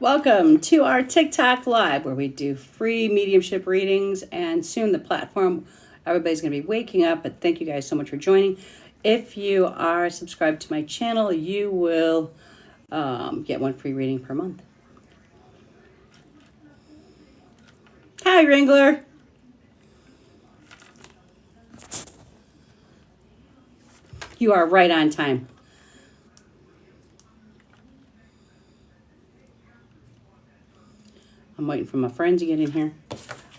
Welcome to our TikTok live where we do free mediumship readings, and soon the platform, everybody's going to be waking up, but thank you guys so much for joining. If you are subscribed to my channel, you will get one free reading per month. Hi, Wrangler. You are right on time. I'm waiting for my friend to get in here.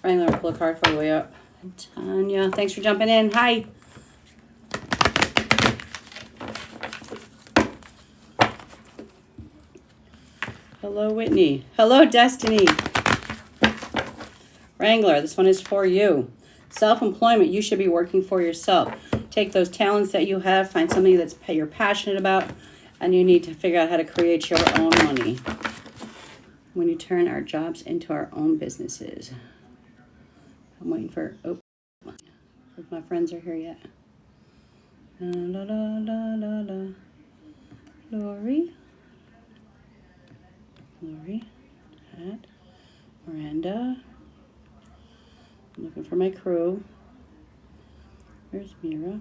Wrangler, pull a card for the way up. Tanya, thanks for jumping in. Hi. Hello, Whitney. Hello, Destiny. Wrangler, this one is for you. Self-employment, you should be working for yourself. Take those talents that you have, find something that's you're passionate about, and you need to figure out how to create your own money. When you turn our jobs into our own businesses. I'm waiting for, if my friends are here yet. La la la la la. Lori, Pat, Miranda. I'm looking for my crew. Where's Mira?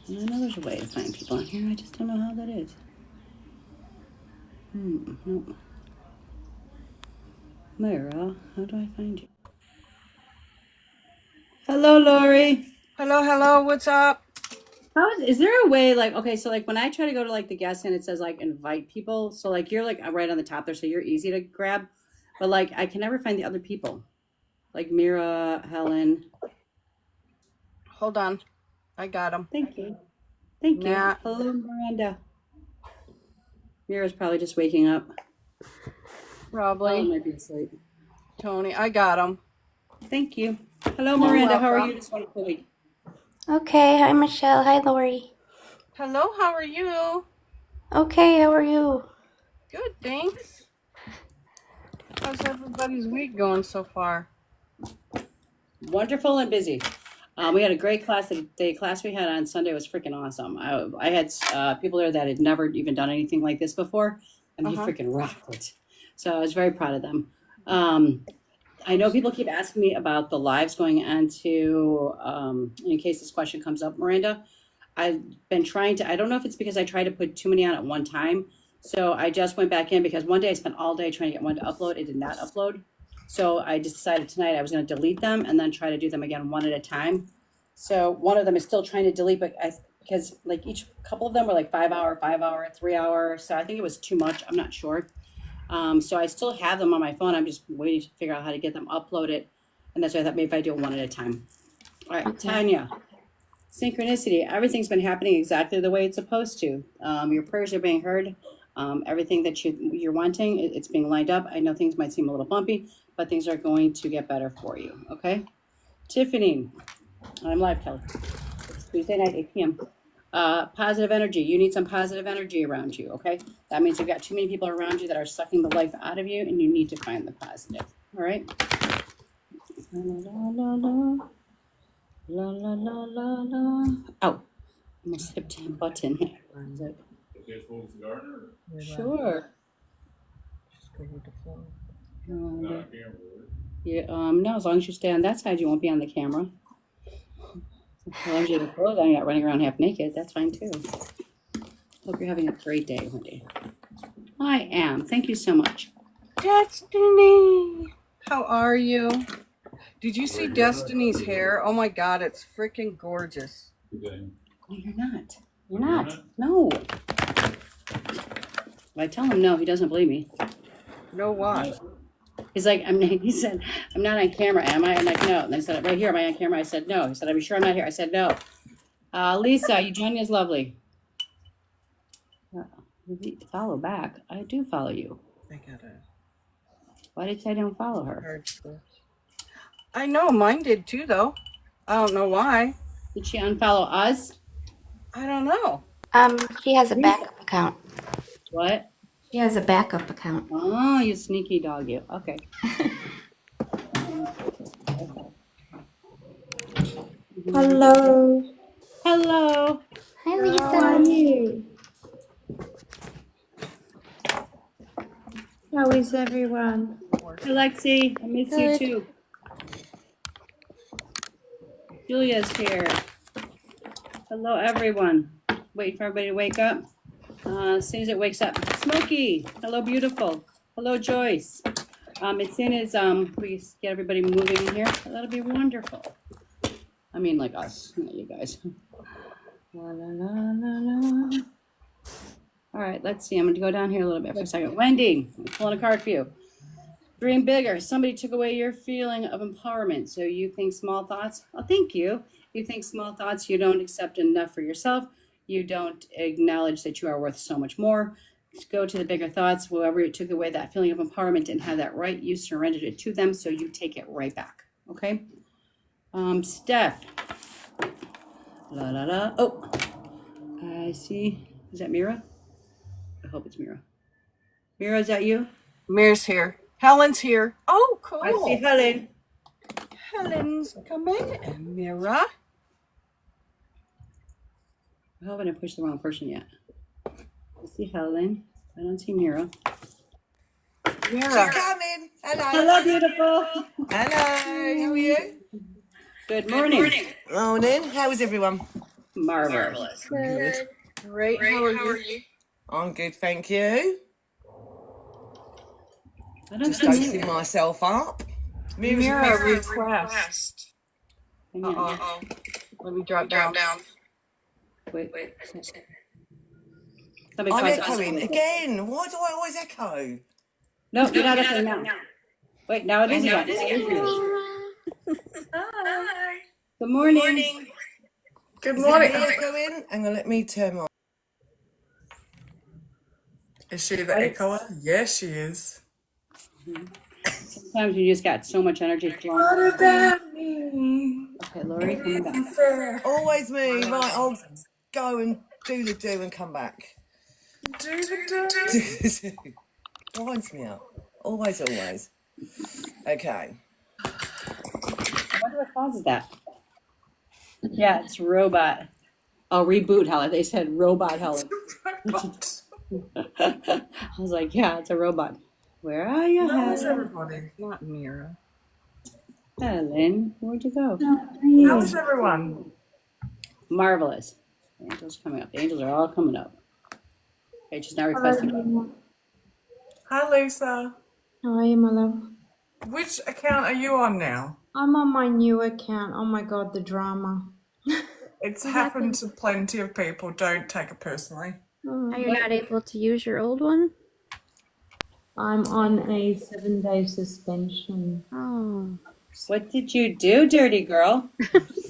And I know there's a way to find people on here. I just don't know how that is. Nope. Mira, how do I find you? Hello, Lori. Hello, what's up? Is there a way, like, okay, so like when I try to go to like the guest and it says like invite people, so like you're like right on the top there, so you're easy to grab, but like I can never find the other people, like Mira, Helen. Hold on, I got them. Thank you. Hello, Miranda. Mira's probably just waking up. Probably. Helen might be asleep. Tony, I got them. Thank you. Hello, Miranda. How are you this wonderful week? Okay, hi Michelle. Hi Lori. Hello, how are you? Okay, how are you? Good, thanks. How's everybody's week going so far? Wonderful and busy. We had a great class. The class we had on Sunday was freaking awesome. I had people there that had never even done anything like this before, and they freaking rocked it. So I was very proud of them. I know people keep asking me about the lives going on to, in case this question comes up, Miranda. I've been trying to, I don't know if it's because I tried to put too many on at one time. So I just went back in because one day I spent all day trying to get one to upload. It did not upload. So I just decided tonight I was going to delete them and then try to do them again one at a time. So one of them is still trying to delete, but because like each couple of them were like 5 hour, 3 hour. So I think it was too much. I'm not sure. So I still have them on my phone. I'm just waiting to figure out how to get them uploaded. And that's why I thought maybe if I do it one at a time. All right, okay. Tanya, synchronicity. Everything's been happening exactly the way it's supposed to. Your prayers are being heard. Everything that you're wanting, it's being lined up. I know things might seem a little bumpy, but things are going to get better for you, okay? Tiffany, I'm live, Kelly. It's Tuesday night, 8 p.m. Positive energy. You need some positive energy around you, okay? That means you've got too many people around you that are sucking the life out of you, and you need to find the positive, all right? La, la, la, la, la. Oh, almost hit a button. Sure. Yeah, no, as long as you stay on that side, you won't be on the camera. As long as you have your clothes on, you're not running around half naked, that's fine too. Hope you're having a great day, Wendy. I am. Thank you so much. Destiny, how are you? Did you see Destiny's hair? Oh my God, it's freaking gorgeous. No, you're not. You're not. No. If I tell him no, he doesn't believe me. No, why? He's like, he said, I'm not on camera, am I? I'm like, no. And they said, right here, am I on camera? I said, no. He said, are you sure I'm not here? I said, no. Lisa, Eugenia is lovely. Follow back. I do follow you. I gotta. Why did you say I don't follow her? I know, mine did too, though. I don't know why. Did she unfollow us? I don't know. She has a backup account. What? She has a backup account. Oh, you sneaky dog, you. Okay. Hello. Hello. Hi, Lisa. How are you? How is everyone? Alexi, I miss you Good. too. Julia's here. Hello, everyone. Wait for everybody to wake up. As soon as it wakes up. Smokey, hello, beautiful. Hello, Joyce. As soon as we get everybody moving in here, that'll be wonderful. I mean, like us, not you guys. La, la, la, la, la. All right, let's see. I'm going to go down here a little bit for a second. Wendy, I'm pulling a card for you. Dream bigger. Somebody took away your feeling of empowerment. So you think small thoughts? Oh, thank you. You think small thoughts. You don't accept enough for yourself. You don't acknowledge that you are worth so much more. Go to the bigger thoughts. Whoever took away that feeling of empowerment didn't have that right. You surrendered it to them, so you take it right back. Okay. Steph. La la la. Oh, I see. Is that Mira? I hope it's Mira. Mira, is that you? Mira's here. Helen's here. Oh, cool. I see Helen. Helen's coming. And Mira. I hope I didn't push the wrong person yet. I see Helen. I don't see Mira. Mira. She's coming. Hello. Hello, beautiful. Hello. How are you? Good morning. Morning. How is everyone? Marvelous. Good. Great. How are you? I'm good, thank you. I don't Just see dosing Mira. myself up. Mira request. Hang on. Uh-oh. Let me drop down. Wait. I'm Somebody echoing again. Why do I always echo? No, you're not echoing now. Wait, now it is again. Hi. Good morning. Good morning. Is it me echoing? Hang on, let me turn my... Is she the echoer? Yes, she is. Sometimes you just got so much energy flowing. What about me? Okay, Lori, coming back. Always me. Right, I'll go and do the do and come back. Do the do. Winds me up. Always. Okay. I wonder what causes that. Yeah, it's robot. Oh, reboot Helen. They said robot Helen. I was like, yeah, it's a robot. Where are you, How is Helen? everybody? Not Mira. Helen, where'd you go? How is everyone? Marvelous. The angels coming up. The angels are all coming up. Okay, just now requesting. Hi, Lisa. How are you, my love? Which account are you on now? I'm on my new account. Oh my god, the drama. It's happened to plenty of people. Don't take it personally. Oh, Are you not able to use your old one? I'm on a 7-day suspension. Oh. What did you do, dirty girl?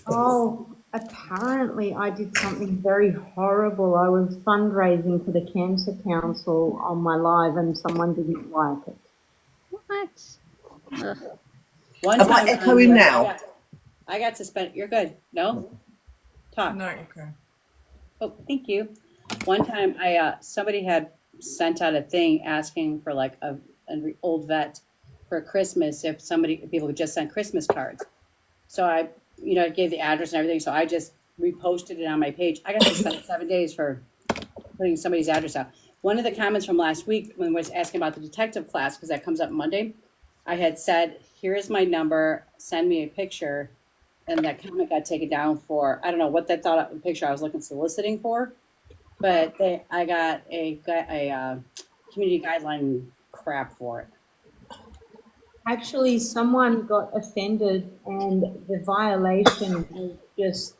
Oh, apparently I did something very horrible. I was fundraising for the Cancer Council on my live and someone didn't like it. What? Ugh. One Am I echoing now? I got suspended. You're good. No? Talk. No, okay. Oh, thank you. One time somebody had sent out a thing asking for like an old vet for Christmas if people would just send Christmas cards. So I gave the address and everything. So I just reposted it on my page. I got suspended 7 days for putting somebody's address out. One of the comments from last week when I was asking about the detective class, because that comes up Monday, I had said, here's my number, send me a picture. And that comment got taken down for, I don't know what they thought of the picture I was looking soliciting for, but I got a community guideline crap for it. Actually, someone got offended and the violation was just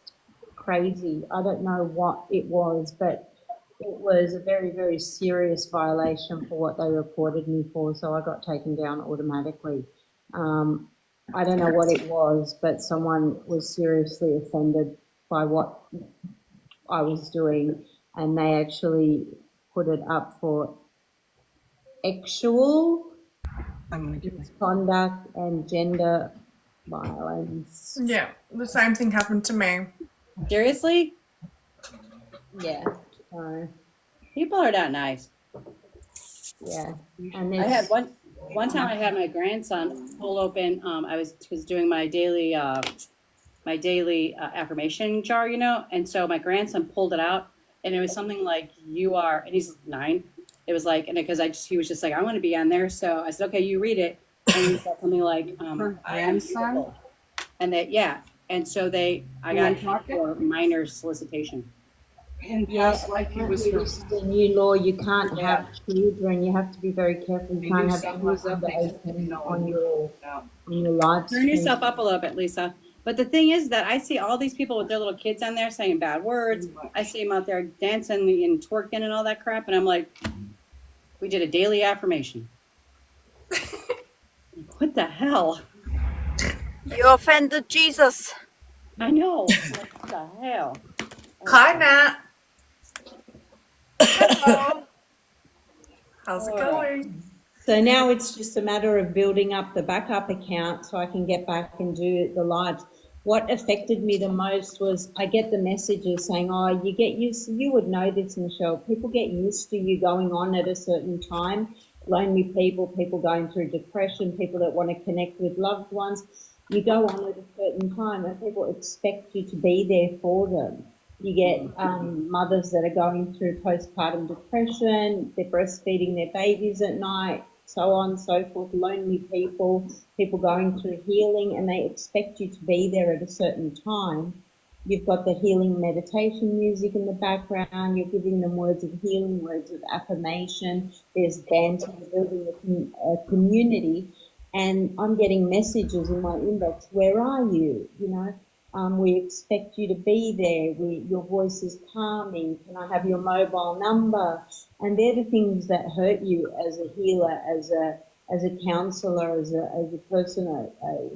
crazy. I don't know what it was, but it was a very, very serious violation for what they reported me for, so I got taken down automatically. I don't know what it was, but someone was seriously offended by what I was doing, and they actually put it up for sexual misconduct and gender violence. Yeah, the same thing happened to me. Seriously? Yeah. So, People are not nice. yeah. And I had one time I had my grandson pull open, I was doing my daily affirmation jar, and so my grandson pulled it out and it was something like and he's 9, it was like, and because he was just like, I want to be on there. So I said, okay, you read it. And he said something like, Her I am grandson? beautiful. And that, yeah. And so I You got want to talk it? for minor solicitation. In Yeah, past life, he was apparently her. this is a new law. You can't Yeah. have children. You have to be very careful. They You can't knew have something anyone was up. under They just didn't 18 know on it. your No. live Turn stream. yourself up a little bit, Lisa. But the thing is that I see all these people with their little kids on there saying bad words. I see them out there dancing and twerking and all that crap. And I'm like, we did a daily affirmation. What the hell? You offended Jesus. I know. Like, what the hell? Hi, Nat. Hello. How's it All right. going? So now it's just a matter of building up the backup account so I can get back and do the lives. What affected me the most was I get the messages saying, oh, you get used to, you would know this, Michelle, people get used to you going on at a certain time. Lonely people, people going through depression, people that want to connect with loved ones. You go on at a certain time and people expect you to be there for them. You get mothers that are going through postpartum depression, they're breastfeeding their babies at night, so on and so forth, lonely people, people going through healing, and they expect you to be there at a certain time. You've got the healing meditation music in the background, you're giving them words of healing, words of affirmation, there's banter, building a community, and I'm getting messages in my inbox, where are you, you know? We expect you to be there. Your voice is calming. Can I have your mobile number? And they're the things that hurt you as a healer, as a counselor, as a person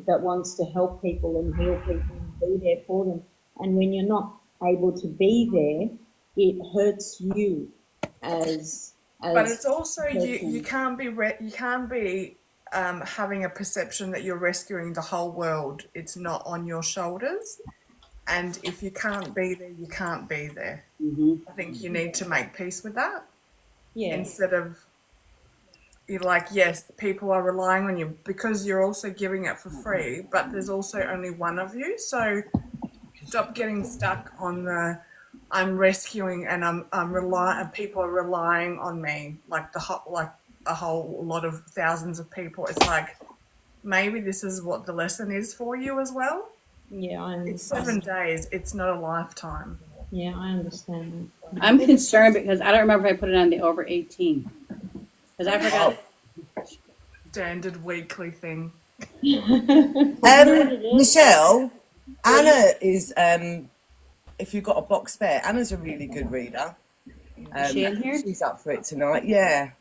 that wants to help people and heal people and be there for them. And when you're not able to be there, it hurts you as But it's also a person. you can't be having a perception that you're rescuing the whole world. It's not on your shoulders, and if you can't be there, you can't be there. I think you need to make peace with that. Yeah. Instead of you're like, yes, people are relying on you because you're also giving it for free, but there's also only one of you. So stop getting stuck on the I'm rescuing and I'm relying and people are relying on me, like a whole lot of thousands of people. It's like maybe this is what the lesson is for you as well. Yeah, I understand. It's 7 days. It's not a lifetime. Yeah, I understand that. I'm concerned because I don't remember if I put it on the over 18. Because I forgot. Standard weekly thing. Michelle, Anna is, if you've got a box spare, Anna's a really good reader. Is she in here? She's up for it tonight, yeah.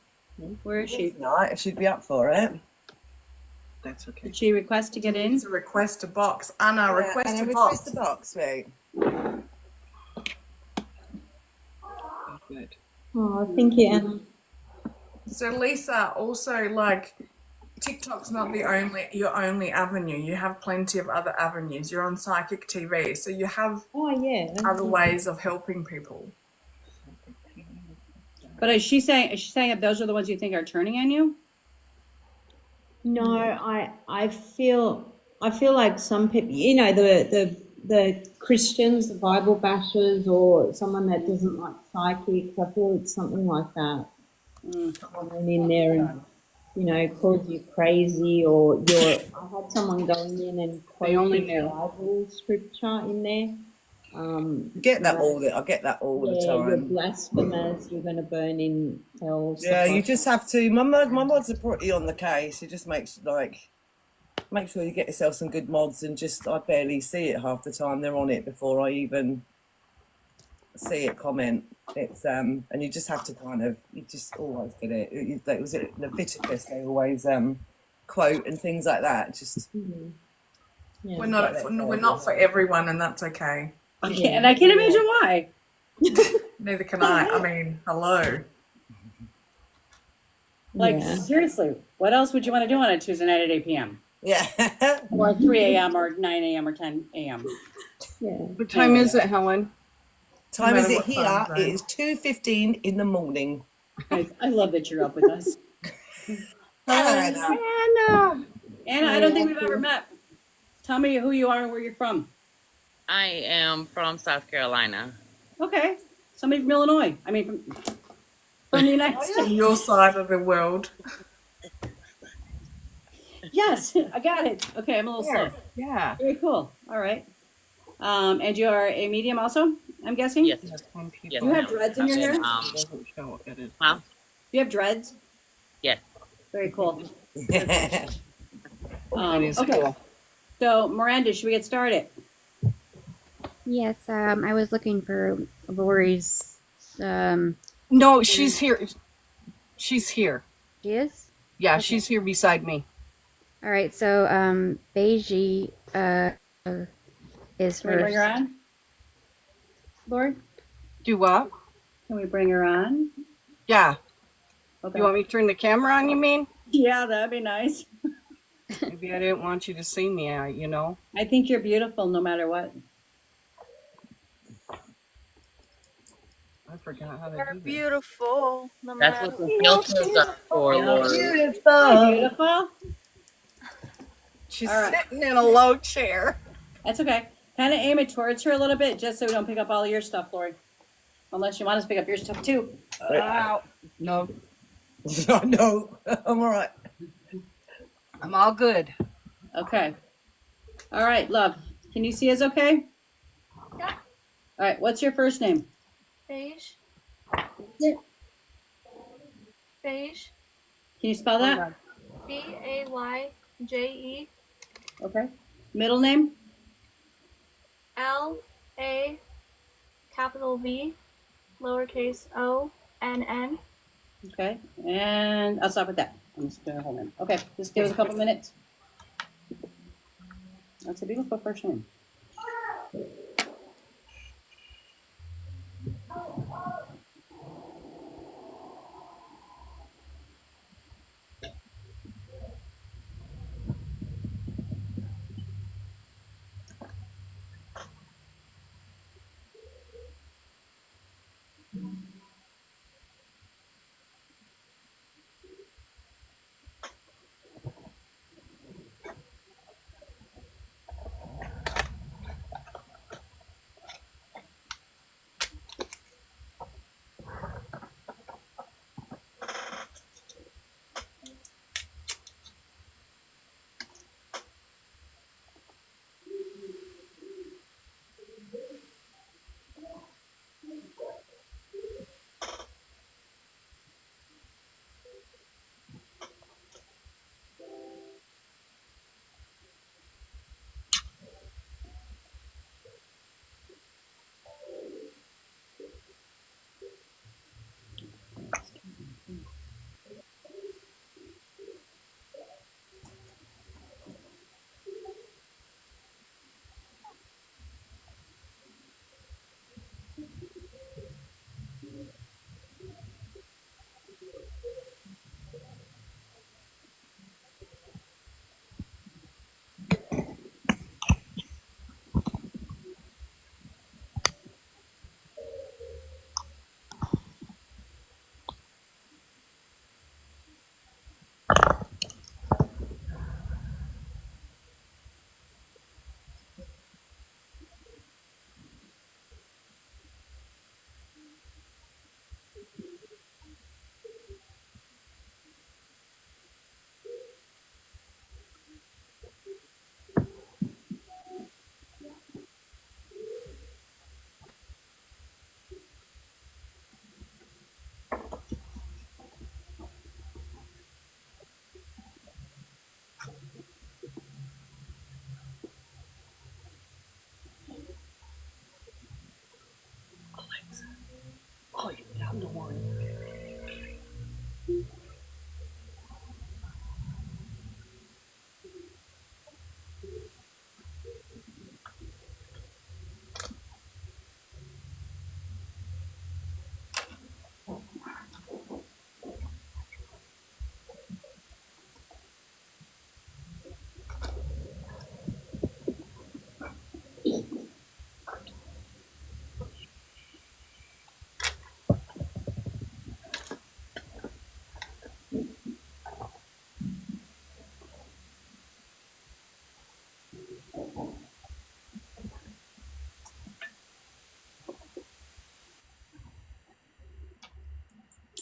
Where is she? Tonight, if she'd be up for it. That's okay. Did she request to get in? It's a request a box. Anna, request Anna, a box. request a box, sweet. Good. Oh, thank you, Anna. So Lisa, also like TikTok's not your only avenue. You have plenty of other avenues. You're on Psychic TV, so you have other ways of helping people. But is she saying that those are the ones you think are turning on you? No, I feel like some people, you know, the Christians, the Bible bashers, or someone that doesn't like psychics. I feel it's something like that. Someone in there and, you know, calls you crazy, or I had someone going in and quoting Bible scripture in there. I get that all the You're time. blasphemous. You're going to burn in hell. Yeah, you just have to. My mods are pretty on the case. It just makes make sure you get yourself some good mods, and just I barely see it half the time. They're on it before I even see it comment. It's and you just have to you just always get it. That was it. Leviticus. They always quote and things like that. Just We're not for everyone, and that's okay. And I can't imagine why. Neither can I. I mean, hello. Like, seriously, what else would you want to do on a Tuesday night at 8 p.m.? Yeah. Or 3 a.m. or 9 a.m. or 10 a.m. Yeah. What time is it, Helen? Time is it here? It is 2:15 in the morning. I love that you're up with us. Anna. Anna, I don't think we've ever met. Tell me who you are and where you're from. I am from South Carolina. Okay. Somebody from Illinois. I mean, from the United in States. your side of the world. Yes, I got it. Okay, I'm a little slow. Yeah. Very cool. All right. And you are a medium also, I'm guessing? Yes. That's when people Yes. You have dreads in your hair? And, doesn't show it. huh? You have dreads? Yes. Very cool. Yeah. That is Okay. cool. So, Miranda, should we get started? Yes, I was looking for Lori's. No, she's here. She's here. She is? Yeah, Okay. she's here beside me. All right, so Beiji is Can we bring her first. on? Lord, Do what? can we bring her on? Yeah. Okay. You want me to turn the camera on, you mean? Yeah, that'd be nice. Maybe I didn't want you to see me, you know? I think you're beautiful no matter what. I forgot how to You're do this. beautiful. No That's matter what the filters are for, Lori. Beautiful. Beautiful? She's All right. sitting in a low chair. That's okay. Kind of aim it towards her a little bit just so we don't pick up all your stuff, Lori. Unless you want us to pick up your stuff too. No, No, I'm all right. I'm all good. Okay. All right, love. Can you see us okay? Yeah. All right, what's your first name? Beige. Yeah. Beige. Can you spell that? BAYJE. Okay. Middle name? LA capital V lowercase O NN. Okay. And I'll stop with that. I'm just going to hold on. Okay, just give us a couple minutes. That's a beautiful first name. Oh, you're down to one.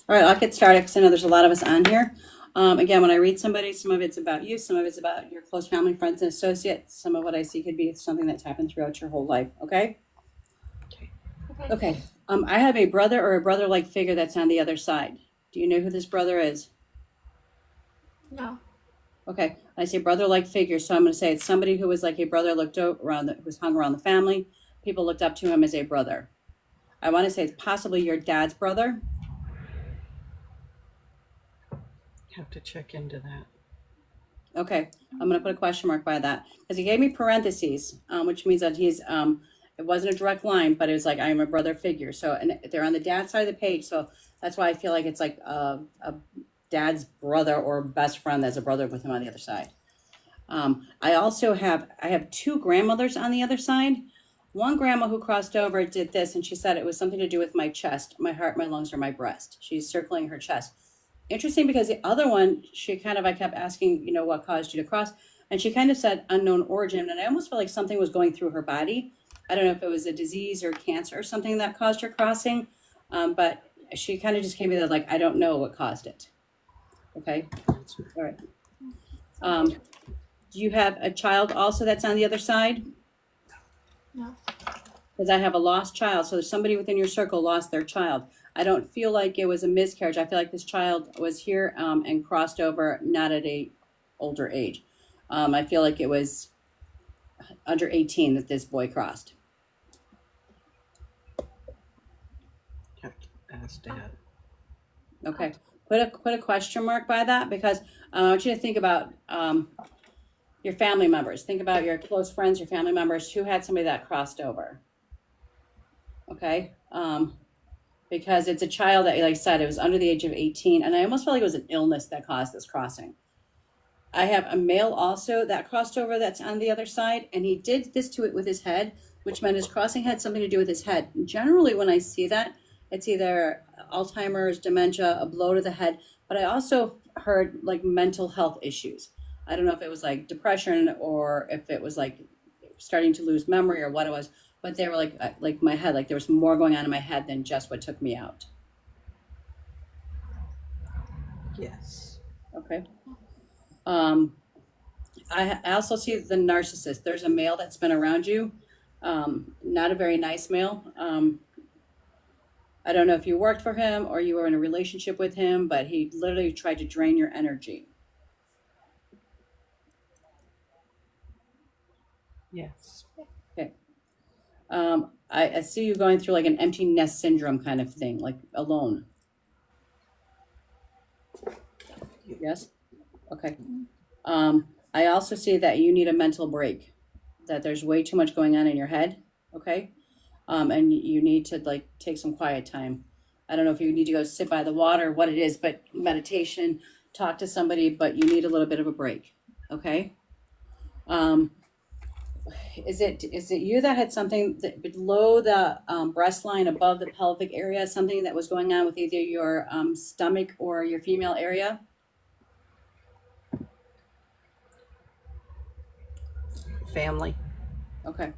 All right, I'll get started because I know there's a lot of us on here. Again, when I read somebody, some of it's about you, some of it's about your close family, friends, and associates. Some of what I see could be something that's happened throughout your whole life. Okay? Okay. I have a brother or a brother-like figure that's on the other side. Do you know who this brother is? No. Okay. I say brother-like figure, so I'm going to say it's somebody who was like a brother looked around, who was hung around the family. People looked up to him as a brother. I want to say it's possibly your dad's brother. Have to check into that. Okay, I'm going to put a question mark by that because he gave me parentheses, which means that he's it wasn't a direct line, but it was like I am a brother figure. So, and they're on the dad side of the page, so that's why I feel like it's like a dad's brother or best friend that's a brother with him on the other side. I also have two grandmothers on the other side. One grandma who crossed over did this, and she said it was something to do with my chest, my heart, my lungs, or my breast. She's circling her chest. Interesting because the other one, I kept asking, what caused you to cross? And she kind of said unknown origin. And I almost felt like something was going through her body. I don't know if it was a disease or cancer or something that caused her crossing. But she kind of just came in like, I don't know what caused it. Okay. All right. Do you have a child also that's on the other side? No. Because I have a lost child. So there's somebody within your circle lost their child. I don't feel like it was a miscarriage. I feel like this child was here and crossed over, not at a older age. I feel like it was under 18 that this boy crossed. Have to ask Dad. Okay, put a question mark by that because I want you to think about your family members. Think about your close friends, your family members who had somebody that crossed over. Okay. Because it's a child that, like I said, it was under the age of 18, and I almost felt like it was an illness that caused this crossing. I have a male also that crossed over that's on the other side, and he did this to it with his head, which meant his crossing had something to do with his head. Generally, when I see that, it's either Alzheimer's, dementia, a blow to the head, but I also heard like mental health issues. I don't know if it was like depression or if it was like starting to lose memory or what it was. But they were like my head, like there was more going on in my head than just what took me out. Yes. Okay. I also see the narcissist. There's a male that's been around you, not a very nice male. I don't know if you worked for him or you were in a relationship with him, but he literally tried to drain your energy. Yes. Okay. I see you going through like an empty nest syndrome kind of thing, like alone. Yes? Okay. I also see that you need a mental break, that there's way too much going on in your head. Okay. And you need to like take some quiet time. I don't know if you need to go sit by the water, what it is, but meditation, talk to somebody, but you need a little bit of a break. Okay. Is it you that had something that below the breast line, above the pelvic area, something that was going on with either your stomach or your female area? Family. Okay.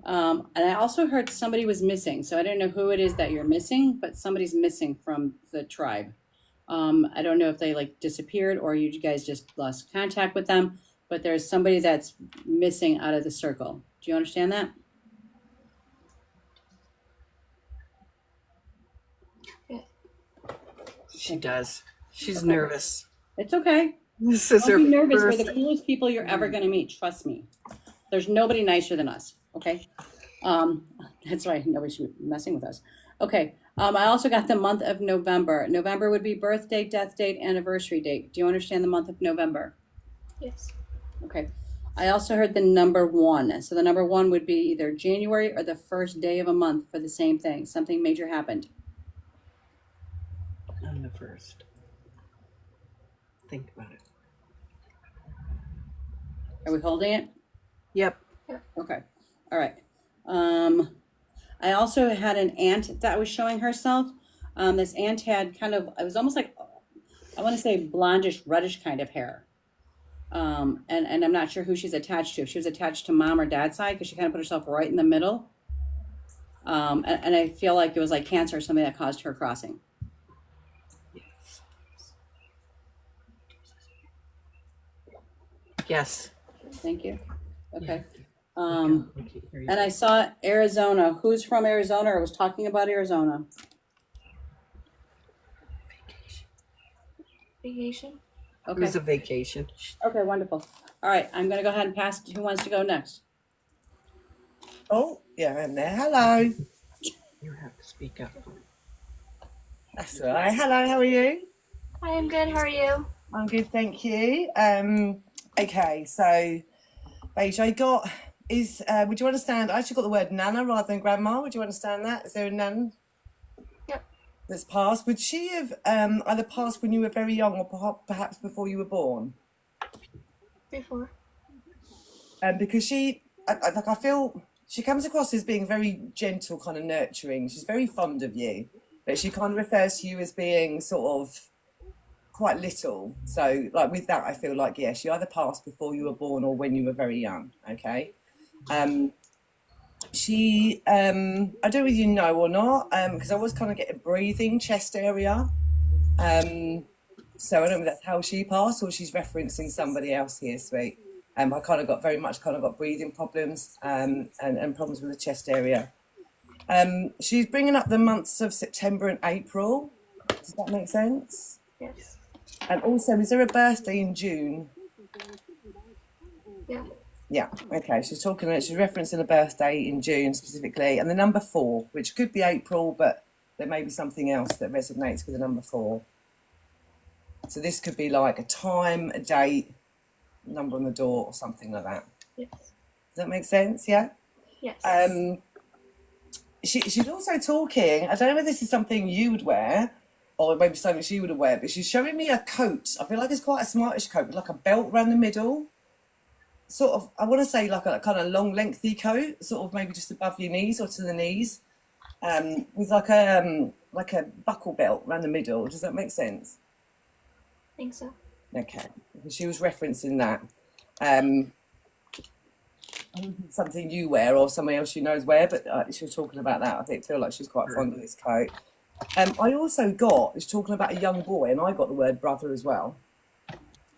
And I also heard somebody was missing. So I don't know who it is that you're missing, but somebody's missing from the tribe. I don't know if they like disappeared or you guys just lost contact with them, but there's somebody that's missing out of the circle. Do you understand that? She does. She's nervous. It's okay. This is Don't her be nervous. first. We're the coolest people you're ever going to meet. Trust me. There's nobody nicer than us. Okay. That's why nobody should be messing with us. Okay. I also got the month of November. November would be birth date, death date, anniversary date. Do you understand the month of November? Yes. Okay. I also heard the number 1. So the number 1 would be either January or the first day of a month for the same thing. Something major happened. On the first. Think about it. Are we holding it? Yep. Okay. All right. I also had an aunt that was showing herself. This aunt had kind of, it was almost like, I want to say blondish, reddish kind of hair. And I'm not sure who she's attached to. If she was attached to mom or dad's side, because she kind of put herself right in the middle. And I feel like it was like cancer or something that caused her crossing. Yes. Thank you. Okay. And I saw Arizona. Who's from Arizona or was talking about Arizona? Vacation. It Okay. was a vacation. Okay, wonderful. All right, I'm going to go ahead and pass it. Who wants to go next? Oh, yeah, I'm there. Hello. You have to speak up. That's all right. Hello, how are you? I am good. How are you? I'm good, thank you. Okay, so Paige, I got is would you understand? I actually got the word nana rather than grandma. Would you understand that? Is there a nan? Yep. That's passed. Would she have either passed when you were very young or perhaps before you were born? Before. Because I feel she comes across as being very gentle, kind of nurturing. She's very fond of you, but she kind of refers to you as being sort of quite little. So like with that, I feel like, yes, you either passed before you were born or when you were very young. Okay. She I don't know if you know or not, because I was kind of getting breathing chest area. So I don't know if that's how she passed or she's referencing somebody else here, sweet. I kind of got breathing problems and problems with the chest area. She's bringing up the months of September and April. Does that make sense? Yes. And also, is there a birthday in June? Yeah. Yeah, okay. She's referencing a birthday in June specifically, and the number 4, which could be April, but there may be something else that resonates with the number 4. So this could be like a time, a date, number on the door, or something like that. Yes. Does that make sense? Yeah. Yes. She's also talking. I don't know whether this is something you would wear, or maybe something she would wear. But she's showing me a coat. I feel like it's quite a smartish coat with like a belt around the middle. Sort of, I want to say like a kind of long, lengthy coat, sort of maybe just above your knees or to the knees, with like a buckle belt around the middle. Does that make sense? I think so. Okay, she was referencing that. Something you wear or somebody else she knows wear, but she was talking about that. I feel like she's quite fond of this coat. I also is talking about a young boy, and I got the word brother as well.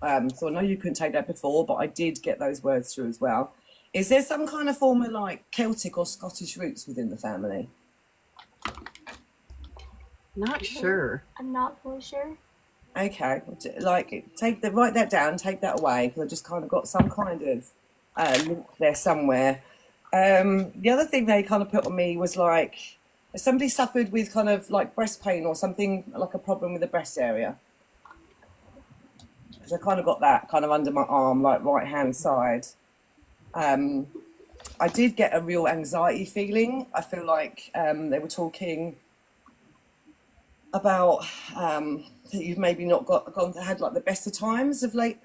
So I know you couldn't take that before, but I did get those words through as well. Is there some kind of form of like Celtic or Scottish roots within the family? Not sure. I'm not fully sure. Okay, like write that down, take that away, because I just kind of got some kind of link there somewhere. The other thing they kind of put on me was like, if somebody suffered with kind of like breast pain or something, like a problem with the breast area. Because I kind of got that kind of under my arm, like right hand side. I did get a real anxiety feeling. I feel like they were talking about that you've maybe not had like the best of times of late.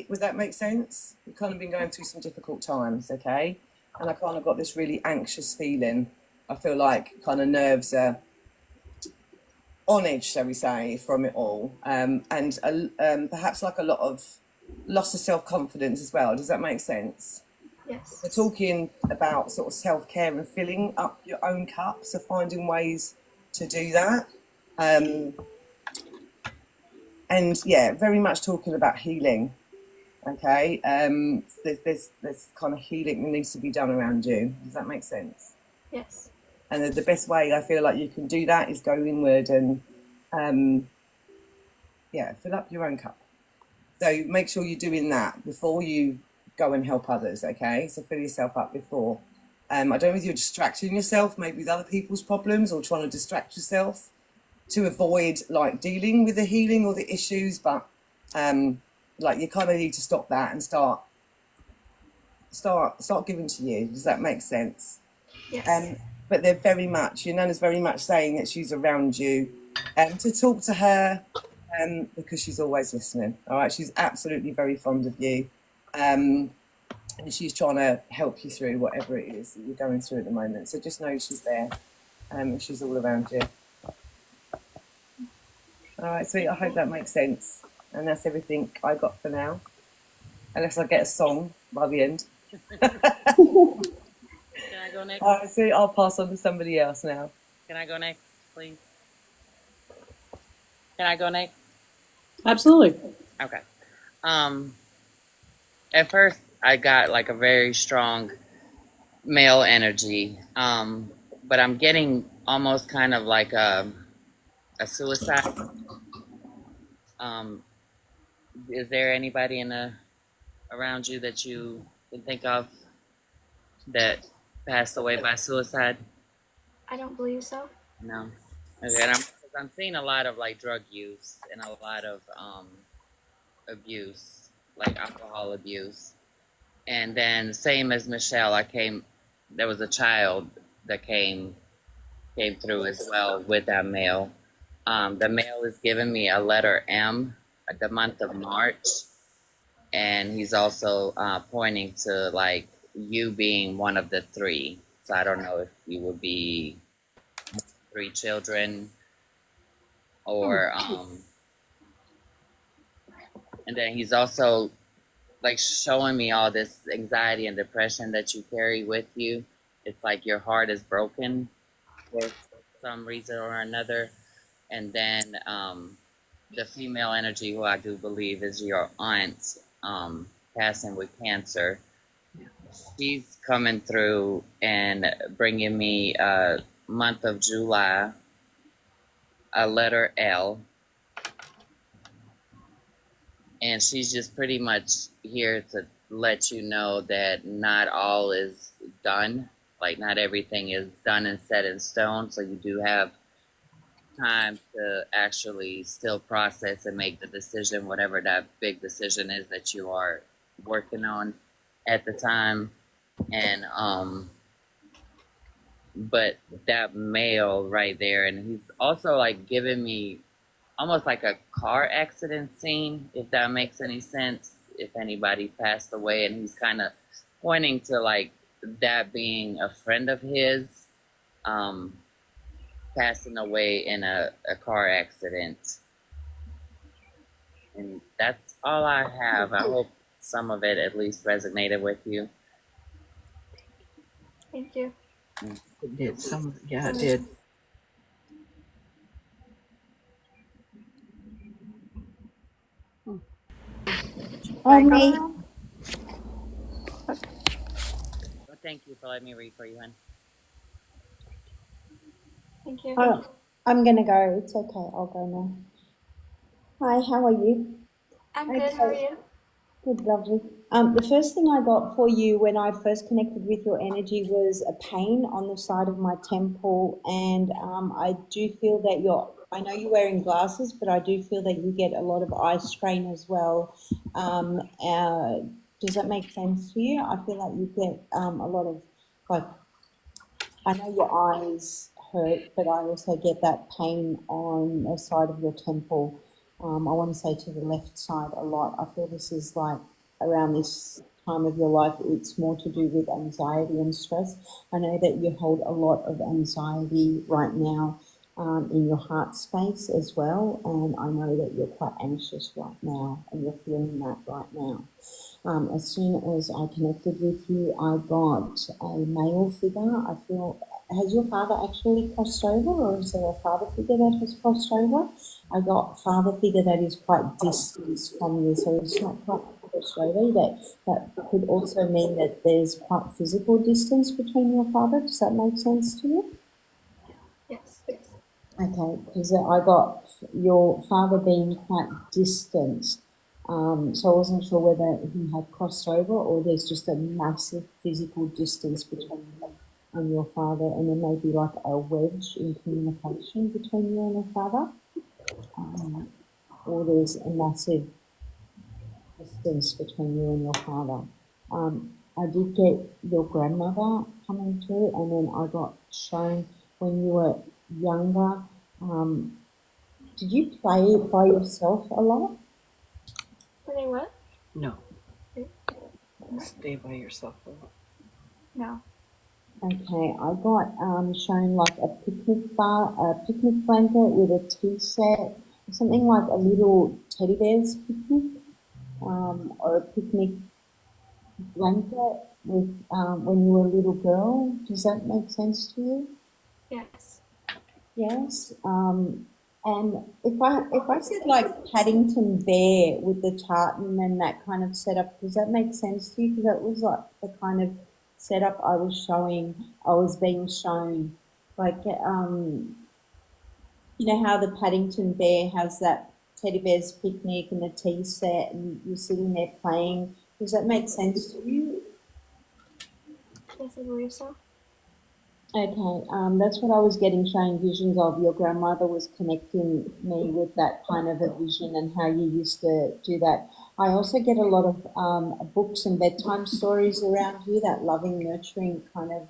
Would that make sense? You've kind of been going through some difficult times, okay? And I kind of got this really anxious feeling. I feel like kind of nerves are on edge, shall we say, from it all, and perhaps like a lot of loss of self-confidence as well. Does that make sense? Yes. We're talking about sort of self-care and filling up your own cup, so finding ways to do that. And yeah, very much talking about healing. Okay, there's kind of healing that needs to be done around you. Does that make sense? Yes. And the best way I feel like you can do that is go inward and fill up your own cup. So make sure you're doing that before you go and help others. Okay, so fill yourself up before. I don't know if you're distracting yourself maybe with other people's problems or trying to distract yourself to avoid like dealing with the healing or the issues, but like you kind of need to stop that and start giving to you. Does that make sense? Yes. But they're very much, your Nana's very much saying that she's around you to talk to her because she's always listening. All right, she's absolutely very fond of you, and she's trying to help you through whatever it is that you're going through at the moment. So just know she's there, and she's all around you. All right, so I hope that makes sense. And that's everything I got for now, unless I get a song by the end. Can I go next? All right, so I'll pass on to somebody else now. Can I go next, please? Can I go next? Absolutely. Okay. at first I got like a very strong male energy, but I'm getting almost kind of like a suicide. Um, is there anybody around you that you can think of that passed away by suicide? I don't believe so. No. Okay, and 'cause I'm seeing a lot of like drug use and a lot of abuse, like alcohol abuse. And then same as Michelle, there was a child that came through as well with that male. The male is giving me a letter M, the month of March, and he's also pointing to like you being one of the three. So I don't know if you would be three children or and then he's also like showing me all this anxiety and depression that you carry with you. It's like your heart is broken for some reason or another. And then the female energy, who I do believe is your aunt, passing with cancer, she's coming through and bringing me month of July, a letter L. And she's just pretty much here to let you know that not all is done. Like, not everything is done and set in stone. So you do have time to actually still process and make the decision, whatever that big decision is that you are working on at the time. And, but that male right there, and he's also like giving me almost like a car accident scene, if that makes any sense. If anybody passed away, and he's kind of pointing to like that being a friend of his, passing away in a car accident. And that's all I have. I hope some of it at least resonated with you. Thank you. It did. Yeah, it did. Oh, me. Well, thank you for letting me read for you, hon. Thank you. Oh, I'm going to go. It's okay. I'll go now. Hi, how are you? I'm good. How are you? Good, lovely. The first thing I got for you when I first connected with your energy was a pain on the side of my temple, and I do feel that I know you're wearing glasses, but I do feel that you get a lot of eye strain as well. Does that make sense to you? I feel like you get a lot of, like, I know your eyes hurt, but I also get that pain on the side of your temple. I want to say to the left side a lot. I feel this is like around this time of your life, it's more to do with anxiety and stress. I know that you hold a lot of anxiety right now in your heart space as well. And I know that you're quite anxious right now and you're feeling that right now. As soon as I connected with you, I got a male figure. I feel, has your father actually crossed over, or is there a father figure that has crossed over? I got father figure that is quite distant from you, so it's not quite crossed over. That could also mean that there's quite physical distance between your father. Does that make sense to you? Yes. Okay, because I got your father being quite distant. So I wasn't sure whether he had crossed over or there's just a massive physical distance between you and your father, and there may be like a wedge in communication between you and your father, or there's a massive distance between you and your father. I did get your grandmother coming through, and then I got shown when you were younger. Did you play by yourself a lot? Play what? No. Stay by yourself a lot. No. Okay, I got shown like a picnic blanket with a tea set, something like a little teddy bear's picnic, or a picnic blanket with when you were a little girl. Does that make sense to you? Yes. Yes. And if I said like Paddington Bear with the tartan and that kind of setup, does that make sense to you? Because that was like the kind of setup I was being shown. Like, you know how the Paddington Bear has that teddy bear's picnic and the tea set, and you're sitting there playing. Does that make sense to you? Yes, I believe so. Okay, that's what I was getting shown visions of. Your grandmother was connecting me with that kind of a vision and how you used to do that. I also get a lot of books and bedtime stories around you, that loving, nurturing kind of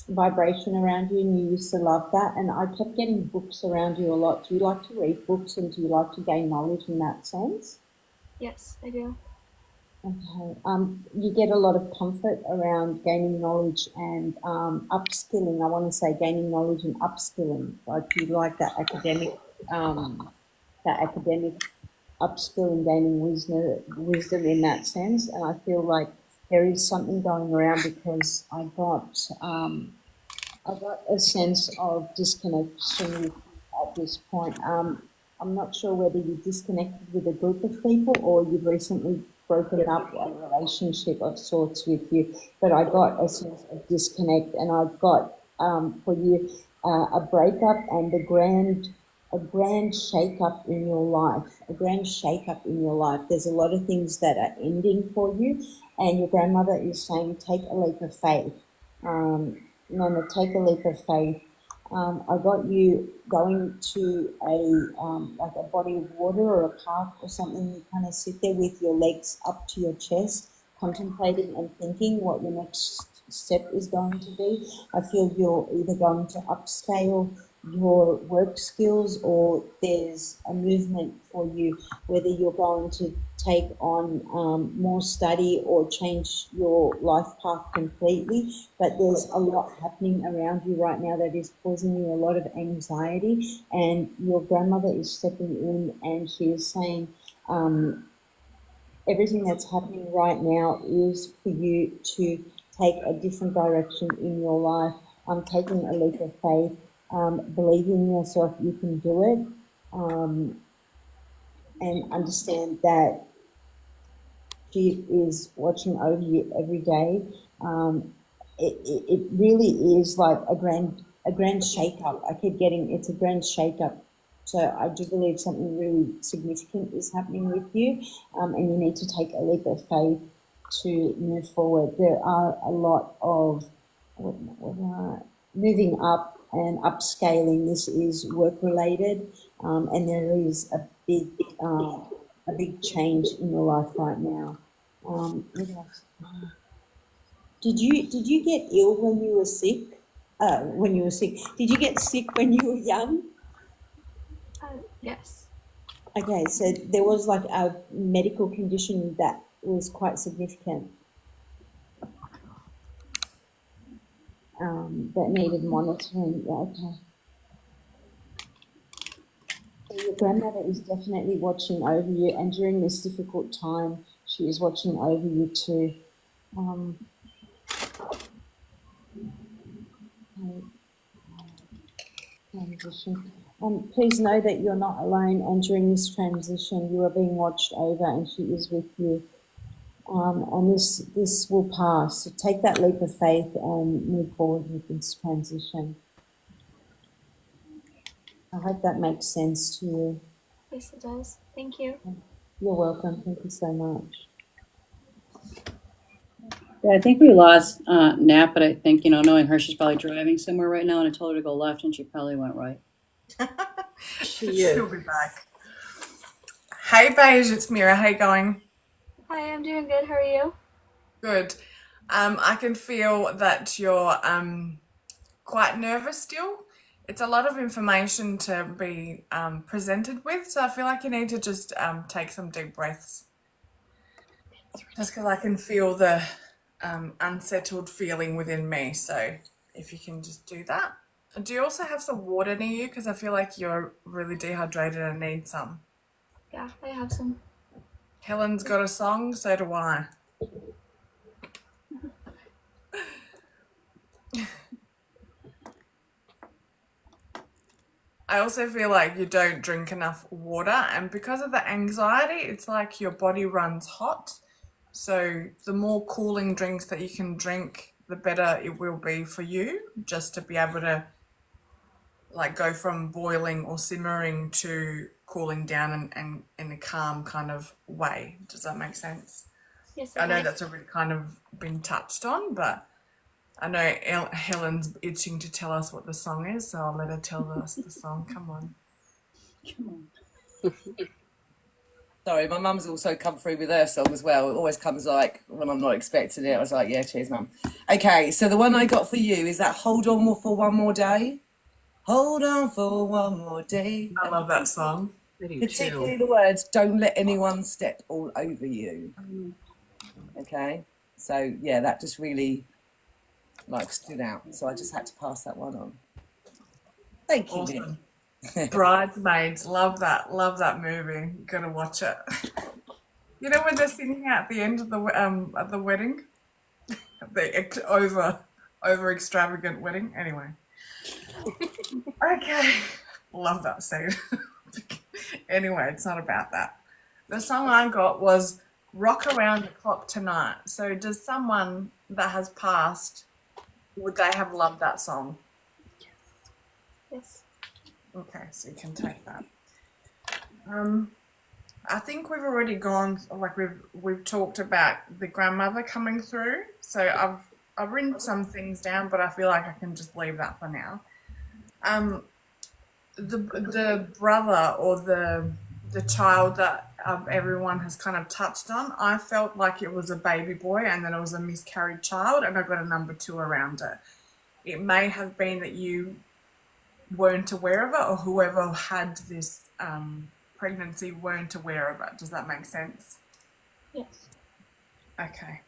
vibration around you, and you used to love that. And I kept getting books around you a lot. Do you like to read books and do you like to gain knowledge in that sense? Yes, I do. Okay. You get a lot of comfort around gaining knowledge and upskilling. I want to say gaining knowledge and upskilling. Like you like that academic upskilling, gaining wisdom in that sense. And I feel like there is something going around because I got a sense of disconnection with you at this point. I'm not sure whether you disconnected with a group of people or you've recently broken up a relationship of sorts with you, but I got a sense of disconnect, and I've got for you a breakup and a grand shake up in your life, a grand shake up in your life. There's a lot of things that are ending for you, and your grandmother is saying, take a leap of faith. Nana, take a leap of faith. I got you going to like a body of water or a park or something. You kind of sit there with your legs up to your chest, contemplating and thinking what your next step is going to be. I feel you're either going to upscale your work skills or there's a movement for you, whether you're going to take on more study or change your life path completely. But there's a lot happening around you right now that is causing you a lot of anxiety, and your grandmother is stepping in and she is saying, everything that's happening right now is for you to take a different direction in your life. Taking a leap of faith, believe in yourself, you can do it, and understand that she is watching over you every day. It really is like a grand shake up. I keep getting it's a grand shake up. So I do believe something really significant is happening with you, and you need to take a leap of faith to move forward. There are a lot of moving up and upscaling. This is work related, and there is a big change in your life right now. What else? Did you get ill when you were sick? When you were sick, did you get sick when you were young? Yes. Okay, so there was like a medical condition that was quite significant, that needed monitoring. Yeah, okay. So your grandmother is definitely watching over you, and during this difficult time, she is watching over you too. Transition. Please know that you're not alone, and during this transition, you are being watched over, and she is with you. And this will pass. So take that leap of faith and move forward with this transition. I hope that makes sense to you. Yes, it does. Thank you. You're welcome. Thank you so much. Yeah, I think we lost Nat, but I think, knowing her, she's probably driving somewhere right now, and I told her to go left, and she probably went right. She'll be back. Hey, Beige, it's Mira. How you going? Hi, I'm doing good. How are you? Good. I can feel that you're quite nervous still. It's a lot of information to be presented with, so I feel like you need to just take some deep breaths. Just because I can feel the unsettled feeling within me, so if you can just do that. Do you also have some water near you? Because I feel like you're really dehydrated and need some. Yeah, I have some. Helen's got a song, so do I. I also feel like you don't drink enough water, and because of the anxiety, it's like your body runs hot. So the more cooling drinks that you can drink, the better it will be for you, just to be able to like go from boiling or simmering to cooling down and in a calm kind of way. Does that make sense? Yes, I it know does. that's already kind of been touched on, but I know Helen's itching to tell us what the song is, so I'll let her tell us the song. Come on. Come on. Sorry, my mum's also come through with her song as well. It always comes like when I'm not expecting it. I was like, yeah, cheers, mum. Okay, so the one I got for you is that Hold On for One More Day. Hold on for one more day. I love that song. Particularly the words, don't let anyone step all over you. Okay, so yeah, that just really like stood out. So I just had to pass that one on. Thank you, Awesome. Nick. Bridesmaids, love that movie. Gotta watch it. You know when they're singing at the end of the wedding, the over extravagant wedding. Anyway, okay, love that scene. Anyway, it's not about that. The song I got was "Rock Around the Clock Tonight." So, does someone that has passed, would they have loved that song? Yes. Okay, so you can take that. I think we've already gone, like we've talked about the grandmother coming through. So I've written some things down, but I feel like I can just leave that for now. The brother or the child that everyone has kind of touched on, I felt like it was a baby boy and then it was a miscarried child, and I got a number 2 around it. It may have been that you weren't aware of it, or whoever had this pregnancy weren't aware of it. Does that make sense? Yes. Okay.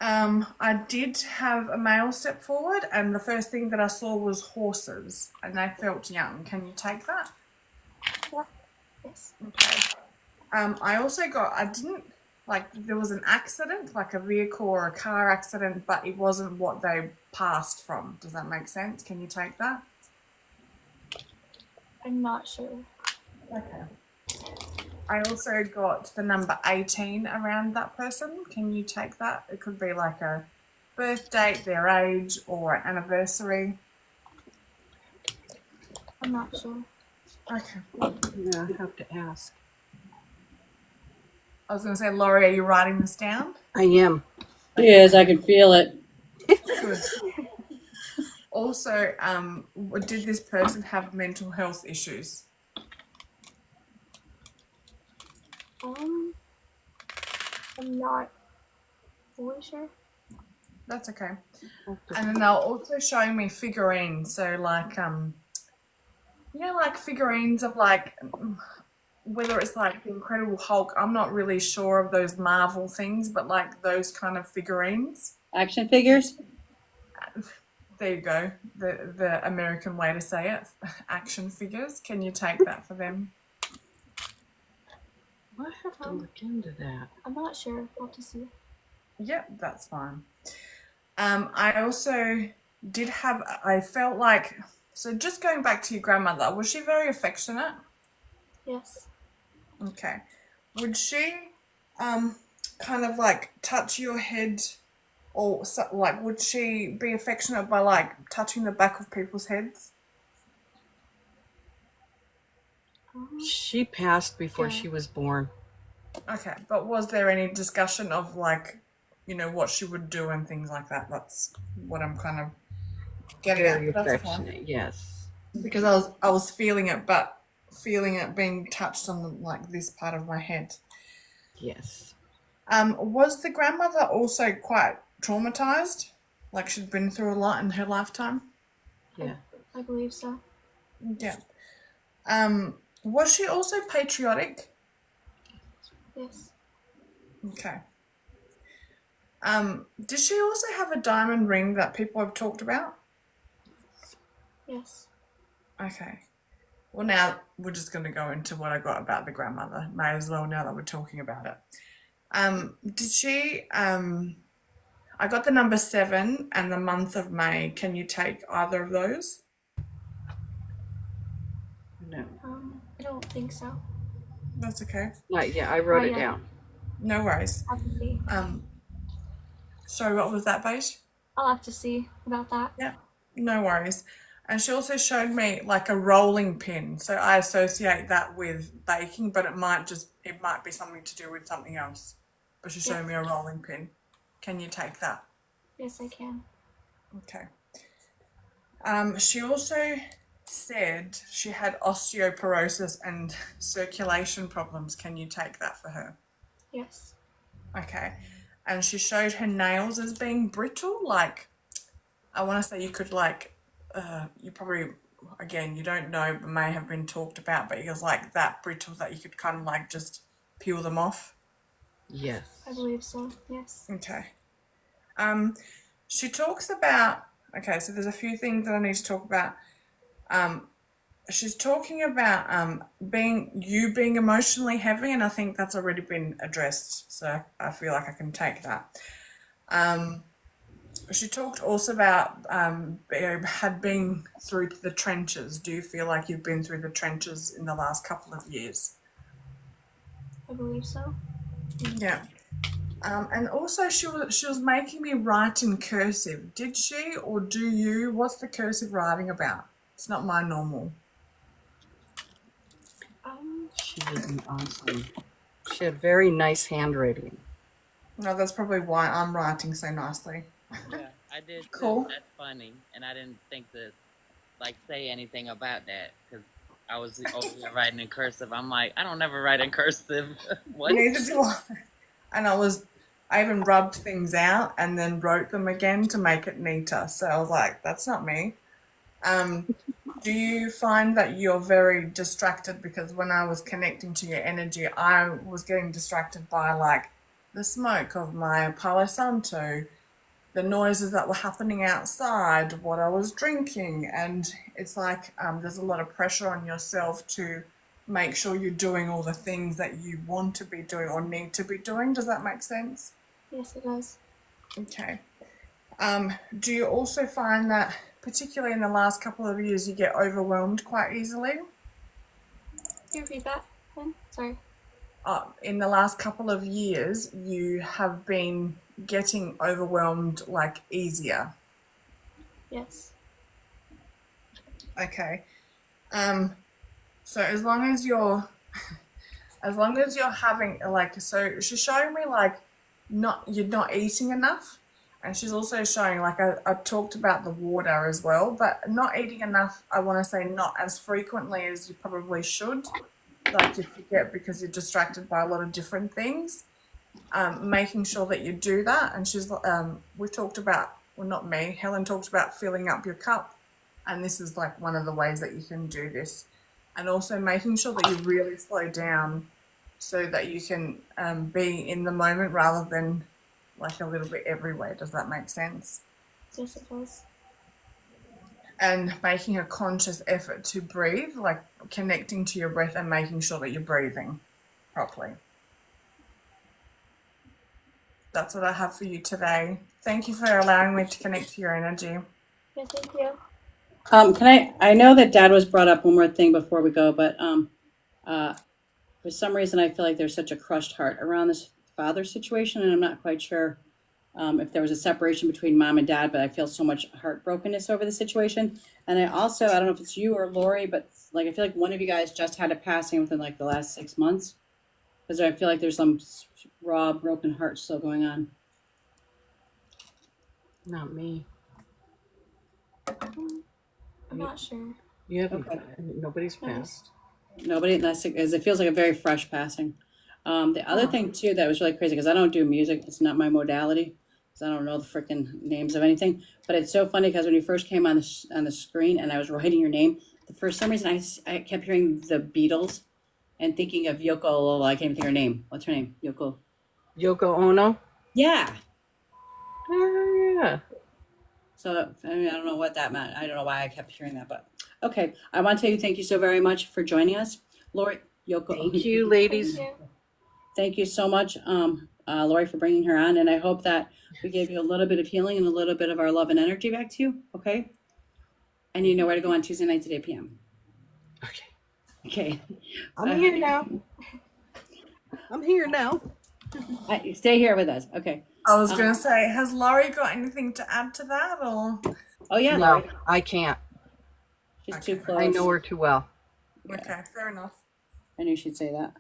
I did have a male step forward, and the first thing that I saw was horses, and they felt young. Can you take that? Yeah. Yes. Okay. I also got, I didn't, like, there was an accident, like a vehicle or a car accident, but it wasn't what they passed from. Does that make sense? Can you take that? I'm not sure. Okay. I also got the number 18 around that person. Can you take that? It could be like a birth date, their age, or anniversary. I'm not sure. Okay. Yeah, I have to ask. I was going to say, Laurie, are you writing this down? I am. Yes, I can feel it. Good. Also, did this person have mental health issues? I'm not fully sure. That's okay. And then they're also showing me figurines. So like, you know, like figurines of like, whether it's like the Incredible Hulk, I'm not really sure of those Marvel things, but like those kind of figurines. Action figures? There you go. The American way to say it. Action figures. Can you take that for them? I have to look into that. I'm not sure. I'll have to see. Yep, that's fine. I also did have, I felt like, so just going back to your grandmother, was she very affectionate? Yes. Okay. Would she kind of like touch your head, or like would she be affectionate by like touching the back of people's heads? She passed before Yeah. she was born. Okay, but was there any discussion of like, you know, what she would do and things like that? That's what I'm kind of getting Very at. That's affectionate, fine. yes. Because I was feeling it, but feeling it being touched on like this part of my head. Yes. Was the grandmother also quite traumatized? Like she'd been through a lot in her lifetime? Yeah. I believe so. Yeah. Was she also patriotic? Yes. Okay. Did she also have a diamond ring that people have talked about? Yes. Okay. Well, now we're just going to go into what I got about the grandmother. May as well now that we're talking about it. Did she, I got the number 7 and the month of May. Can you take either of those? No. I don't think so. That's okay. Not yet. I wrote Oh, it yeah. down. No worries. I'll have to see. Sorry, what was that, Beige? I'll have to see about that. Yeah, no worries. And she also showed me like a rolling pin. So I associate that with baking, but it might be something to do with something else. But she showed me a rolling pin. Can you take that? Yes, I can. Okay. She also said she had osteoporosis and circulation problems. Can you take that for her? Yes. Okay. And she showed her nails as being brittle. Like, I want to say you could you probably, again, you don't know, but may have been talked about, but it was like that brittle that you could kind of like just peel them off. Yes. I believe so. Yes. Okay. She talks about, okay, so there's a few things that I need to talk about. She's talking about being emotionally heavy, and I think that's already been addressed, so I feel like I can take that. She talked also about had been through the trenches. Do you feel like you've been through the trenches in the last couple of years? I believe so. Yeah. And also she was making me write in cursive. Did she or do you? What's the cursive writing about? It's not my normal. She was awesome. She had very nice handwriting. No, that's probably why I'm writing so nicely. Yeah, I did too. Cool. That's funny, and I didn't think to like say anything about that because I was over here writing in cursive. I'm like, I don't never write in cursive. What? Neither do I. And I even rubbed things out and then wrote them again to make it neater. So I was like, that's not me. Do you find that you're very distracted? Because when I was connecting to your energy, I was getting distracted by like the smoke of my Palo Santo, the noises that were happening outside, what I was drinking. And it's like there's a lot of pressure on yourself to make sure you're doing all the things that you want to be doing or need to be doing. Does that make sense? Yes, it does. Okay. Do you also find that, particularly in the last couple of years, you get overwhelmed quite easily? Can you repeat that then? Sorry. In the last couple of years, you have been getting overwhelmed like easier. Yes. Okay. So as long as you're having like, so she's showing me like you're not eating enough, and she's also showing like I talked about the water as well, but not eating enough. I want to say not as frequently as you probably should. Like you forget because you're distracted by a lot of different things. Making sure that you do that, and she's we talked about, well, not me, Helen talked about filling up your cup, and this is like one of the ways that you can do this. And also making sure that you really slow down so that you can be in the moment rather than like a little bit everywhere. Does that make sense? Yes, it does. And making a conscious effort to breathe, like connecting to your breath and making sure that you're breathing properly. That's what I have for you today. Thank you for allowing me to connect to your energy. Yeah, thank you. I know that Dad was brought up one more thing before we go, but for some reason I feel like there's such a crushed heart around this father situation, and I'm not quite sure if there was a separation between mom and dad, but I feel so much heartbrokenness over the situation. And I don't know if it's you or Lori, but like I feel like one of you guys just had a passing within like the last 6 months, because I feel like there's some raw broken heart still going on. Not me. I'm not sure. You haven't. Okay. Nobody's passed. Nobody, that's because it feels like a very fresh passing. The other thing too that was really crazy, because I don't do music, it's not my modality, because I don't know the freaking names of anything. But it's so funny because when you first came on the screen and I was writing your name, for some reason I kept hearing the Beatles and thinking of Yoko. Well, I can't even think of her name. What's her name? Yoko Ono. Yeah. Oh yeah. So I mean, I don't know what that meant. I don't know why I kept hearing that, but okay. I want to tell you thank you so very much for joining us, Lori. Yoko. Thank you, ladies. Thank you. Thank you so much, Lori, for bringing her on. And I hope that we gave you a little bit of healing and a little bit of our love and energy back to you. Okay. And you know where to go on Tuesday nights at 8 p.m. Okay. Okay. I'm here now. I'm here now. Stay here with us. Okay. I was going to say, has Laurie got anything to add to that, or? Oh yeah, No, Laurie. I can't. She's Okay. too close. I know her too well. Okay, fair enough. I knew she'd say that.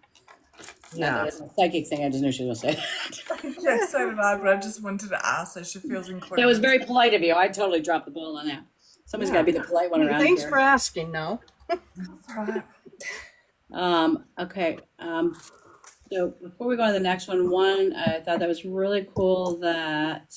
Not Yeah. that it's a psychic thing. I just knew she was gonna say that. Yeah, so did I, but I just wanted to ask so she feels included. That was very polite of you. I totally dropped the ball on that. Somebody's got to be the polite one Hey, around thanks here. for asking. No. That's all right. Okay. So before we go on to the next one, I thought that was really cool that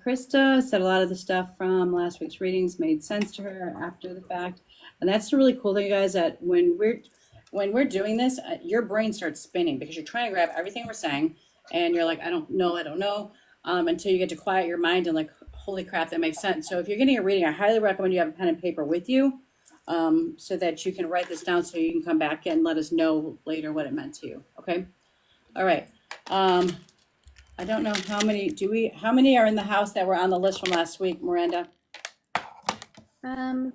Krista said a lot of the stuff from last week's readings made sense to her after the fact, and that's the really cool thing, you guys. That when we're doing this, your brain starts spinning because you're trying to grab everything we're saying, and you're like, I don't know, until you get to quiet your mind and like, holy crap, that makes sense. So if you're getting a reading, I highly recommend you have a pen and paper with you, so that you can write this down, so you can come back and let us know later what it meant to you. Okay. All right. I don't know how many are in the house that were on the list from last week, Miranda?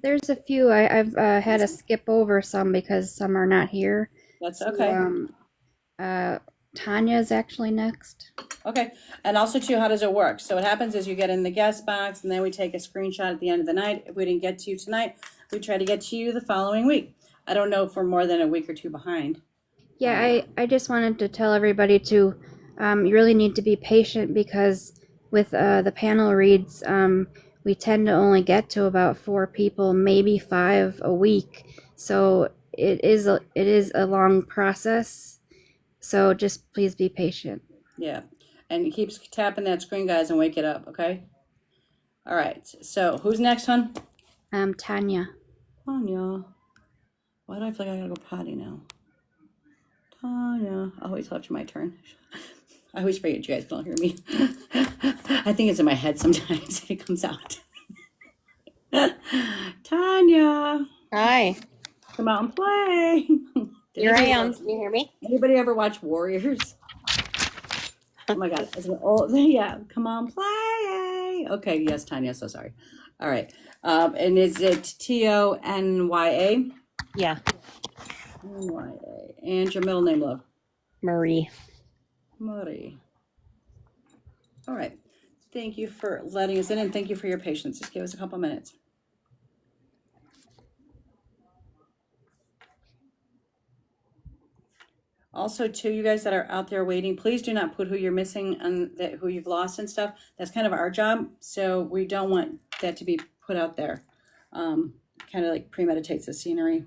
There's a few. I've had to skip over some because some are not here. That's So, okay. Tanya's actually next. Okay. And also too, how does it work? So what happens is you get in the guest box, and then we take a screenshot at the end of the night. If we didn't get to you tonight, we try to get to you the following week. I don't know if we're more than a week or two behind. Yeah, I just wanted to tell everybody to, you really need to be patient because with the panel reads, we tend to only get to about 4 people, maybe 5 a week. So it is a long process. So just please be patient. Yeah. And keep tapping that screen, guys, and wake it up, okay? All right. So who's next, hon? Tanya. Tanya. Why do I feel like I gotta go potty now? Tanya. I always left my turn. I always forget you guys don't hear me. I think it's in my head sometimes. It comes out. Tanya. Hi. Come out and play. Here I am. Can you hear me? Anybody ever watch Warriors? Oh my God. Yeah. Come on, play. Okay. Yes, Tanya. So sorry. All right. And is it Tonya? Yeah. Tonya. And your middle name, love? Marie. Marie. All right. Thank you for letting us in, and thank you for your patience. Just give us a couple minutes. Also, too, you guys that are out there waiting, please do not put who you're missing and who you've lost and stuff. That's kind of our job, so we don't want that to be put out there. Kind of like premeditates the scenery.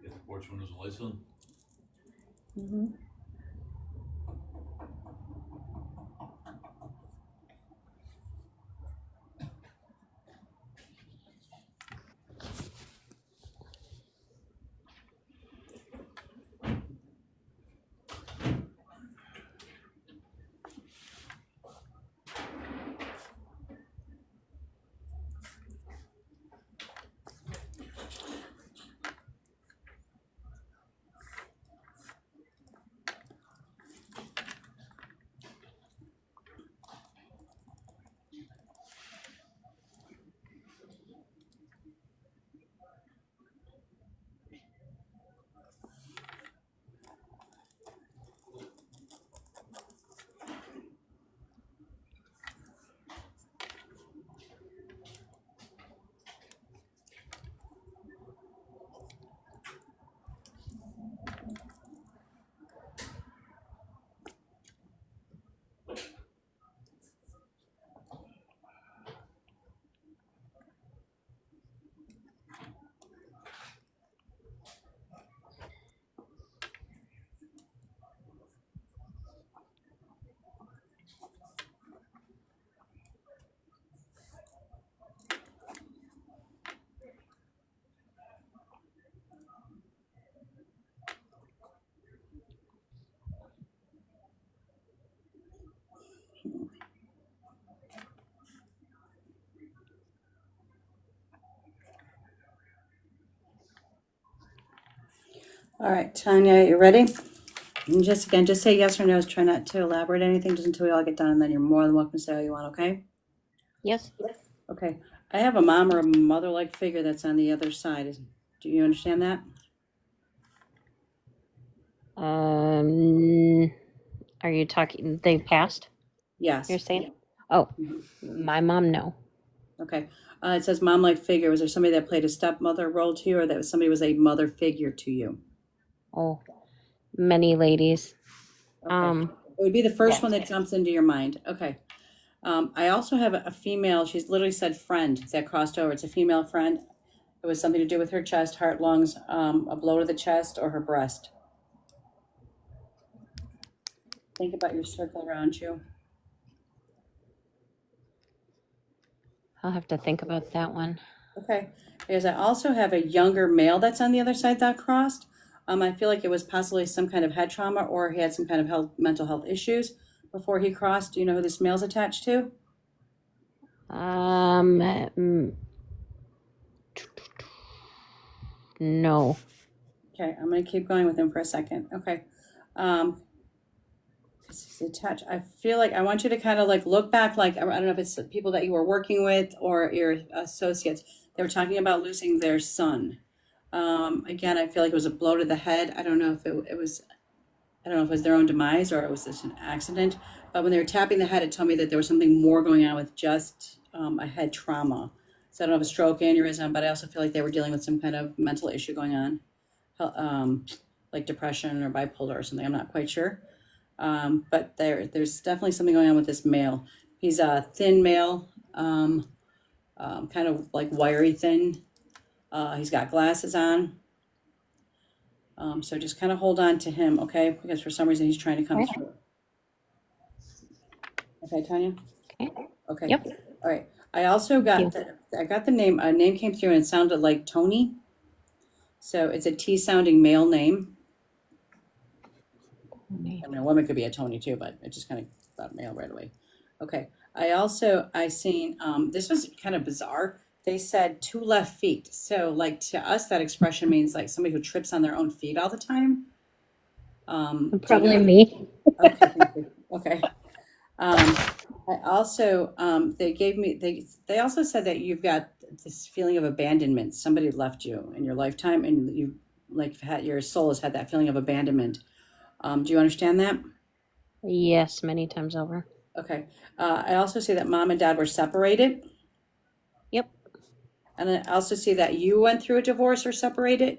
Get the porch windows and lights on. Mm-hmm. All right, Tanya, you ready? And just say yes or no. Try not to elaborate anything just until we all get done, and then you're more than welcome to say all you want, okay? Yes. Okay. I have a mom or a mother-like figure that's on the other side. Do you understand that? Are you talking? They passed? Yes. You're saying? Oh, Mhm. my mom, no. Okay. It says mom-like figure. Was there somebody that played a stepmother role to you, or that somebody was a mother figure to you? Oh, many ladies. Okay. It would be the first Yeah. one that jumps into your mind. Okay. I also have a female. She's literally said friend that crossed over. It's a female friend. It was something to do with her chest, heart, lungs, a blow to the chest, or her breast. Think about your circle around you. I'll have to think about that one. Okay. Because I also have a younger male that's on the other side that crossed. I feel like it was possibly some kind of head trauma, or he had some kind of mental health issues before he crossed. Do you know who this male's attached to? No. Okay, I'm going to keep going with him for a second. Okay. He's attached. I feel like I want you to kind of like look back, like, I don't know if it's the people that you were working with or your associates. They were talking about losing their son. Again, I feel like it was a blow to the head. I don't know if it was, I don't know if it was their own demise or it was just an accident. But when they were tapping the head, it told me that there was something more going on with just a head trauma. So I don't know if a stroke, aneurysm, but I also feel like they were dealing with some kind of mental issue going on, like depression or bipolar or something. I'm not quite sure. But there's definitely something going on with this male. He's a thin male, kind of like wiry thin. He's got glasses on. So just kind of hold on to him, okay? Because for some reason he's trying to come Okay. through. Okay, Tanya? Okay. Okay. Yep. All right. I also got I got the name. A name came through and it sounded like Tony. So it's a T sounding male name. I mean, a woman could be a Tony too, but it just kind of got male right away. Okay. I seen this was kind of bizarre. They said 2 left feet. So like to us that expression means like somebody who trips on their own feet all the time. Probably me. Okay, thank you. Okay. I also they also said that you've got this feeling of abandonment. Somebody left you in your lifetime, and you like had your soul has had that feeling of abandonment. Do you understand that? Yes, many times over. Okay. I also see that mom and dad were separated. Yep. And I also see that you went through a divorce or separated.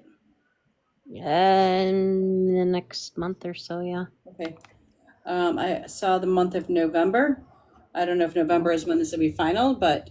In the next month or so, yeah. Okay. I saw the month of November. I don't know if November is when this will be final, but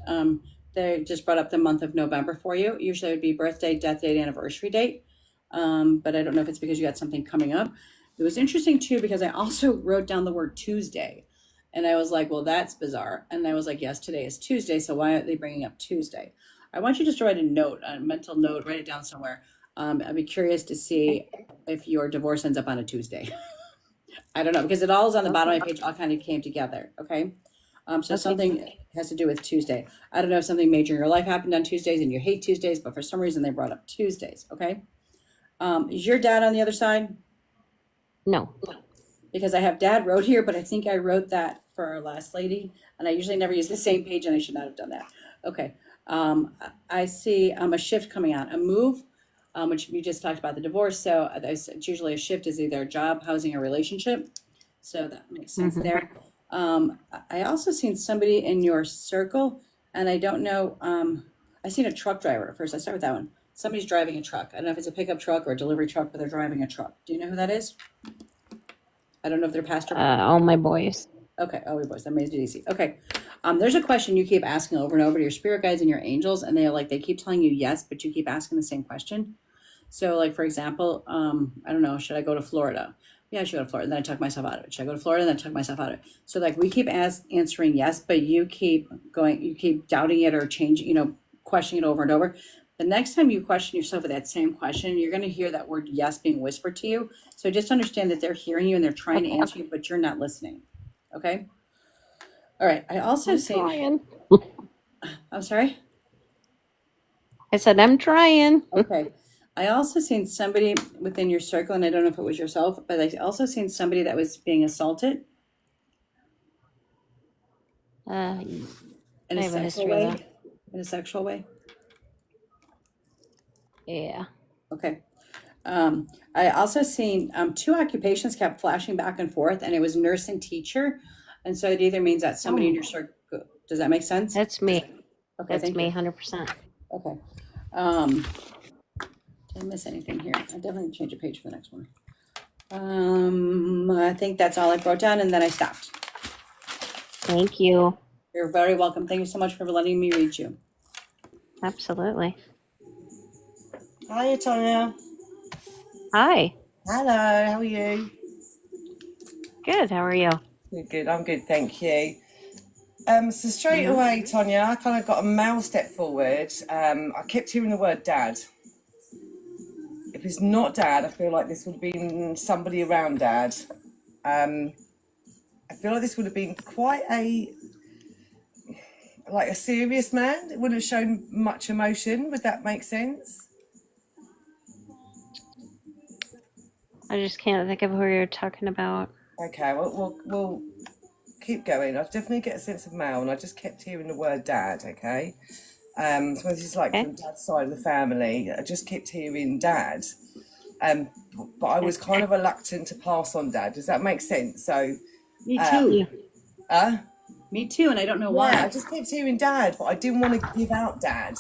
they just brought up the month of November for you. Usually it would be birthday, death date, anniversary date. But I don't know if it's because you got something coming up. It was interesting too because I also wrote down the word Tuesday. And I was like, well, that's bizarre. And I was like, yes, today is Tuesday. So why are they bringing up Tuesday? I want you just to write a note, a mental note, write it down somewhere. I'd be curious to see if your divorce ends up on a Tuesday. I don't know because it all is on the bottom of my page. All kind of came together. Okay. So something has to do with Tuesday. I don't know if something major in your life happened on Tuesdays and you hate Tuesdays, but for some reason they brought up Tuesdays. Okay. Is your dad on the other side? No. Because I have dad wrote here, but I think I wrote that for our last lady, and I usually never use the same page, and I should not have done that. Okay. I see a shift coming on, a move, which we just talked about the divorce. So it's usually a shift is either job, housing, or relationship. So that makes sense there. I also seen somebody in your circle, and I don't know. I seen a truck driver at first. I start with that one. Somebody's driving a truck. I don't know if it's a pickup truck or a delivery truck, but they're driving a truck. Do you know who that is? I don't know if they're pastor. All my boys. Okay. Oh, your boys. That made it easy. Okay. There's a question you keep asking over and over to your spirit guides and your angels, and they keep telling you yes, but you keep asking the same question. So, like for example, I don't know, should I go to Florida? Yeah, I should go to Florida. And then I talk myself out of it. Should I go to Florida? And then I talk myself out of it. So, like we keep answering yes, but you keep doubting it or changing, questioning it over and over. The next time you question yourself with that same question, you're going to hear that word yes being whispered to you. So just understand that they're hearing you and they're trying to answer you, but you're not listening. Okay. All right. I also see. I'm sorry. I said I'm trying. Okay. I also seen somebody within your circle, and I don't know if it was yourself, but I also seen somebody that was being assaulted I in a have a sexual history of way. that. In a sexual way. Yeah. Okay. I also seen two occupations kept flashing back and forth, and it was nurse and teacher, and so it either means that somebody in your circle. Does that make sense? That's me. Okay, That's thank me, you. 100%. Okay. Did I miss anything here? I definitely change a page for the next one. I think that's all I wrote down, and then I stopped. Thank you. You're very welcome. Thank you so much for letting me read you. Absolutely. Hi, Tonya. Hi. Hello, how are you? Good. How are you? Good, I'm good, thank you. So straight away, Tonya, I kind of got a male step forward. I kept hearing the word dad. If it's not dad, I feel like this would have been somebody around dad. I feel like this would have been quite a serious man. It wouldn't have shown much emotion. Would that make sense? I just can't think of who you're talking about. Okay, we'll keep going. I definitely get a sense of male, and I just kept hearing the word dad. Okay, so this is like from dad's side of the family. I just kept hearing dad, but I was kind of reluctant to pass on dad. Does that make sense? So, me too. Huh? Me too, and I don't know Yeah, why. I just kept hearing dad, but I didn't want to give out dad.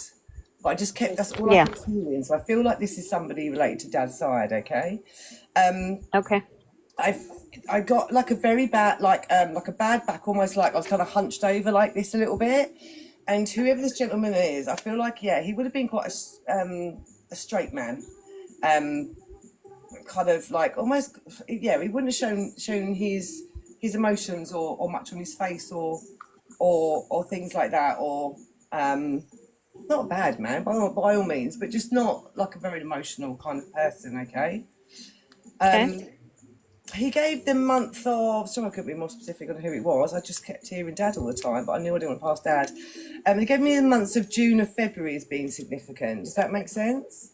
But I just kept, that's all I kept hearing. So I feel like this is somebody related to dad's side, okay? Okay. I got like a very bad, like a bad back, almost like I was kind of hunched over like this a little bit. And whoever this gentleman is, I feel like, yeah, he would have been quite a straight man. Kind of like almost, yeah, he wouldn't have shown his emotions or much on his face or things like that, or not a bad man by all means, but just not like a very emotional kind of person. Okay. He gave the month of, sorry, I couldn't be more specific on who it was. I just kept hearing dad all the time, but I knew I didn't want to pass dad. He gave me the months of June and February as being significant. Does that make sense?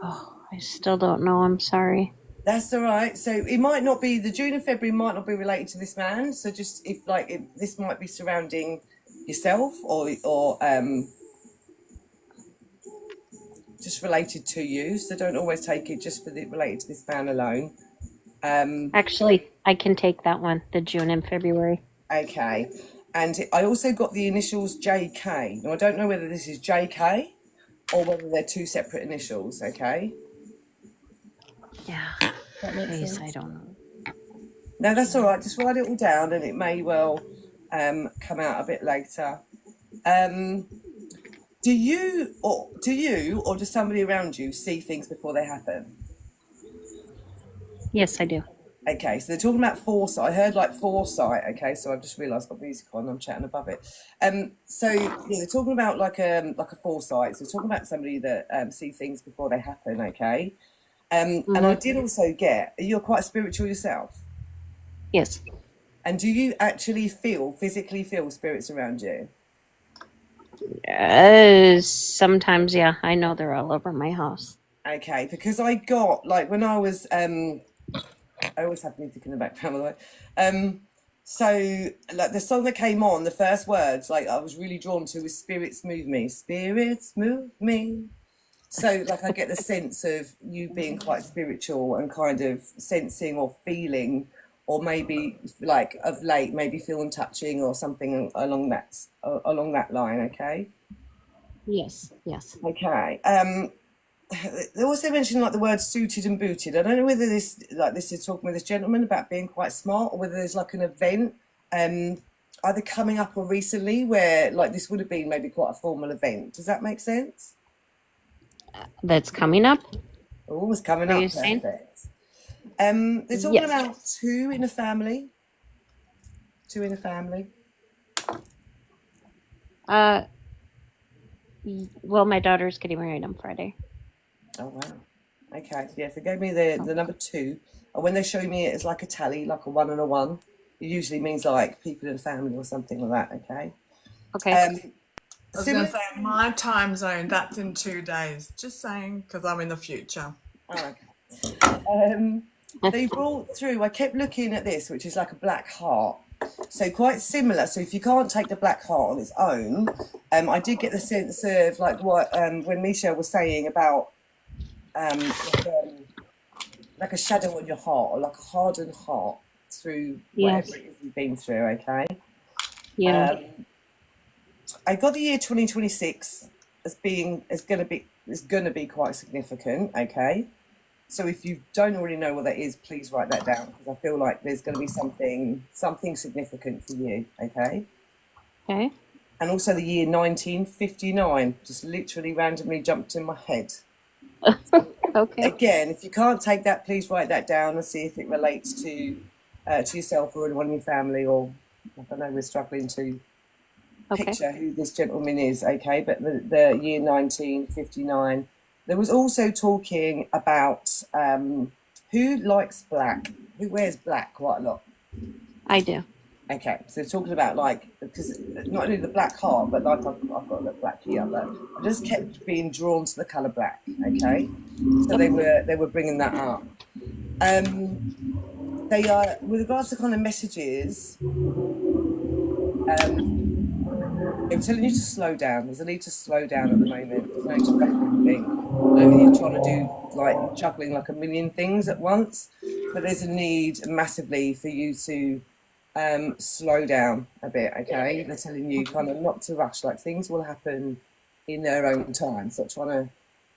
Oh, I still don't know. I'm sorry. That's all right. So it might not be, the June and February might not be related to this man. So just if this might be surrounding yourself or just related to you. So don't always take it just for the related to this man alone. Actually, I can take that one, the June and February. Okay. And I also got the initials JK. Now, I don't know whether this is JK or whether they're two separate initials, okay? Yeah. Please, I don't know. No, that's all right. Just write it all down and it may well come out a bit later. Do you or does somebody around you see things before they happen? Yes, I do. Okay, so they're talking about foresight. I heard like foresight. Okay, so I've just realised I've got music on. I'm chatting above it. So yeah, they're talking about like a foresight. So they're talking about somebody that see things before they happen. Okay, and I did also get. You're quite spiritual yourself. Yes. And do you actually physically feel spirits around you? Sometimes, yeah. I know they're all over my house. Okay, because I got like when I was I always have music in the background, by the way. So like the song that came on, the first words, like I was really drawn to was "Spirits Move Me." Spirits move me. So like I get the sense of you being quite spiritual and kind of sensing or feeling, or maybe like of late, maybe feeling touching or something along that line. Okay. Yes. Yes. Okay. They also mentioned like the word suited and booted. I don't know whether this is talking with this gentleman about being quite smart, or whether there's like an event either coming up or recently where like this would have been maybe quite a formal event. Does that make sense? That's coming up? Oh, it's coming Are up. you saying? Perfect. They're talking about two in a family. Well, my daughter's getting married on Friday. Oh, wow. Okay. Yeah, if they gave me the number 2, and when they show me it as like a tally, like a 1 and a 1, it usually means like people in a family or something like that, okay? Okay. I was going to say my time zone, that's in 2 days. Just saying, because I'm in the future. Oh, okay. They brought through, I kept looking at this, which is like a black heart. So quite similar. So if you can't take the black heart on its own, I did get the sense of like what when Michelle was saying about like a shadow on your heart, or like a hardened heart through whatever it is you've been through. Okay. Yeah. I got the year 2026 as being going to be quite significant. Okay. So if you don't already know what that is, please write that down, because I feel like there's going to be something significant for you, okay? Okay. And also the year 1959 just literally randomly jumped in my head. Okay. Again, if you can't take that, please write that down and see if it relates to yourself or anyone in your family, or I know we're struggling to picture who this gentleman is, okay? But the year 1959. There was also talking about who likes black, who wears black quite a lot. I do. Okay, so talking about like, because not only the black heart, but like I've got the black here, but I just kept being drawn to the colour black. Okay, so they were bringing that up. They are, with regards to kind of messages. I'm telling you to slow down. There's a need to slow down at the moment. There's no need to rush everything. I know you're trying to do like juggling like a million things at once, but there's a need massively for you to slow down a bit. Okay, they're telling you kind of not to rush. Like things will happen in their own time. Stop trying to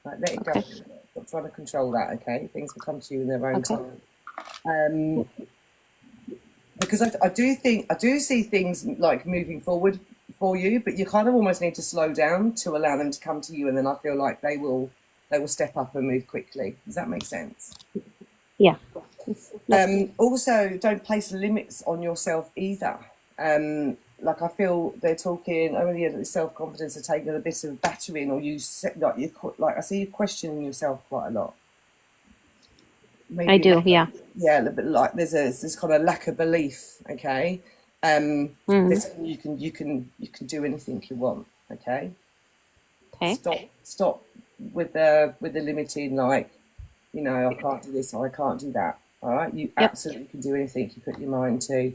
like let it go. Stop trying to control that. Okay, things will come to you in their own time. Because I do see things like moving forward for you, but you kind of almost need to slow down to allow them to come to you, and then I feel like they will step up and move quickly. Does that make sense? Yeah. Also, don't place limits on yourself either. Like I feel they're talking only self-confidence are taking a bit of battering, or I see you questioning yourself quite a lot. Maybe I do, yeah. Yeah, but like there's this kind of lack of belief. Okay, you can do anything you want. Okay. Okay. Stop with the limiting, like, you know, I can't do this or I can't do that. All right, you absolutely can do anything you put your mind to.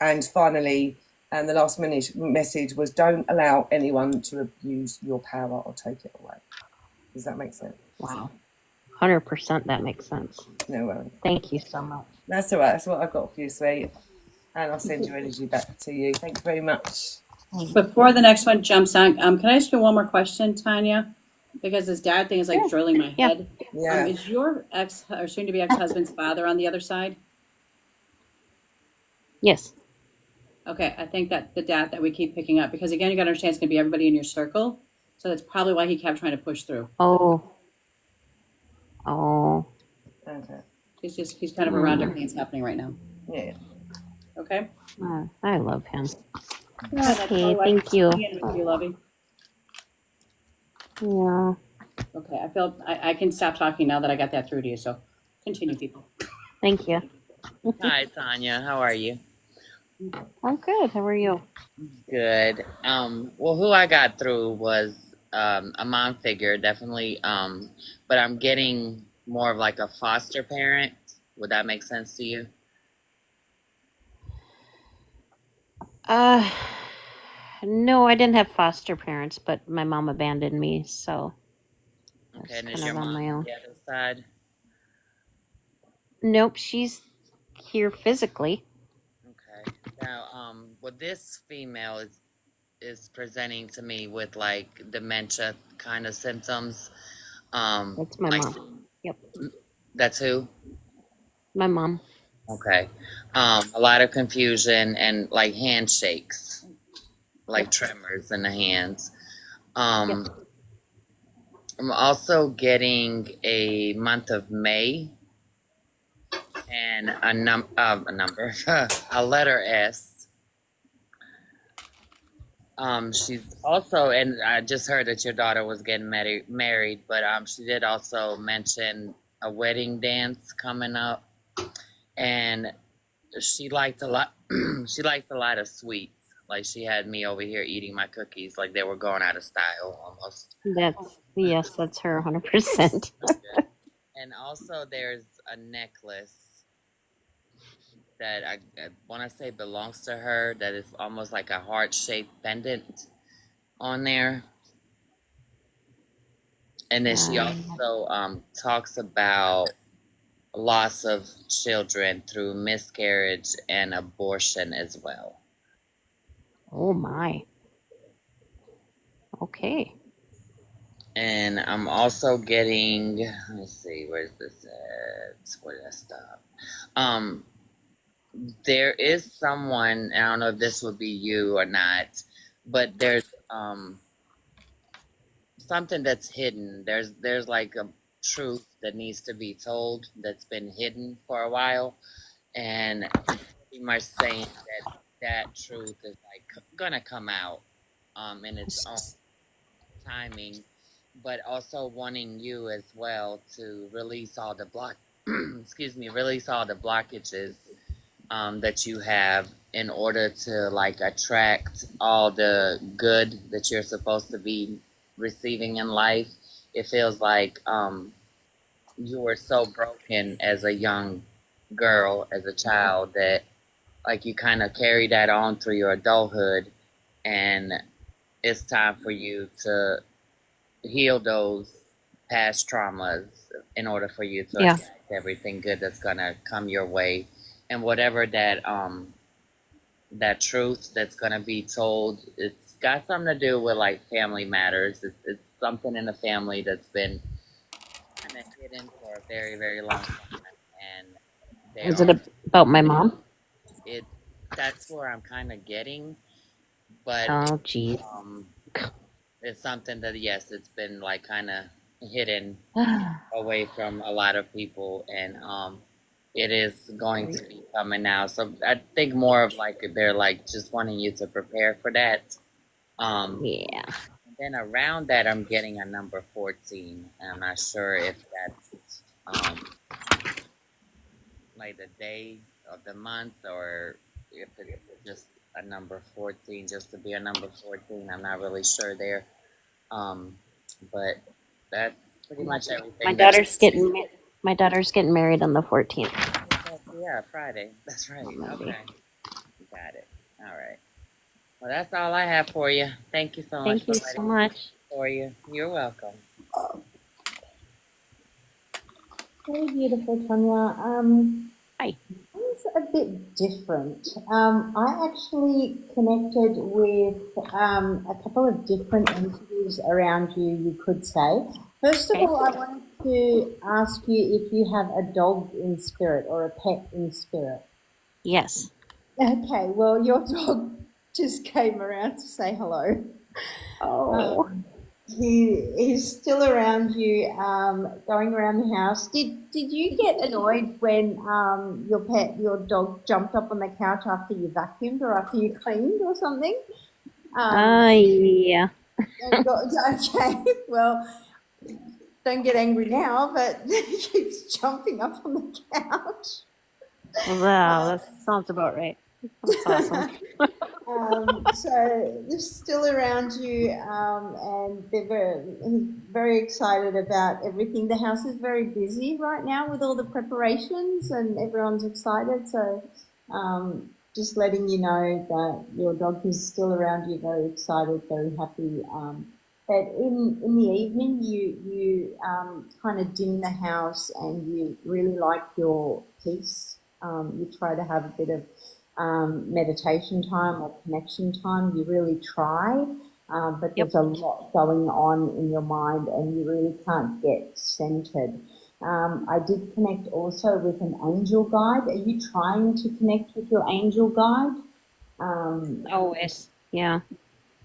And finally, the last message was, don't allow anyone to abuse your power or take it away. Does that make sense? Wow. 100% that makes sense. No worries. Thank you so much. That's all right. That's what I've got for you, sweet. And I'll send your energy back to you. Thanks very much. Before the next one jumps on, can I ask you one more question, Tanya? Because this dad thing is like drilling my head. Yeah. Is your ex or soon-to-be ex-husband's father on the other side? Yes. Okay, I think that's the dad that we keep picking up, because again, you got to understand it's going to be everybody in your circle, so that's probably why he kept trying to push through. Oh. Okay. He's kind of around everything that's happening right now. Yeah. Okay. I love him. Okay, thank you. You, lovey. Yeah. Okay, I feel I can stop talking now that I got that through to you. So, continue, people. Thank you. Hi, Tanya. How are you? I'm good. How are you? Good. Well, who I got through was a mom figure, definitely. But I'm getting more of like a foster parent. Would that make sense to you? No, I didn't have foster parents, but my mom abandoned me, so Okay, and I is was your kind of on mom my on own. the other side? Nope, she's here physically. Okay. Now, well, this female is presenting to me with like dementia kind of symptoms. That's my like, mom. Yep. That's who? My mom. Okay. A lot of confusion and like handshakes, like tremors in the hands. I'm also getting a month of May and a number, a letter S. She's also, and I just heard that your daughter was getting married, but she did also mention a wedding dance coming up, and she liked a lot. She likes a lot of sweets, Like she had me over here eating my cookies like they were going out of style almost. Yes, that's her 100%. And also there's a necklace that I want to say belongs to her that is almost like a heart-shaped pendant on there. And then she also talks about loss of children through miscarriage and abortion as well. Oh my. Okay. And I'm also getting, let me see, where's this at? Where did I stop? There is someone, I don't know if this would be you or not, but there's something that's hidden. There's like a truth that needs to be told that's been hidden for a while, and pretty much saying that truth is like gonna come out in its own timing, but also wanting you as well to release all the release all the blockages that you have in order to like attract all the good that you're supposed to be receiving in life. It feels like you were so broken as a young girl, as a child, that like you kind of carry that on through your adulthood, and it's time for you to heal those past traumas in order for you to attract everything good that's gonna come your way. And whatever that truth that's gonna be told, it's got something to do with like family matters. It's something in the family that's been kind of hidden for a very, very long time. And Is it about my mom? That's where I'm kind of getting, but Oh, geez. it's something that yes, it's been like kind of hidden away from a lot of people, and it is going to be coming out. So I think more of like they're like just wanting you to prepare for that. Yeah. And then around that, I'm getting a number 14. And I'm not sure if that's like the day of the month or if it's just a number 14, just to be a number 14. I'm not really sure there. But that's pretty much everything. My daughter's getting married on the 14th. Yeah, Friday. That's right. Okay. Got it. All right. Well, that's all I have for you. Thank you so much. Thank you so much. For you. You're welcome. Very beautiful, Tonya. Hi. It's a bit different. I actually connected with a couple of different entities around you, you could say. First of all, I wanted to ask you if you have a dog in spirit or a pet in spirit. Yes. Okay, well, your dog just came around to say hello. Oh. He's still around you, going around the house. Did you get annoyed when your dog jumped up on the couch after you vacuumed or after you cleaned or something? Yeah. Okay, well, don't get angry now, but he keeps jumping up on the couch. Wow, that sounds about right. That's awesome. So they're still around you, and they're very excited about everything. The house is very busy right now with all the preparations, and everyone's excited. So just letting you know that your dog is still around you, very excited, very happy. But in the evening, you kind of dim the house, and you really like your peace. You try to have a bit of meditation time or connection time. You really try, but there's a lot going on in your mind and you really can't get centered. I did connect also with an angel guide. Are you trying to connect with your angel guide? Always, yeah.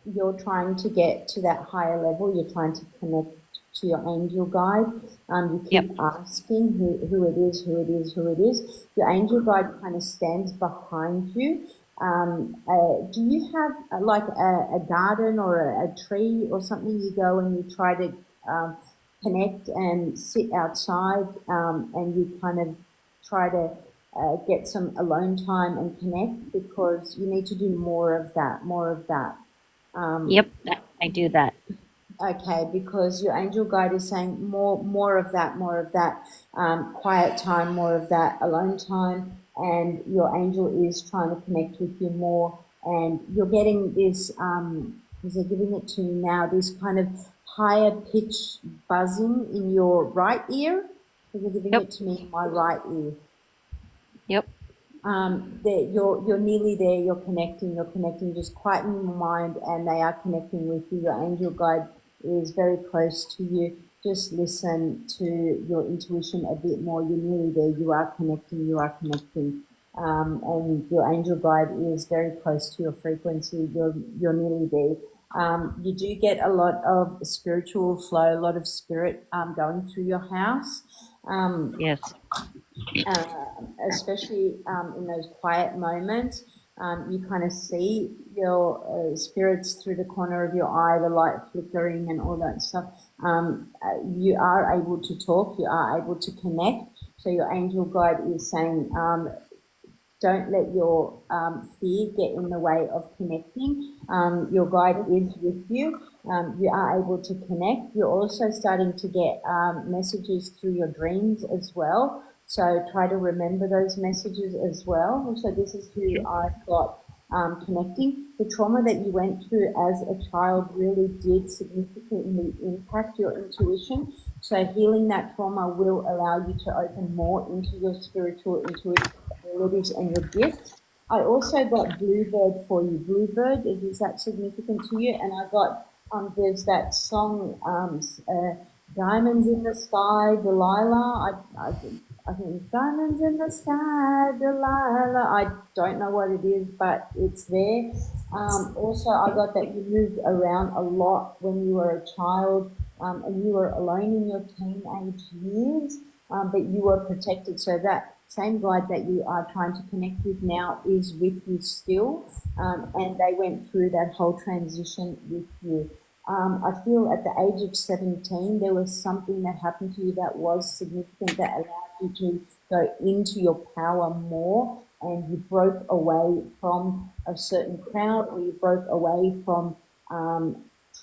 You're trying to get to that higher level. You're trying to connect to your angel guide. You keep asking who it is. Your angel guide kind of stands behind you. Do you have like a garden or a tree or something you go and you try to connect and sit outside and you kind of try to get some alone time and connect, because you need to do more of that, more of that. Yep, I do that. Okay, because your angel guide is saying more of that, more of that, quiet time, more of that alone time, and your angel is trying to connect with you more, and you're getting this, because they're giving it to you now, this kind of higher pitch buzzing in your right ear, because they're giving it to me in my right ear. Yep. That you're nearly there, you're connecting, just quieten your mind, and they are connecting with you. Your angel guide is very close to you. Just listen to your intuition a bit more. You're nearly there, you are connecting. And your angel guide is very close to your frequency. You're nearly there. You do get a lot of spiritual flow, a lot of spirit going through your house. Yes. Especially in those quiet moments, you kind of see your spirits through the corner of your eye, the light flickering and all that stuff. You are able to talk, you are able to connect. So your angel guide is saying, don't let your fear get in the way of connecting. Your guide is with you. You are able to connect. You're also starting to get messages through your dreams as well. So try to remember those messages as well. So this is who I've got connecting. The trauma that you went through as a child really did significantly impact your intuition. So healing that trauma will allow you to open more into your spiritual intuition abilities and your gifts. I also got Bluebird for you. Bluebird, is that significant to you? And I got, there's that song, Diamonds in the Sky, Delilah. I think Diamonds in the Sky, Delilah. I don't know what it is, but it's there. Also, I got that you moved around a lot when you were a child, and you were alone in your teenage years, but you were protected. So that same guide that you are trying to connect with now is with you still, and they went through that whole transition with you. I feel at the age of 17, there was something that happened to you that was significant, that allowed you to go into your power more, and you broke away from a certain crowd, or you broke away from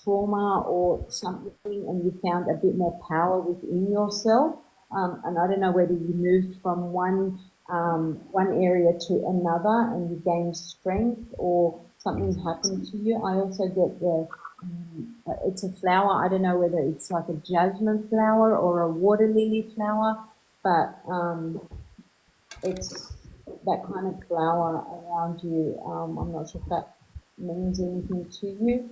trauma or something, and you found a bit more power within yourself. And I don't know whether you moved from one area to another and you gained strength, or something's happened to you. I also get it's a flower. I don't know whether it's like a jasmine flower or a water lily flower, but it's that kind of flower around you. I'm not sure if that means anything to you.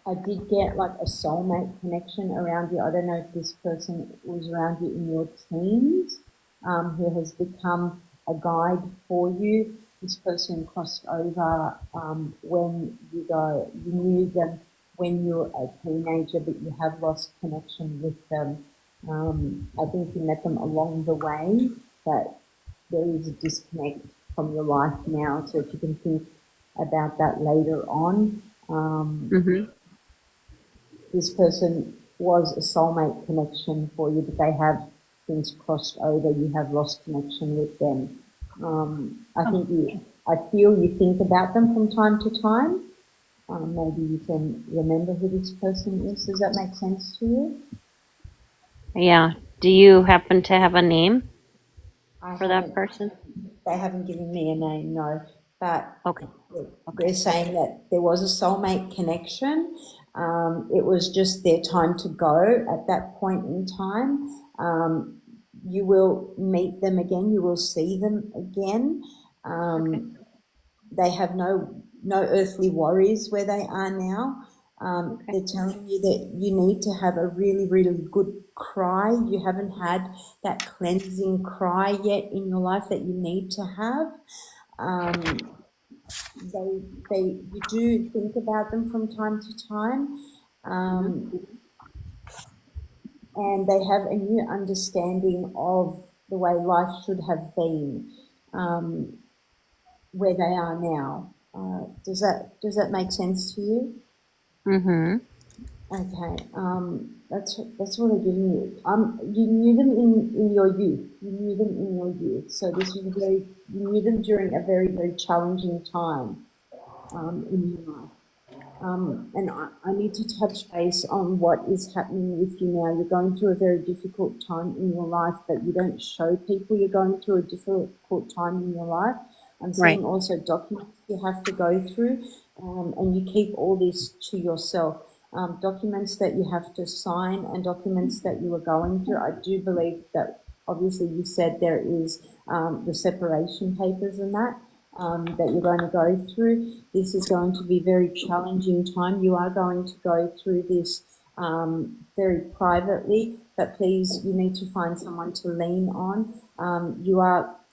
I did get like a soulmate connection around you. I don't know if this person was around you in your teens, who has become a guide for you. This person crossed over when you knew them when you were a teenager, but you have lost connection with them. I think you met them along the way, but there is a disconnect from your life now. So if you can think about that later on. This person was a soulmate connection for you, but they have since crossed over. You have lost connection with them. I feel you think about them from time to time. Maybe you can remember who this person is. Does that make sense to you? Yeah. Do you happen to have a name for that haven't. person? They haven't given me a name, no. But Okay. they're saying that there was a soulmate connection. It was just their time to go at that point in time. You will meet them again. You will see them again. They have no earthly worries where they are now. They're telling you that you need to have a really, really good cry. You haven't had that cleansing cry yet in your life that you need to have. You do think about them from time to time, and they have a new understanding of the way life should have been, where they are now. Does that make sense to you? Okay, that's what they're giving you. You knew them in your youth. You knew them in your youth. So this was you knew them during a very, very challenging time in your life. And I need to touch base on what is happening with you now. You're going through a very difficult time in your life, but you don't show people you're going through a difficult time in your life. I'm Right. seeing also documents you have to go through, and you keep all this to yourself. Documents that you have to sign and documents that you are going through. I do believe that obviously you said there is the separation papers and that you're going to go through. This is going to be a very challenging time. You are going to go through this very privately, but please, you need to find someone to lean on.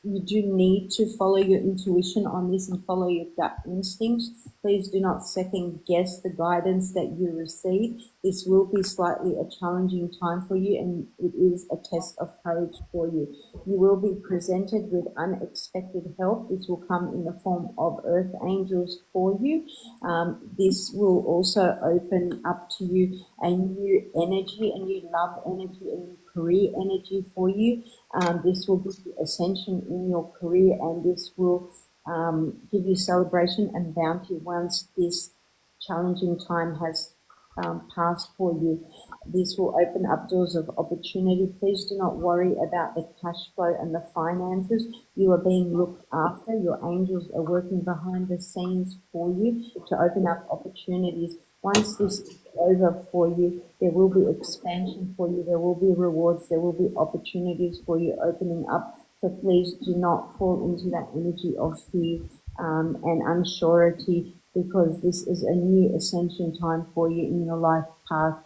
You do need to follow your intuition on this and follow your gut instincts. Please do not second guess the guidance that you receive. This will be slightly a challenging time for you, and it is a test of courage for you. You will be presented with unexpected help. This will come in the form of earth angels for you. This will also open up to you a new energy, a new love energy, a new career energy for you. This will give you ascension in your career, and this will give you celebration and bounty once this challenging time has passed for you. This will open up doors of opportunity. Please do not worry about the cash flow and the finances. You are being looked after. Your angels are working behind the scenes for you to open up opportunities. Once this is over for you, there will be expansion for you. There will be rewards. There will be opportunities for you opening up. So please do not fall into that energy of fear and unsurety, because this is a new ascension time for you in your life path.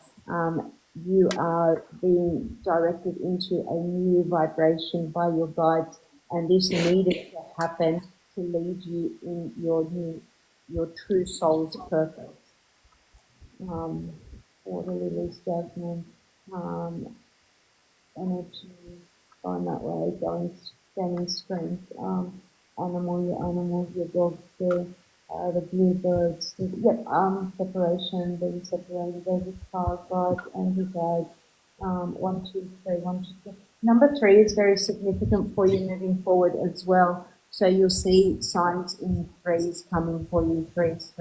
You are being directed into a new vibration by your guides, and this needed to happen to lead you in your true soul's purpose. Water lilies, jasmine, energy, going that way, gaining strength. Your animals, your dogs, the bluebirds, separation, being separated, there's a star guide, angel guide. 1, 2, 3, 1, 2, 3. Number 3 is very significant for you moving forward as well. So you'll see signs in threes coming for you, threes.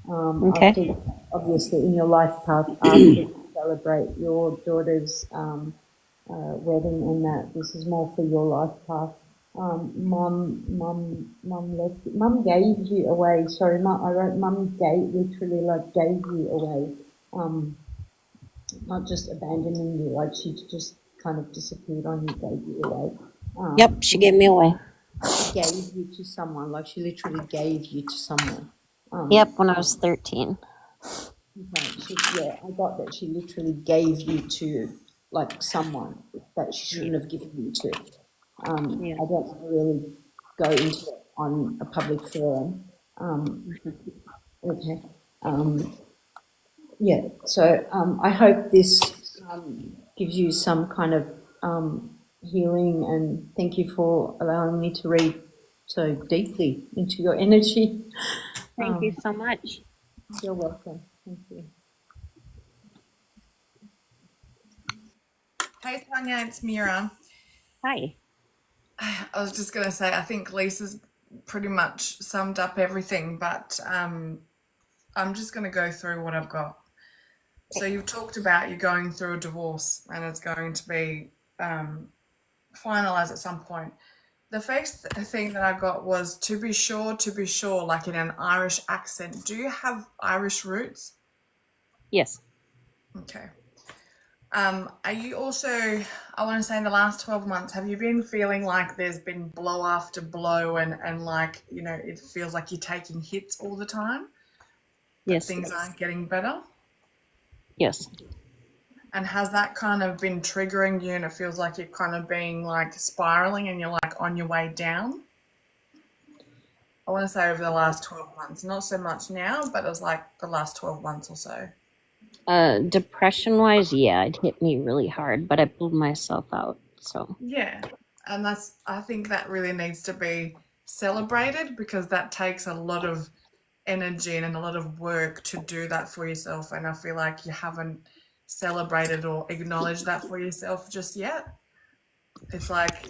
Okay. After, obviously, in your life path, after you celebrate your daughter's wedding, and that this is more for your life path. Mum gave you away. Sorry, I wrote mum literally gave you away. Not just abandoning you, like she just kind of disappeared on you, gave you away. Yep, she gave me away. Gave you to someone, like she literally gave you to someone. Yep, when I was 13. Okay, I got that she literally gave you to like someone that she shouldn't have given you to. I don't want to really go into it on a public forum. Okay. So I hope this gives you some kind of healing, and thank you for allowing me to read so deeply into your energy. Thank you so much. You're welcome. Thank you. Hey Tanya, it's Mira. Hi. I was just going to say, I think Lisa's pretty much summed up everything, but I'm just going to go through what I've got. So you've talked about you going through a divorce, and it's going to be finalized at some point. The first thing that I got was to be sure, like in an Irish accent. Do you have Irish roots? Yes. Okay. Are you also, I want to say in the last 12 months, have you been feeling like there's been blow after blow and like, you know, it feels like you're taking hits all the time? Yes. Things aren't getting better? Yes. And has that kind of been triggering you, and it feels like you're kind of being like spiraling and you're like on your way down? I want to say over the last 12 months, not so much now, but it was like the last 12 months or so. Depression wise, yeah, it hit me really hard, but I pulled myself out. So yeah, and I think that really needs to be celebrated, because that takes a lot of energy and a lot of work to do that for yourself, and I feel like you haven't celebrated or acknowledged that for yourself just yet. It's like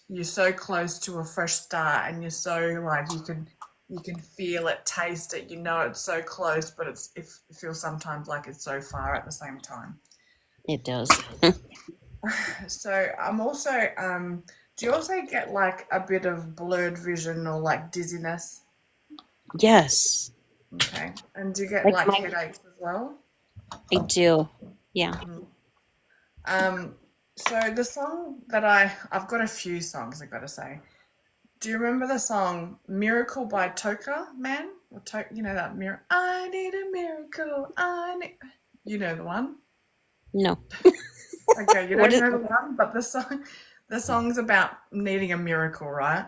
you're so close to a fresh start, and you're so like you can feel it, taste it, you know it's so close, but it feels sometimes like it's so far at the same time. It does. So I'm also do you also get like a bit of blurred vision or like dizziness? Yes, Okay. And do you get like like my headaches as well? I do. Yeah. So the song that I've got a few songs I've got to say. Do you remember the song Miracle by Toka Man? Or you know that miracle? I need a miracle. You know the one? No. Okay, you What don't is? know the one, but the song's about needing a miracle, right?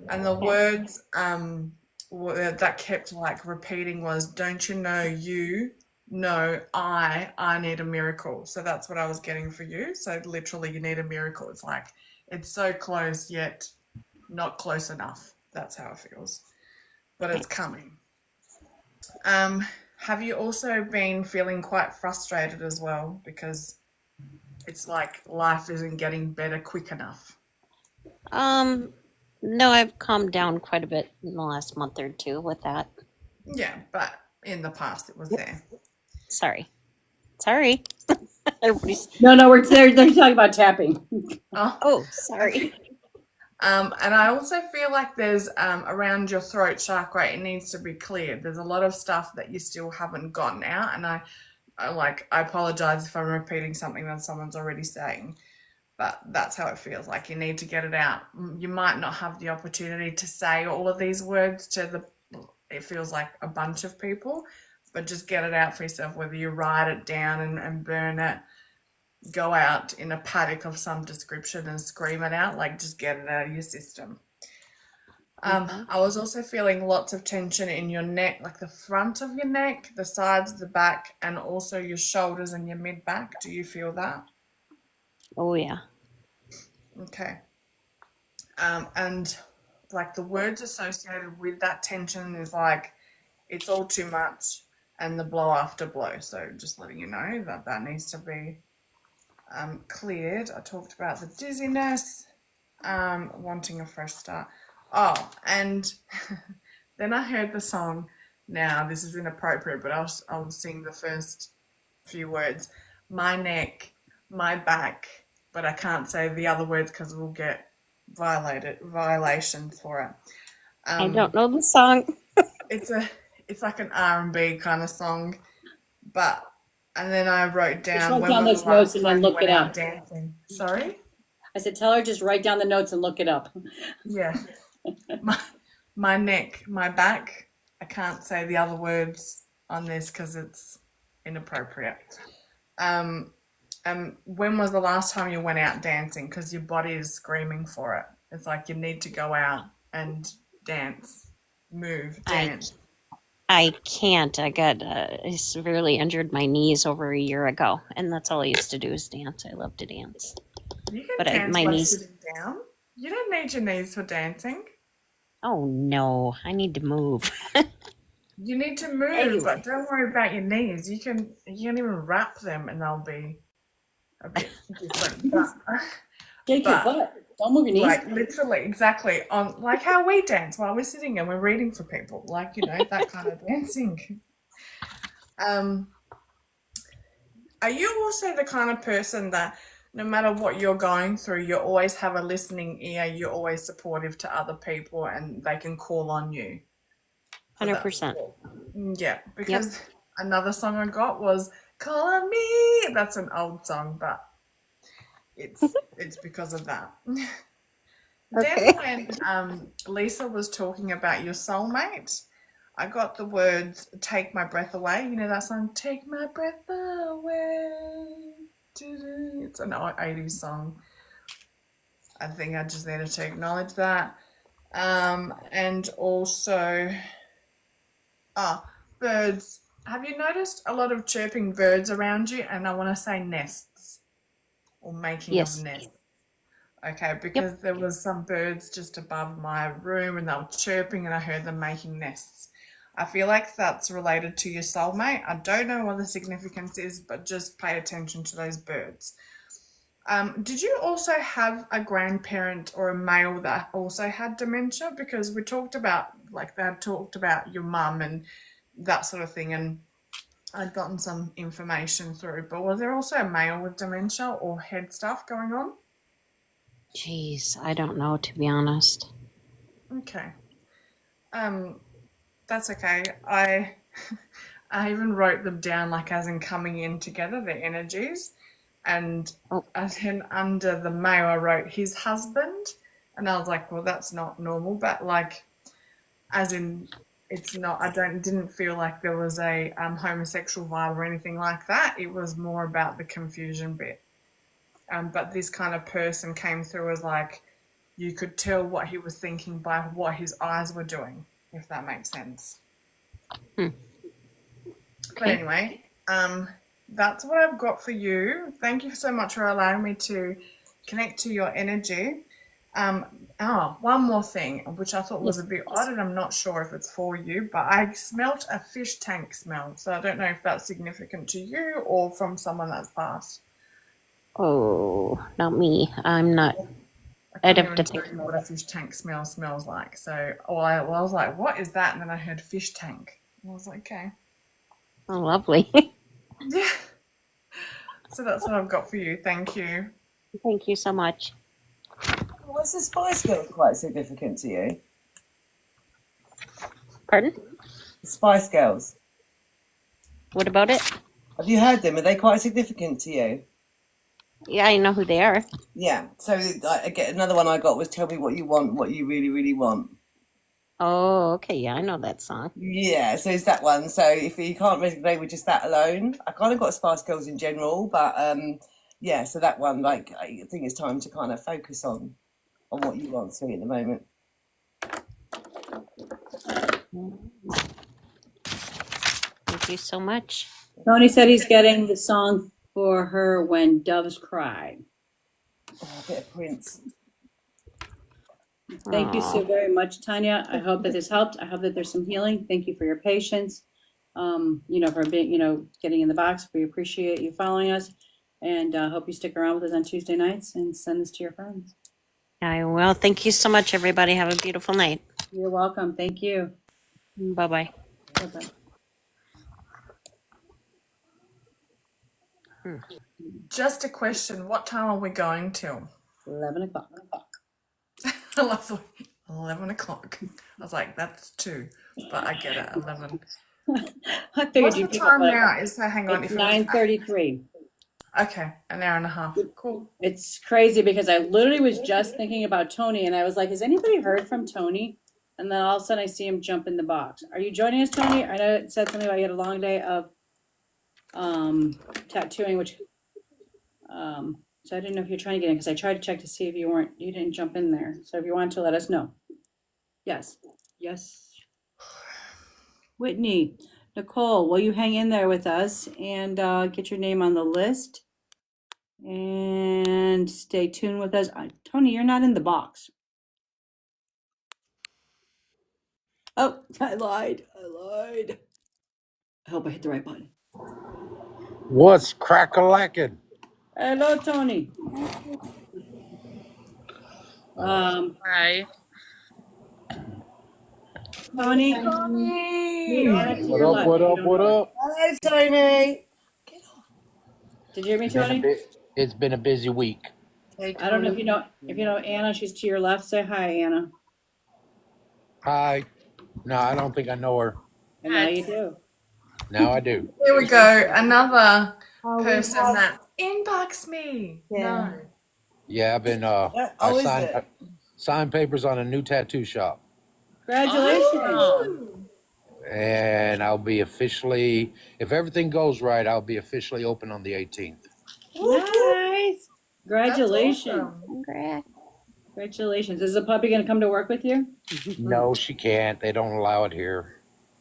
And the words that kept like repeating was, "Don't you know you know I need a miracle." So that's what I was getting for you. So literally, you need a miracle. It's like it's so close yet not close enough. That's how it feels, but it's coming. Have you also been feeling quite frustrated as well because it's like life isn't getting better quick enough? No, I've calmed down quite a bit in the last month or two with that. Yeah, but in the past it was there. Sorry. Everybody's. No, they're talking about tapping. Oh, sorry. And I also feel like there's around your throat chakra, it needs to be cleared. There's a lot of stuff that you still haven't gotten out, and I apologize if I'm repeating something that someone's already saying, but that's how it feels. Like you need to get it out. You might not have the opportunity to say all of these words to it feels like a bunch of people, but just get it out for yourself, whether you write it down and burn it, go out in a paddock of some description and scream it out, like just get it out of your system. I was also feeling lots of tension in your neck, like the front of your neck, the sides, the back, and also your shoulders and your mid-back. Do you feel that? Oh, yeah. Okay. And like the words associated with that tension is like, it's all too much and the blow after blow. So just letting you know that needs to be cleared. I talked about the dizziness, wanting a fresh start. Oh, and then I heard the song. Now this is inappropriate, but I'll sing the first few words. My neck, my back, but I can't say the other words because we'll get violations for it. I don't know the song. It's like an R&B kind of song, and then I wrote down Just write when down was those the last notes and time then you look went it out up. dancing. Sorry? I said, tell her just write down the notes and look it up. Yeah. My neck, my back. I can't say the other words on this because it's inappropriate. When was the last time you went out dancing? Because your body is screaming for it. It's like you need to go out and dance, move, dance. I can't. I severely injured my knees over a year ago, and that's all I used to do is dance. I love to dance. You can But dance my by knees. sitting down. You don't need your knees for dancing. Oh no, I need to move. You need to move, but don't worry about your knees. You can even wrap them, and they'll be a bit different. Take your butt. Don't move your knees. Like literally, exactly on like how we dance while we're sitting and we're reading for people, like that kind of dancing. Are you also the kind of person that no matter what you're going through, you always have a listening ear? You're always supportive to other people, and they can call on you. 100%. Yeah, because another song I got was "Call on Me." That's an old song, but it's because of that. Okay. Then when Lisa was talking about your soulmate, I got the words "Take My Breath Away." You know that song, "Take My Breath Away." It's an 80s song. I think I just needed to acknowledge that. And also, birds. Have you noticed a lot of chirping birds around you? And I want to say nests or making of nests. Okay, because there was some birds just above my room and they were chirping and I heard them making nests. I feel like that's related to your soulmate. I don't know what the significance is, but just pay attention to those birds. Did you also have a grandparent or a male that also had dementia? Because we talked about, like, they had talked about your mum and that sort of thing, and I'd gotten some information through. But was there also a male with dementia or head stuff going on? Jeez, I don't know, to be honest. Okay. That's okay. I even wrote them down, like, as in coming in together, their energies. And as in under the male, I wrote his husband. And I was like, well, that's not normal. But, like, as in, it's not, didn't feel like there was a homosexual vibe or anything like that. It was more about the confusion bit. But this kind of person came through as, like, you could tell what he was thinking by what his eyes were doing, if that makes sense. Okay. But anyway, that's what I've got for you. Thank you so much for allowing me to connect to your energy. One more thing, which I thought was a bit odd, and I'm not sure if it's for you, but I smelt a fish tank smell. So I don't know if that's significant to you or from someone that's passed. Oh, not me. I'm not. I I'd can't have even to tell think you about what a it. fish tank smells like. So I was like, what is that? And then I heard fish tank. I was like, okay. Oh, lovely. Yeah. So that's what I've got for you. Thank you. Thank you so much. Was the Spice Girls quite significant to you? Pardon? The Spice Girls. What about it? Have you heard them? Are they quite significant to you? Yeah, I know who they are. Yeah. So again, another one I got was "Tell Me What You Want, What You Really, Really Want." Oh, okay. Yeah, I know that song. Yeah. So it's that one. So if you can't resonate with just that alone, I kind of got Spice Girls in general, but yeah. So that one, like, I think it's time to kind of focus on what you want to at the moment. Thank you so much. Tony said he's getting the song for her, When Doves Cry. Oh, a bit of Prince. Thank you so very much, Tanya. I hope that this helped. I hope that there's some healing. Thank you for your patience. For being, getting in the box. We appreciate you following us, and hope you stick around with us on Tuesday nights and send this to your friends. I will. Thank you so much, everybody. Have a beautiful night. You're welcome. Thank you. Bye-bye. Bye-bye. Just a question. What time are we going till? 11 o'clock. 11 o'clock. I was like, that's 2, but I get it, 11. I figured What's you'd the pick time up now? Hang on. It's 9:33. Okay, an hour and a half. Cool. It's crazy because I literally was just thinking about Tony, and I was like, has anybody heard from Tony? And then all of a sudden I see him jump in the box. Are you joining us, Tony? I know it said something about you had a long day of tattooing, which so I didn't know if you're trying to get in, because I tried to check to see if you didn't jump in there. So if you want to, let us know. Yes. Whitney, Nicole, will you hang in there with us and get your name on the list and stay tuned with us? Tony, you're not in the box. Oh, I lied. I hope I hit the right button. What's crack-a-lackin'? Hello, Tony. Hi. Tony. What up? Hello, Tony. Did you hear me, Tony? It's been a busy week. I don't know if you know Anna. She's to your left. Say hi, Anna. Hi. No, I don't think I know her. And now you do. Now I do. Here we go. Another person that inbox me. Yeah. No. Yeah, I've been I signed papers on a new tattoo shop. Congratulations. And I'll be officially, if everything goes right, I'll be officially open on the 18th. Nice. Congratulations. Awesome. Congrats. Congratulations. Is the puppy going to come to work with you? No, she can't. They don't allow it here.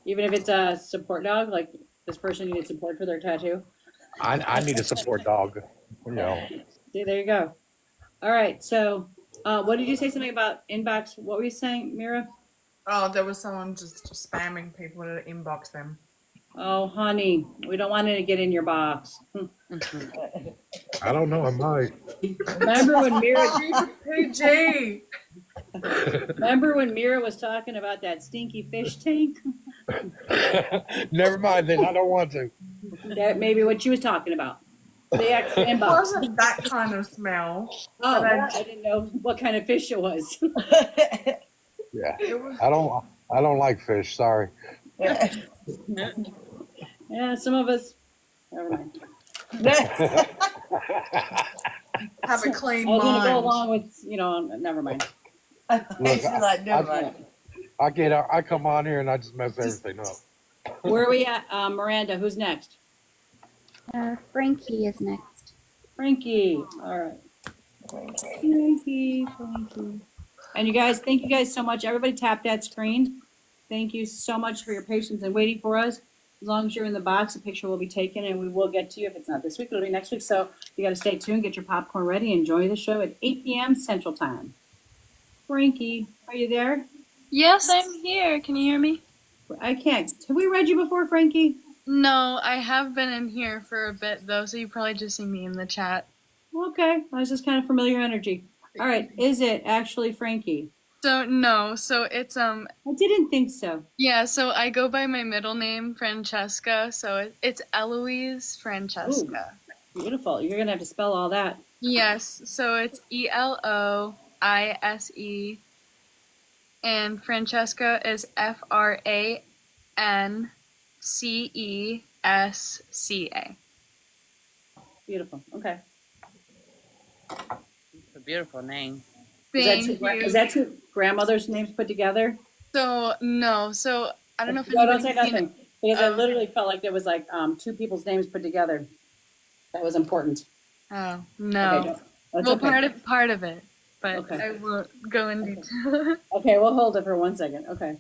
Even if it's a support dog, like this person needed support for their tattoo? I need a support dog. See, there you go. All right. So what did you say something about inbox? What were you saying, Mira? Oh, there was someone just spamming people to inbox them. Oh, honey, we don't want it to get in your box. I don't know. I might. Remember when Mira? PG. Remember when Mira was talking about that stinky fish tank? Never mind. Then I don't want to. That may be what she was talking about. The extra It inbox. wasn't that kind of smell. Oh, but I didn't know what kind of fish it was. Yeah. I don't like fish. Sorry. Yeah, some of us. Never mind. Have a clean I was going to go mind. along with, never mind. Look, Like, never mind. I come on here and I just mess everything up. Where are we at, Miranda? Who's next? Frankie is next. Frankie. All right. Frankie. And you guys, thank you guys so much. Everybody tap that screen. Thank you so much for your patience and waiting for us. As long as you're in the box, a picture will be taken and we will get to you. If it's not this week, it'll be next week. So you got to stay tuned, get your popcorn ready, enjoy the show at 8 p.m. Central Time. Frankie, are you there? Yes, I'm here. Can you hear me? I can't. Have we read you before, Frankie? No, I have been in here for a bit though, so you probably just see me in the chat. Okay, I was just kind of familiar energy. All right, is it actually Frankie? So no, so it's I didn't think so. Yeah, so I go by my middle name, Francesca. So it's Eloise Francesca. Ooh, beautiful. You're gonna have to spell all that. Yes, so it's Eloise, and Francesca is Francesca. Beautiful. Okay. It's a beautiful name. Is that two grandmothers' names put together? So no, so I don't know if No, don't say anybody's seen nothing. Because I literally felt like there was like two people's names put together. That was important. Oh no. Okay, Well, okay. part of it, but Okay. I won't go in detail. Okay, we'll hold it for 1 second. Okay.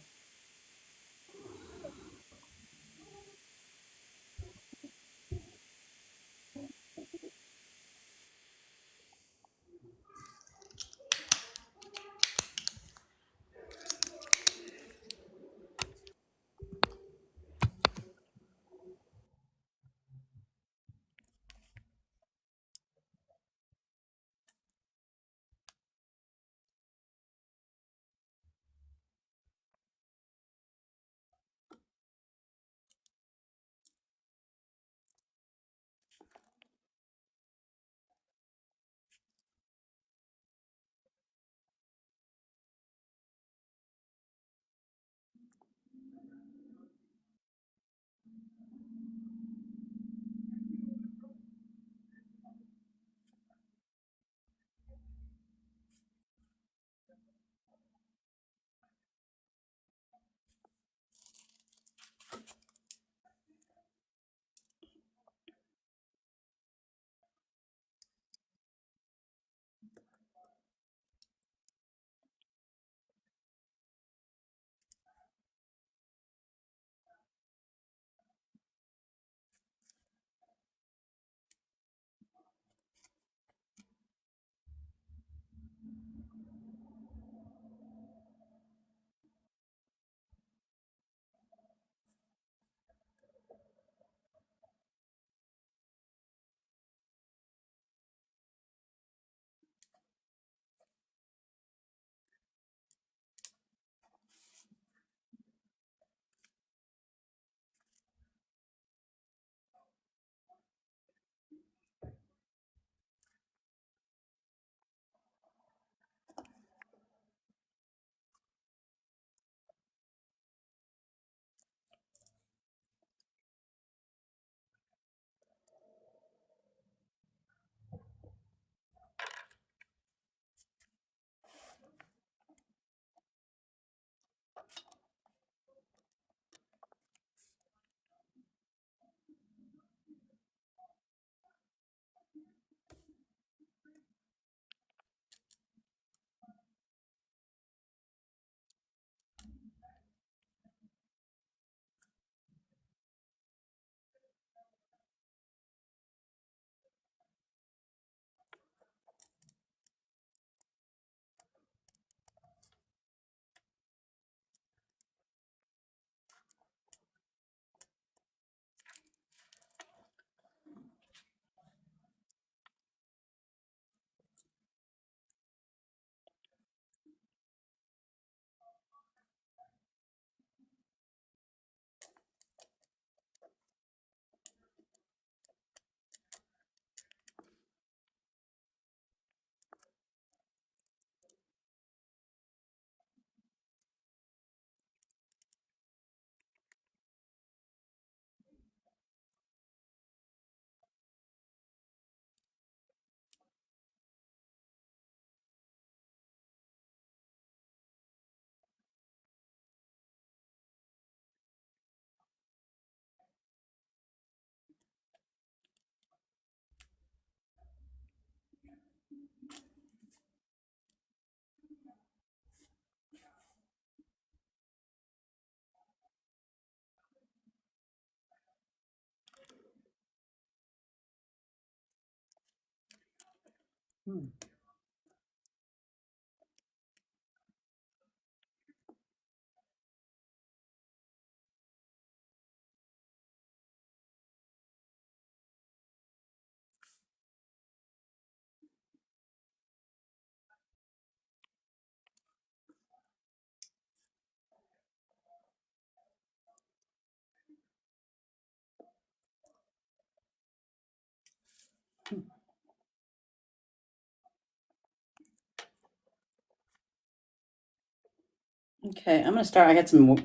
Okay, I'm gonna start. I got some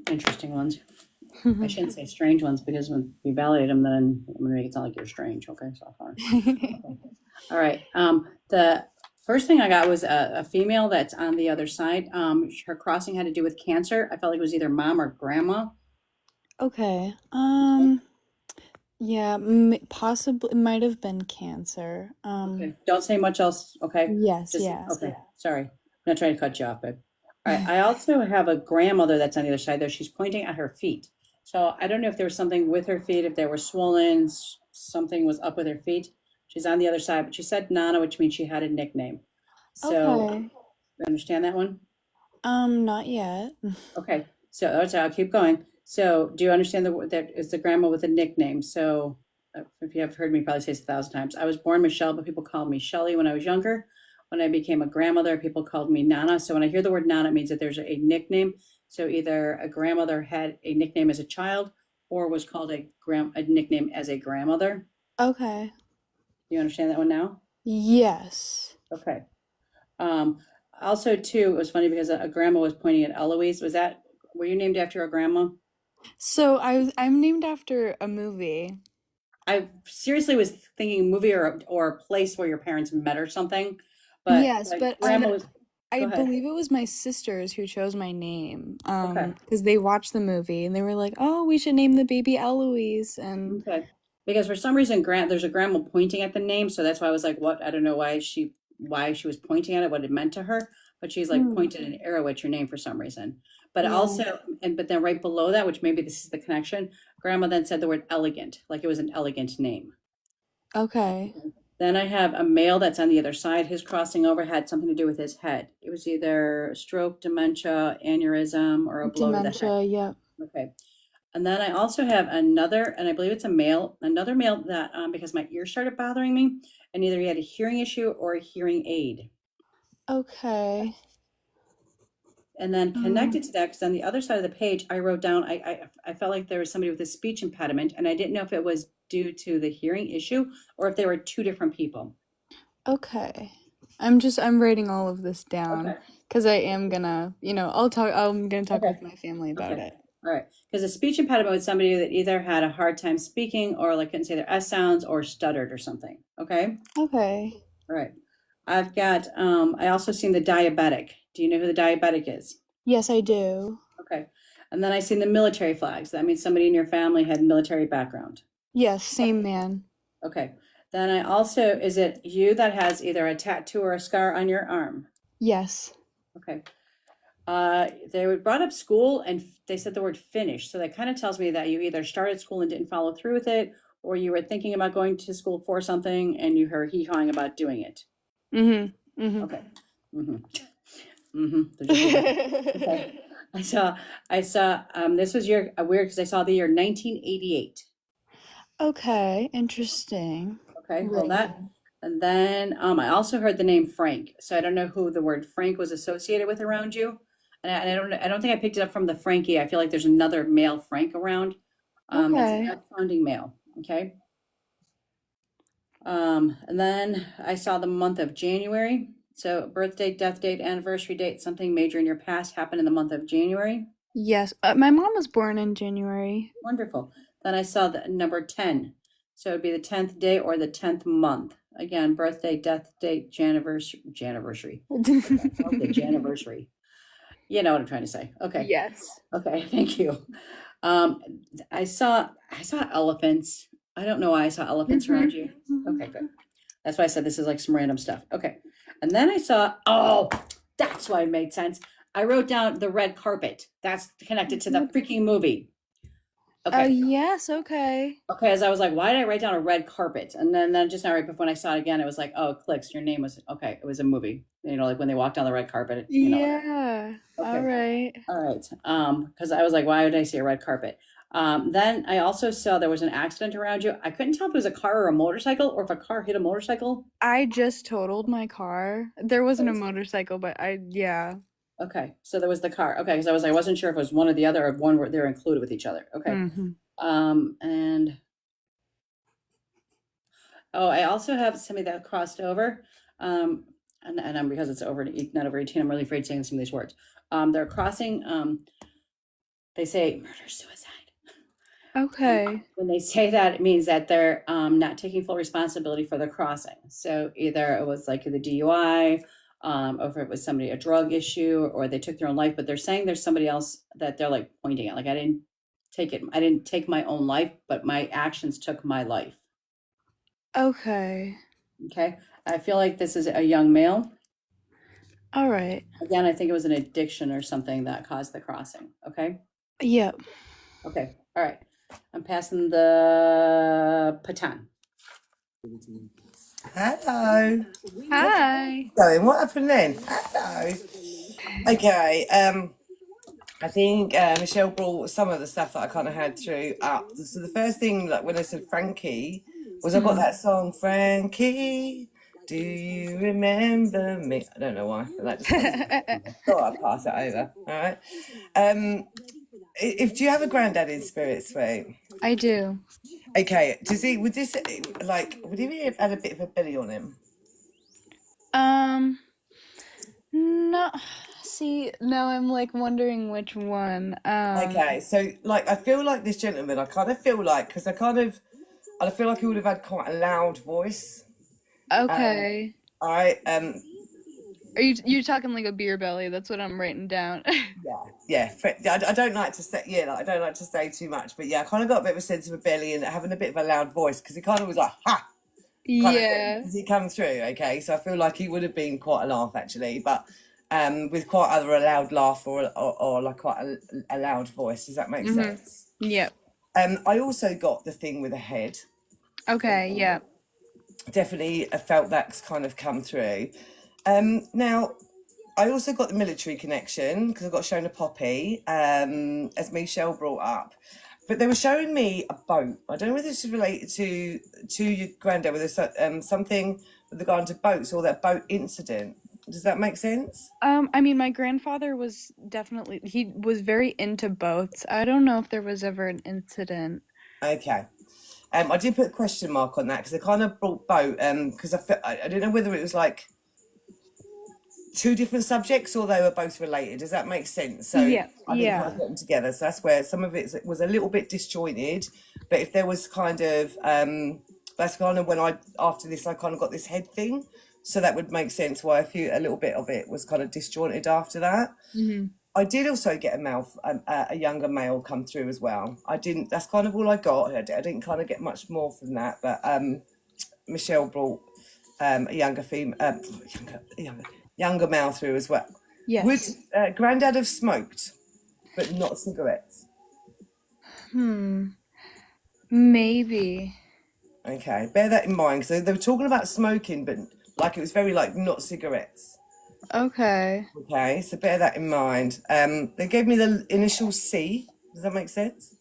interesting ones. I shouldn't say strange ones because when you validate them, then I'm gonna make it sound like you're strange. Okay, so far. Okay. All right. The first thing I got was a female that's on the other side. Her crossing had to do with cancer. I felt like it was either mom or grandma. Okay. Yeah, possibly it might have been cancer. Okay. Don't say much else. Okay. Yes, Just yeah. okay. Sorry. I'm not trying to cut you off, babe. All right. I also have a grandmother that's on the other side there. She's pointing at her feet. So I don't know if there was something with her feet, if they were swollen, something was up with her feet. She's on the other side, but she said Nana, which means she had a nickname. So Okay. you understand that one? Not yet. Okay, so I'll keep going. So, do you understand that is the grandma with a nickname? So, if you have heard me probably say this 1,000 times, I was born Michelle, but people called me Shelly when I was younger. When I became a grandmother, people called me Nana. So, when I hear the word Nana, it means that there's a nickname. So, either a grandmother had a nickname as a child, or was called a nickname as a grandmother. Okay. You understand that one now? Yes. Okay. Also, too, it was funny because a grandma was pointing at Eloise. Were you named after a grandma? So I'm named after a movie. I seriously was thinking movie or a place where your parents met or something, but Yes, but grandma was. I Go ahead. believe it was my sisters who chose my name. Okay. Because they watched the movie and they were like, "Oh, we should name the baby Eloise." And Okay. Because for some reason, there's a grandma pointing at the name, so that's why I was like, "What?" I don't know why she was pointing at it, what it meant to her, but she's like pointed an arrow at your name for some reason. But Yeah. also, but then right below that, which maybe this is the connection, grandma then said the word elegant, like it was an elegant name. Okay. Then I have a male that's on the other side. His crossing over had something to do with his head. It was either stroke, dementia, aneurysm, or a blow to the head. Dementia, yep. Okay. And then I also have another, and I believe it's another male that, because my ear started bothering me, and either he had a hearing issue or a hearing aid. Okay. And then connected to that, because on the other side of the page, I wrote down, I felt like there was somebody with a speech impediment, and I didn't know if it was due to the hearing issue or if they were two different people. Okay. I'm writing all of this down Okay. because I am gonna, I'm gonna talk with my family about Okay. it. All right. Because a speech impediment was somebody that either had a hard time speaking or like couldn't say their S sounds or stuttered or something. Okay. Okay. All right. I've got, I also seen the diabetic. Do you know who the diabetic is? Yes, I do. Okay. And then I seen the military flags. That means somebody in your family had military background. Yes, same man. Okay. Then I also, is it you that has either a tattoo or a scar on your arm? Yes. Okay. They brought up school and they said the word finish. So that kind of tells me that you either started school and didn't follow through with it, or you were thinking about going to school for something and you heard hee-hawing about doing it. Mm-hmm. Mm-hmm. Okay. Mm-hmm. Mm-hmm. Okay. I saw, this was weird because I saw the year 1988. Okay, interesting. Okay, hold Right. that. And then I also heard the name Frank. So I don't know who the word Frank was associated with around you. And I don't think I picked it up from the Frankie. I feel like there's another male Frank around. It's Okay. not sounding male. Okay. And then I saw the month of January. So birthday, death date, anniversary date, something major in your past happened in the month of January. Yes, my mom was born in January. Wonderful. Then I saw the number 10. So it'd be the 10th day or the 10th month. Again, birthday, death date, Janiversary. Okay, Janiversary. You know what I'm trying to say. Okay. Yes. Okay, thank you. I saw elephants. I don't know why I saw elephants around you. Okay, good. That's why I said this is like some random stuff. Okay. And then I saw, that's why it made sense. I wrote down the red carpet. That's connected to the freaking movie. Okay. Yes, okay. Okay, as I was like, why did I write down a red carpet? And then just now, right before when I saw it again, it was like, oh, it clicks. Your name was okay. It was a movie. You know, like when they walked down the red carpet. You know. Yeah. All Okay. right. All right. Because I was like, why would I see a red carpet? Then I also saw there was an accident around you. I couldn't tell if it was a car or a motorcycle, or if a car hit a motorcycle. I just totaled my car. There wasn't a motorcycle, but yeah. Okay, so there was the car. Okay, because I wasn't sure if it was one or the other, or one where they're included with each other. Okay. And oh, I also have somebody that crossed over. And I'm because it's over not over 18. I'm really afraid saying some of these words. They're crossing. They say murder suicide. Okay. When they say that, it means that they're not taking full responsibility for the crossing. So either it was like the DUI, or if it was somebody a drug issue, or they took their own life. But they're saying there's somebody else that they're like pointing at. Like I didn't take it. I didn't take my own life, but my actions took my life. Okay. Okay. I feel like this is a young male. All right. Again, I think it was an addiction or something that caused the crossing. Okay. Yep. Okay. All right. I'm passing the baton. Hello. Hi. Going. What happened then? Hello. Okay. I think Michelle brought some of the stuff that I kind of had through up. So the first thing, like when I said Frankie, was I got that song Frankie. Do you remember me? I don't know why. But that just thought I'd pass it over. All right. If do you have a granddad in spirit, Sweet? I do. Okay. Does he? Would this like? Would he have had a bit of a belly on him? No. See, now I'm like wondering which one. Okay, so like I feel like this gentleman, I kind of feel like because I feel like he would have had quite a loud voice. Okay. Are you're talking like a beer belly? That's what I'm writing down. Yeah. I don't like to say I don't like to say too much, but yeah, I kind of got a bit of a sense of a belly and having a bit of a loud voice because he kind of was like ha. Yeah. Does he come through? Okay, so I feel like he would have been quite a laugh actually, but with quite either a loud laugh or like quite a loud voice. Does that make sense? Yep. I also got the thing with a head. Okay. Yeah. Definitely felt that's kind of come through. Now, I also got the military connection because I got shown a poppy, as Michelle brought up. But they were showing me a boat. I don't know whether this is related to your granddad, whether there's something with regard to boats or that boat incident. Does that make sense? I mean, my grandfather was he was very into boats. I don't know if there was ever an incident. Okay. I did put a question mark on that because I kind of brought boat because I didn't know whether it was like two different subjects or they were both related. Does that make sense? So yeah. I didn't kind of put them together. So that's where some of it was a little bit disjointed. But if there was kind of that's kind of when after this I kind of got this head thing. So that would make sense why a little bit of it was kind of disjointed after that. Mm-hmm. I did also get a younger male come through as well. That's kind of all I got. I didn't kind of get much more from that, but Michelle brought a younger male through as well. Yes. Would granddad have smoked, but not cigarettes? Maybe. Okay, bear that in mind. So they were talking about smoking, but like it was very like not cigarettes. Okay. Okay, so bear that in mind. They gave me the initial C. Does that make sense?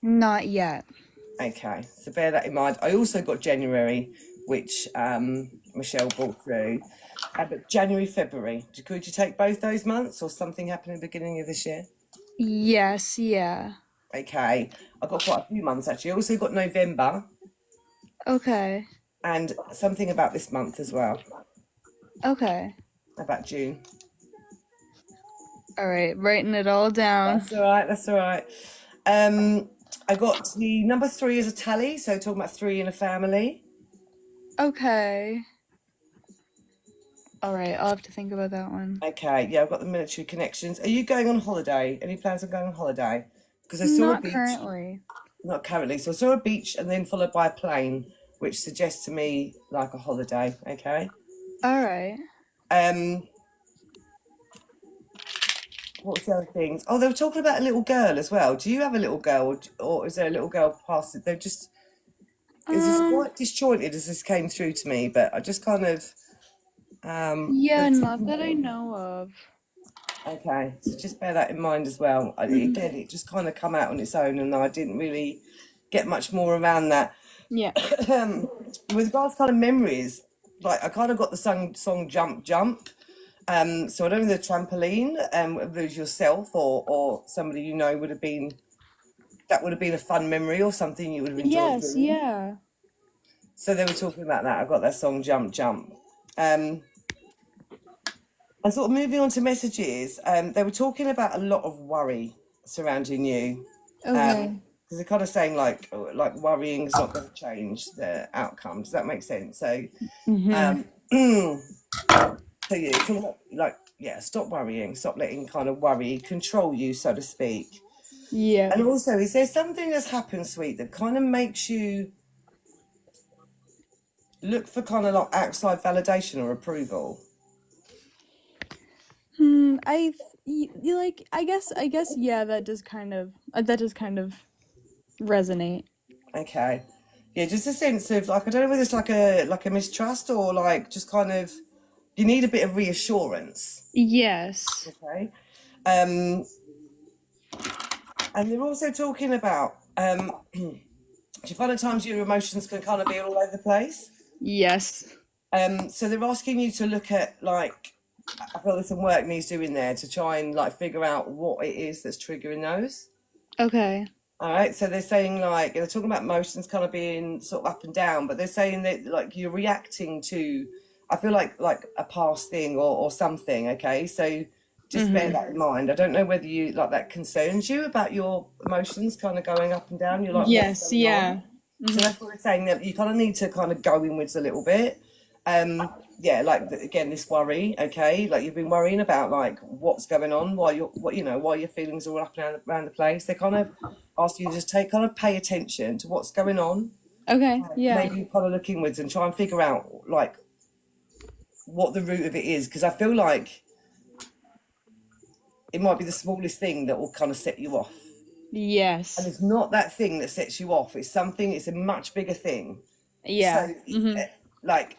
Not yet. Okay, so bear that in mind. I also got January, which Michelle brought through. But January, February. Could you take both those months or something happened in the beginning of this year? Yes, yeah. Okay, I got quite a few months actually. I also got November. Okay. And something about this month as well. Okay. About June. All right, writing it all down. That's all right. I got the number 3 as a tally, so talking about 3 in a family. Okay. All right, I'll have to think about that one. Okay, yeah, I've got the military connections. Are you going on holiday? Any plans on going on holiday? Because I saw a beach. Currently. Not currently. So I saw a beach and then followed by a plane, which suggests to me like a holiday. Okay. All right. What's the other things? Oh, they were talking about a little girl as well. Do you have a little girl, or is there a little girl past it? They're just, it's just quite disjointed as this came through to me, but I just kind of, Yeah, not that I know of. okay, so just bear that in mind as well. Again, it just kind of come out on its own, and I didn't really get much more around that. Yeah. With regards to kind of memories, like I kind of got the song Jump Jump. So I don't know the trampoline, whether it was yourself or somebody you know would have been a fun memory or something you would have enjoyed Yes, doing. yeah. So they were talking about that. I got that song Jump Jump. And sort of moving on to messages, they were talking about a lot of worry surrounding you. Okay. Because they're kind of saying like worrying is not going to change the outcome. Does that make sense? So, so yeah, talking about, like, yeah, stop worrying, stop letting kind of worry control you, so to speak. Yeah. And also, is there something that's happened, sweet, that kind of makes you look for kind of like outside validation or approval? I guess yeah, that does kind of resonate. Okay. Yeah, just a sense of like, I don't know whether it's like a mistrust or like just kind of you need a bit of reassurance. Yes. Okay. And they're also talking about do you find at times your emotions can kind of be all over the place? Yes. So they're asking you to look at like, I feel there's some work needs doing there to try and like figure out what it is that's triggering those. Okay. All right, so they're saying like they're talking about emotions kind of being sort of up and down, but they're saying that like you're reacting to, I feel like a past thing or something. Okay, so just bear that in mind. I don't know whether you like that concerns you about your emotions kind of going up and down. You're like, what's Yes, going yeah. on? So that's what they're saying, that you kind of need to kind of go inwards a little bit. Yeah, like again, this worry, okay, like you've been worrying about like what's going on, why your feelings are all up and around the place. They kind of ask you to just pay attention to what's going on. Okay, yeah. Maybe kind of look inwards and try and figure out like what the root of it is, because I feel like it might be the smallest thing that will kind of set you off. Yes. And it's not that thing that sets you off. It's a much bigger thing. Yeah. So, like,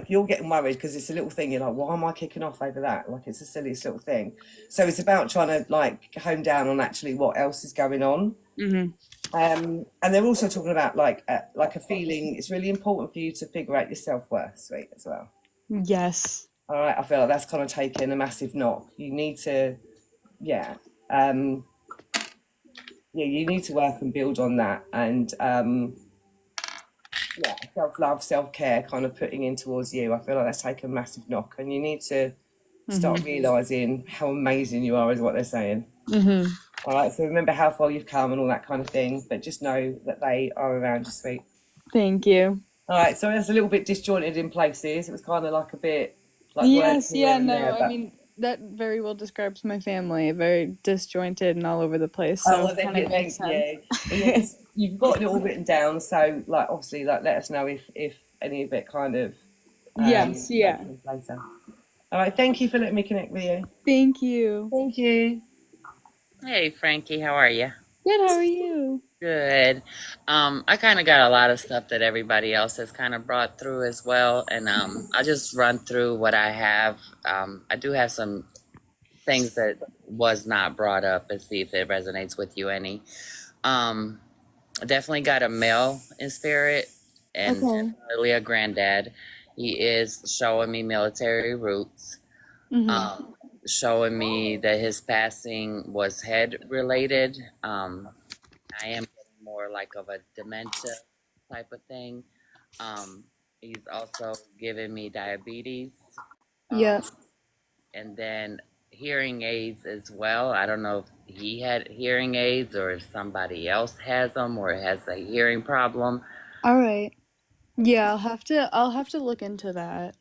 you're getting worried because it's a little thing. You're like, why am I kicking off over that? Like, it's the silliest little thing. So it's about trying to like hone down on actually what else is going on. And they're also talking about like a feeling. It's really important for you to figure out your self-worth, sweet, as well. Yes. All right, I feel like that's kind of taken a massive knock. You need to, you need to work and build on that, and self-love, self-care, kind of putting in towards you. I feel like that's taken a massive knock, and you need to start realizing how amazing you are, is what they're saying. All right, so remember how far you've come and all that kind of thing, but just know that they are around you, sweet. Thank you. All right, so that's a little bit disjointed in places. It was kind of like a bit like yes, yeah, no, there, I mean that very well describes my family. Very disjointed and all over the place. So well, kind of makes sense. Yeah, you've got it all written down, so like obviously like let us know if any of it kind of yes, yeah. makes sense later. All right, thank you for letting me connect with you. Thank you. Thank you. Hey, Frankie, how are you? Good, how are you? Good. I kind of got a lot of stuff that everybody else has kind of brought through as well, and I'll just run through what I have. I do have some things that was not brought up and see if it resonates with you any. I definitely got a male in spirit, and definitely a granddad. He is showing me military roots. Showing me that his passing was head related. I am getting more like of a dementia type of thing. He's also giving me diabetes. And then hearing aids as well. I don't know if he had hearing aids or if somebody else has them or has a hearing problem. All right. Yeah, I'll have to look into that.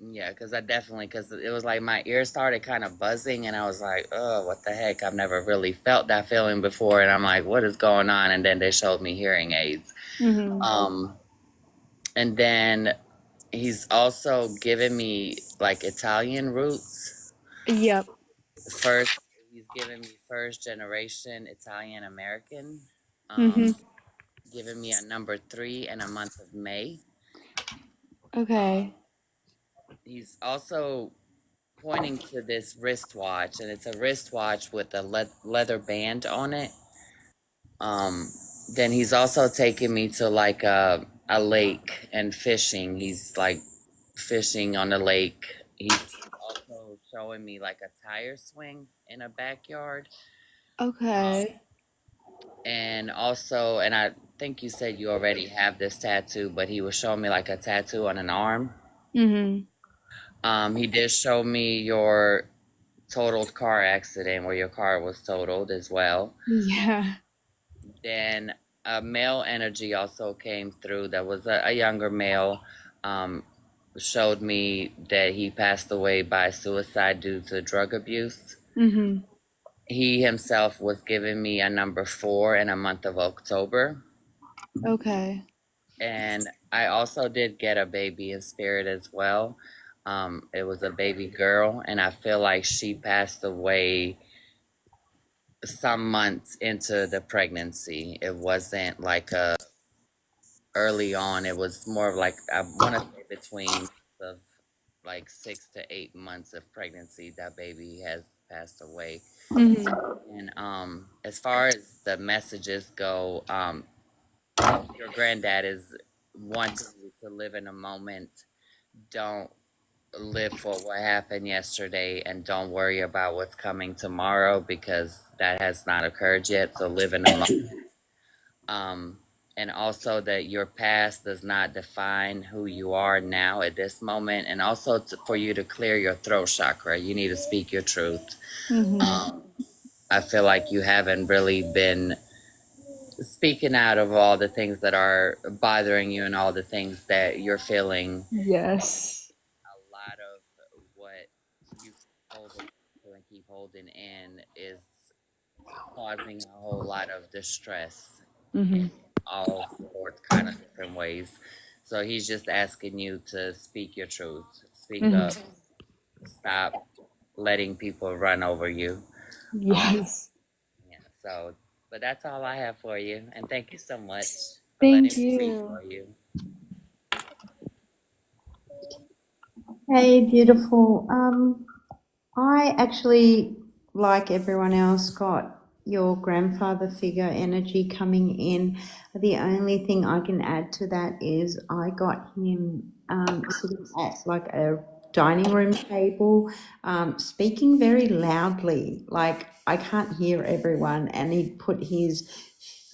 Yeah, because it was like my ears started kind of buzzing and I was like, oh, what the heck? I've never really felt that feeling before. And I'm like, what is going on? And then they showed me hearing aids. And then he's also given me like Italian roots. Yep. First, he's giving me first generation Italian American. Mhm. Giving me a number 3 and a month of May. Okay. He's also pointing to this wristwatch, and it's a wristwatch with a leather band on it. Then he's also taking me to like a lake and fishing. He's like fishing on the lake. He's also showing me like a tire swing in a backyard. Okay. And also, and I think you said you already have this tattoo, but he was showing me like a tattoo on an arm. Mhm. He did show me your totaled car accident where your car was totaled as well. Yeah. Then a male energy also came through. That was a younger male. Showed me that he passed away by suicide due to drug abuse. Mhm. He himself was giving me a number 4 in a month of October. Okay. And I also did get a baby in spirit as well. It was a baby girl, and I feel like she passed away some months into the pregnancy. It wasn't like a early on. It was more of like, I want to say between of like 6 to 8 months of pregnancy that baby has passed away. Mhm. And as far as the messages go, your granddad is wanting you to live in a moment. Don't live for what happened yesterday, and don't worry about what's coming tomorrow, because that has not occurred yet. So live in a moment. And also that your past does not define who you are now at this moment. And also for you to clear your throat chakra, you need to speak your truth. Mhm. I feel like you haven't really been speaking out of all the things that are bothering you and all the things that you're feeling. Yes. A lot of what you hold and keep holding in is causing a whole lot of distress in Mhm. all sorts kind of different ways. So he's just asking you to speak your truth, speak Mhm. up, stop letting people run over you. Yes. Yeah, so, but that's all I have for you, and thank you so much for letting Thank me read you. for you. Hey, beautiful. I actually, like everyone else, got your grandfather figure energy coming in. The only thing I can add to that is I got him sitting at like a dining room table, speaking very loudly. Like I can't hear everyone, and he'd put his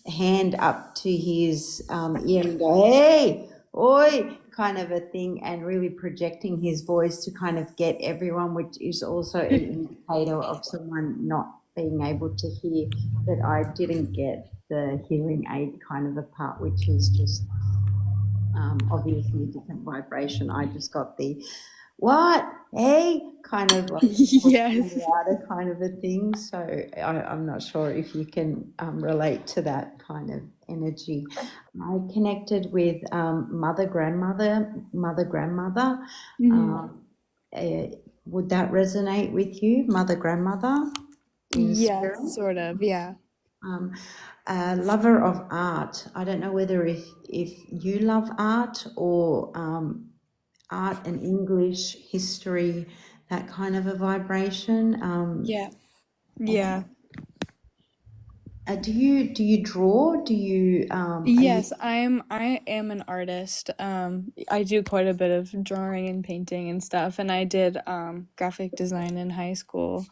hand up to his ear and go, "Hey, oi," kind of a thing, and really projecting his voice to kind of get everyone, which is also an indicator of someone not being able to hear. But I didn't get the hearing aid kind of a part, which is just obviously a different vibration. I just got the what, hey, kind of like Yes. louder kind of a thing. So I'm not sure if you can relate to that kind of energy. I connected with mother, grandmother. Mhm. Would that resonate with you, mother, grandmother in Yes, spirit? sort of. Yeah. Um, lover of art. I don't know whether if you love art or art and English, history, that kind of a vibration. Yeah. Yeah. Do you draw? Do you are you Yes, I am an artist. I do quite a bit of drawing and painting and stuff, and I did graphic design in high school.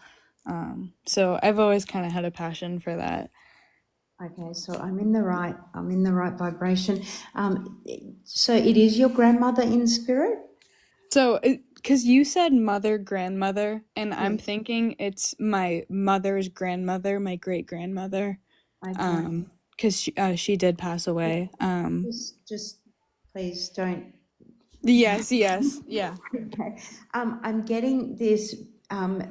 So I've always kind of had a passion for that. okay? So I'm in the right vibration. So it is your grandmother in spirit. So, because you said mother, grandmother, and I'm Yeah. thinking it's my mother's grandmother, my great grandmother, Okay. because she did pass away. Just please don't. Yes, yes, yeah. Okay. I'm getting this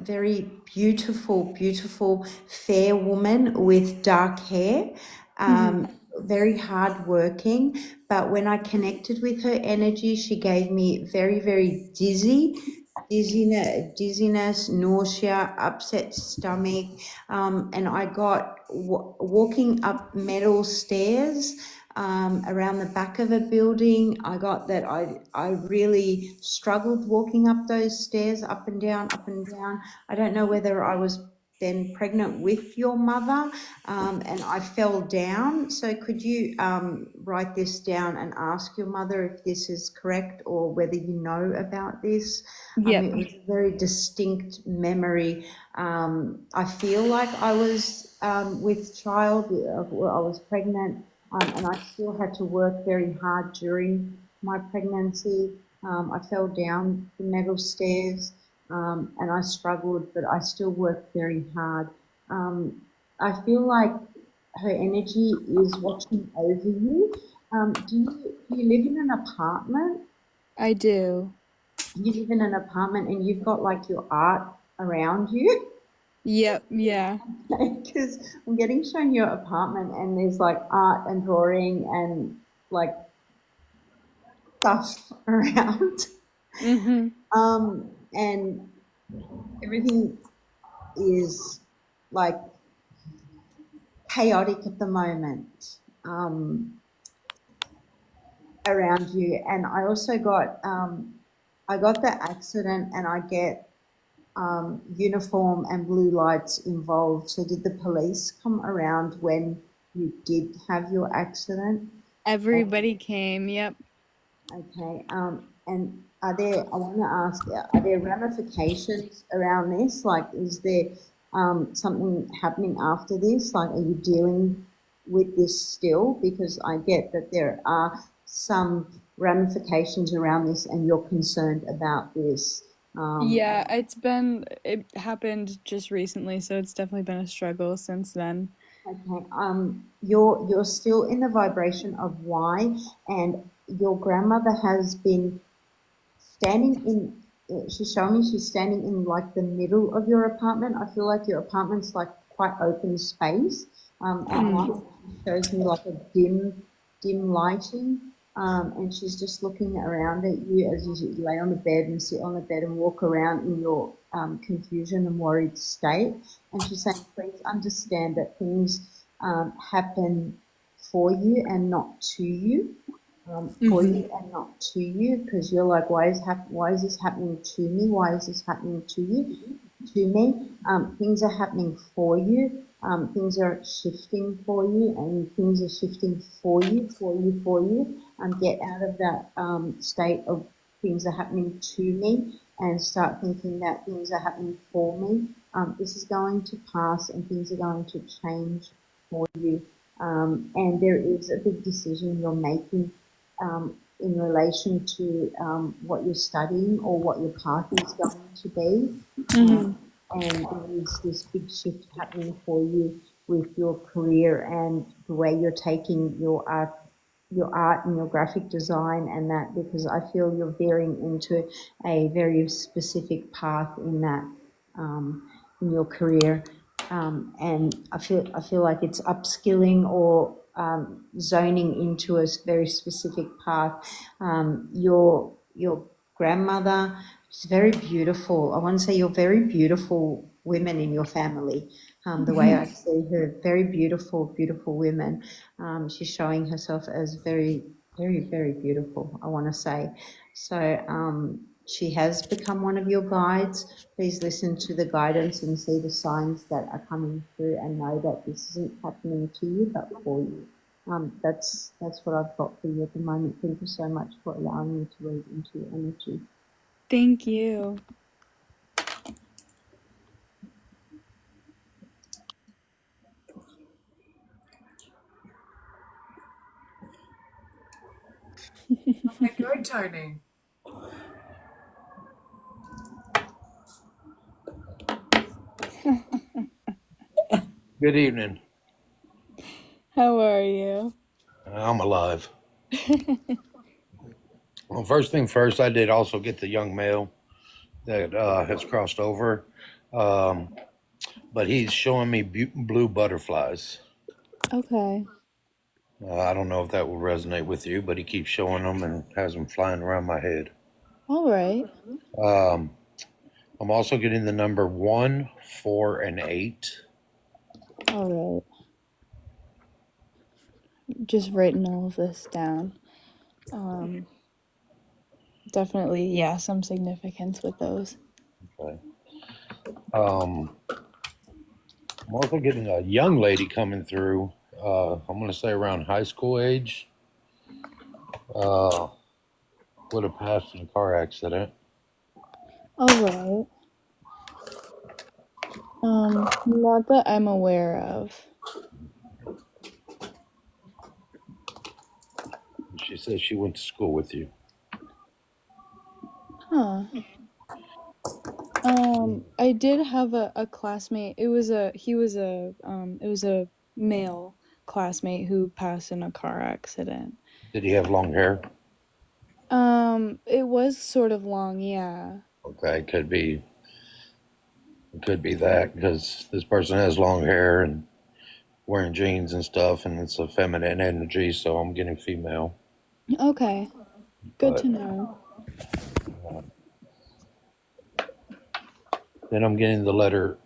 very beautiful, beautiful, fair woman with dark hair, Hmm. very hardworking. But when I connected with her energy, she gave me very, very dizzy. dizziness, nausea, upset stomach, and I got walking up metal stairs around the back of a building. I got that I really struggled walking up those stairs, up and down, up and down. I don't know whether I was then pregnant with your mother, and I fell down. So could you write this down and ask your mother if this is correct or whether you know about this? Yep. It was a very distinct memory. I feel like I was with child, I was pregnant, and I still had to work very hard during my pregnancy. I fell down the metal stairs. And I struggled, but I still worked very hard. I feel like her energy is watching over you. Do you live in an apartment? I do. You live in an apartment and you've got like your art around you? Yep, yeah. Because I'm getting shown your apartment and there's like art and drawing and like stuff around. And everything is like chaotic at the moment around you. And I also got the accident and I get uniform and blue lights involved. So did the police come around when you did have your accident? Everybody came, yep. Okay. And I want to ask, are there ramifications around this? Like, is there something happening after this? Like, are you dealing with this still? Because I get that there are some ramifications around this and you're concerned about this. Yeah, it happened just recently, so it's definitely been a struggle since then. Okay. You're still in the vibration of why, and your grandmother has been standing in, she's showing me she's standing in like the middle of your apartment. I feel like your apartment's like quite open space. At night she shows me like a dim lighting. And she's just looking around at you as you lay on the bed and sit on the bed and walk around in your confusion and worried state. And she's saying, please understand that things happen for you and not to you. For you and not to you, because you're like, why is this happening to me? Why is this happening to you? To me, things are happening for you. Things are shifting for you, and things are shifting for you. Get out of that state of things are happening to me, and start thinking that things are happening for me. This is going to pass, and things are going to change for you. And there is a big decision you're making in relation to what you're studying or what your path is going to be. And there is this big shift happening for you with your career and the way you're taking your art and your graphic design and that, because I feel you're veering into a very specific path in that in your career. And I feel like it's upskilling or zoning into a very specific path. Your grandmother is very beautiful. I want to say you're very beautiful women in your family. The way I see her, very beautiful women. She's showing herself as very, very, very beautiful, I want to say. So she has become one of your guides. Please listen to the guidance and see the signs that are coming through and know that this isn't happening to you, but for you. That's what I've got for you at the moment. Thank you so much for allowing me to read into your energy. Thank you. Okay, go, Tony. Good evening. How are you? I'm alive. Well, first thing first, I did also get the young male that has crossed over, but he's showing me blue butterflies. Okay. I don't know if that will resonate with you, but he keeps showing them and has them flying around my head. All right. I'm also getting the number 1, 4, and 8. All right. Just writing all of this down. Definitely, yeah, some significance with those. Okay. I'm also getting a young lady coming through. I'm going to say around high school age. Would have passed in a car accident. All right. Not that I'm aware of. She says she went to school with you. Huh. I did have a classmate. It was a male classmate who passed in a car accident. Did he have long hair? It was sort of long, yeah. Okay, it could be that because this person has long hair and wearing jeans and stuff, and it's a feminine energy, so I'm getting female. Okay. Good But, to know. then I'm getting the letter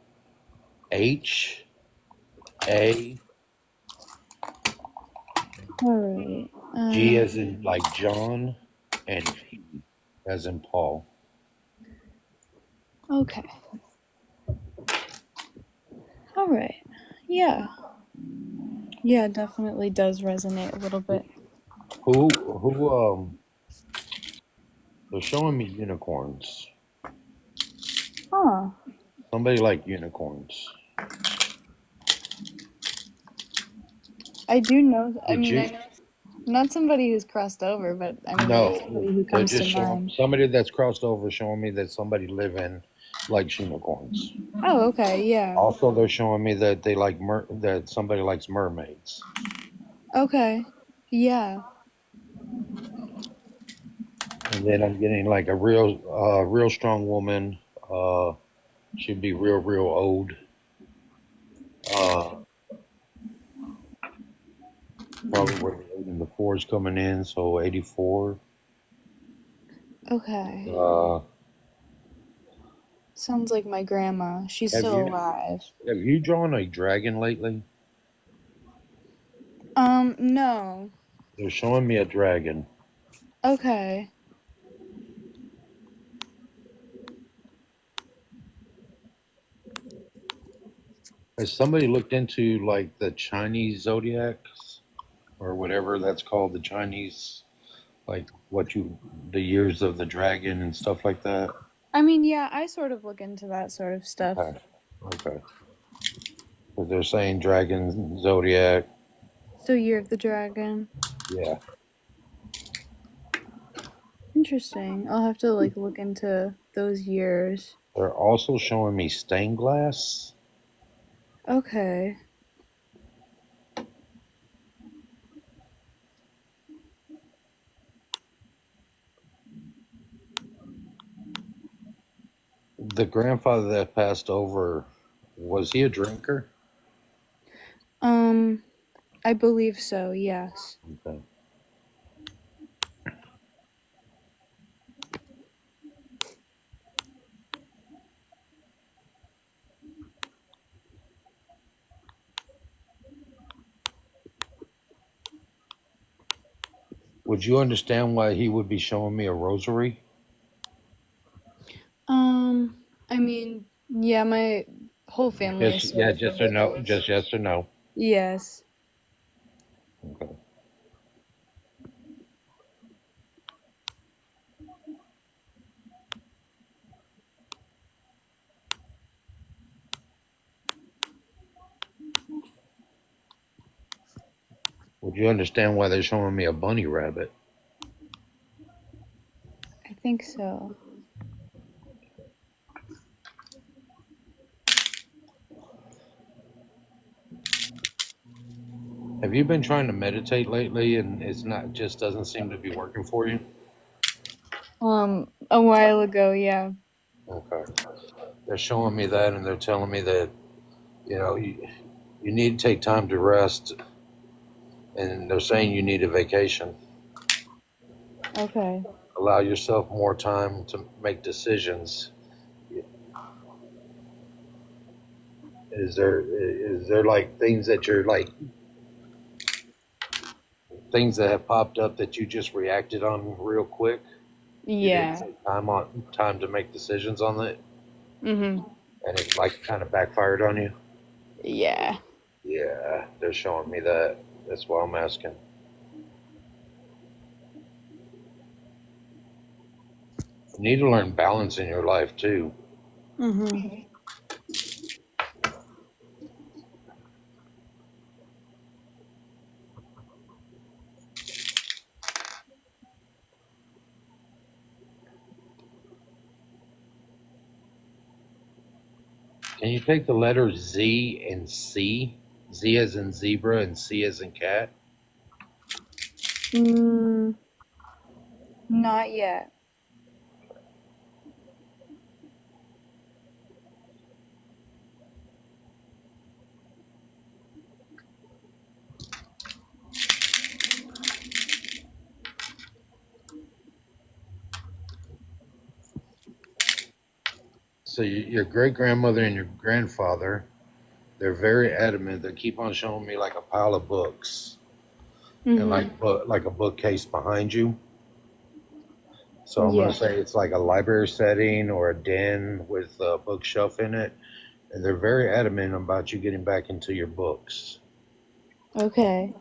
H, A, All right. G as in like John, and P as in Paul. Okay. All right. Yeah. Yeah, definitely does resonate a little bit. They're showing me unicorns. Huh. Somebody like unicorns. I do know. I Would mean, you? I know not somebody who's crossed over, but I mean, that's somebody No, who they're comes to just showing mind. somebody that's crossed over, showing me that somebody living likes unicorns. Oh, okay. Yeah. Also, they're showing me that they like that somebody likes mermaids. Okay. Yeah. And then I'm getting like a real strong woman. Should be real old. Probably where the 8 and the 4 is coming in, so 84. Okay. Uh, Sounds like my grandma. She's have still you alive. have you drawn a dragon lately? No. They're showing me a dragon. Okay. Has somebody looked into like the Chinese zodiacs or whatever that's called, the Chinese, like the years of the dragon and stuff like that? I mean, yeah, I sort of look into that sort of stuff. Okay. Because they're saying dragon zodiac. So, Year of the Dragon. Yeah. Interesting. I'll have to like look into those years. They're also showing me stained glass. Okay. The grandfather that passed over, was he a drinker? I believe so, yes. Okay. Would you understand why he would be showing me a rosary? I mean, yeah, my whole family is sort of Just or no. religious. Just yes or no. Yes. Okay. Would you understand why they're showing me a bunny rabbit? I think so. Have you been trying to meditate lately and it's not just doesn't seem to be working for you? A while ago, yeah. Okay. They're showing me that and they're telling me that, you need to take time to rest, and they're saying you need a vacation. Okay. Allow yourself more time to make decisions. Is there like things that you're like things that have popped up that you just reacted on real quick? You didn't Yeah. take time to make decisions on it, Mhm. and it like kind of backfired on you. Yeah. Yeah, they're showing me that. That's why I'm asking. You need to learn balance in your life too. Mhm. Can you take the letters Z and C? Z as in zebra and C as in cat? Mm, not yet. So your great grandmother and your grandfather, they're very adamant. They keep on showing me like a pile of books and Mhm. like a bookcase behind you. So I'm gonna Yeah. say it's like a library setting or a den with a bookshelf in it, and they're very adamant about you getting back into your books. Okay.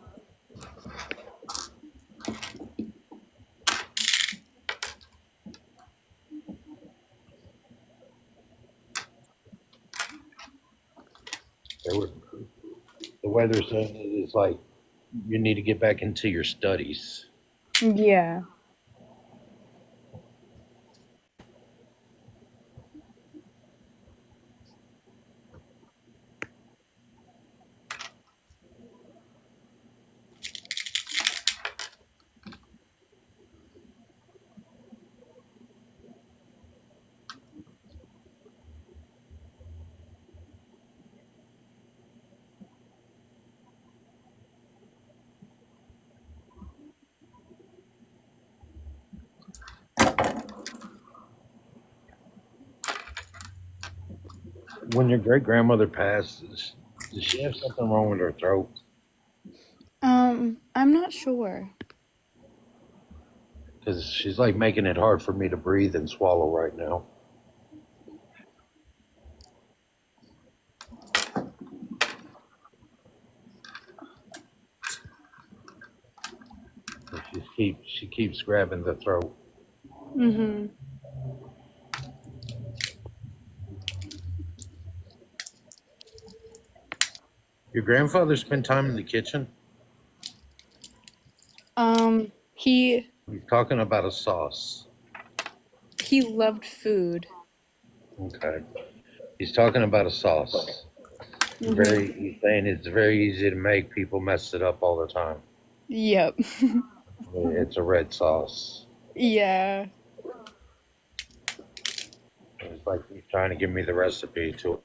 They were, the way they're saying it is like you need to get back into your studies. Yeah. When your great grandmother passes, does she have something wrong with her throat? I'm not sure. Because she's like making it hard for me to breathe and swallow right now. She keeps grabbing the throat. Mhm. Your grandfather spent time in the kitchen? He He's talking about a sauce. loved food. Okay. He's talking about a sauce. Mhm. He's saying it's very easy to make. People mess it up all the time. Yep. It's a red sauce. Yeah. It's like he's trying to give me the recipe to it.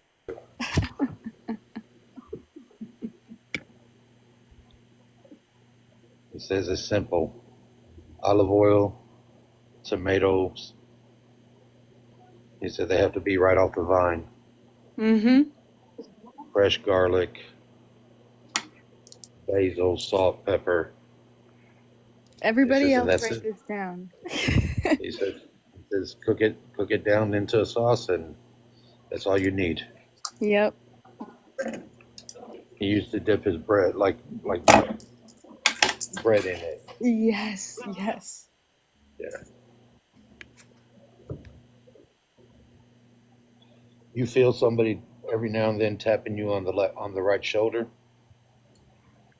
He says it's simple. Olive oil, tomatoes. He said they have to be right off the vine. Mhm. Fresh garlic, basil, salt, pepper. He Everybody says, and else that's write it. this down. He says cook it down into a sauce, and that's all you need. Yep. He used to dip his bread like bread in it. Yes. Yes. Yeah. You feel somebody every now and then tapping you on the right shoulder.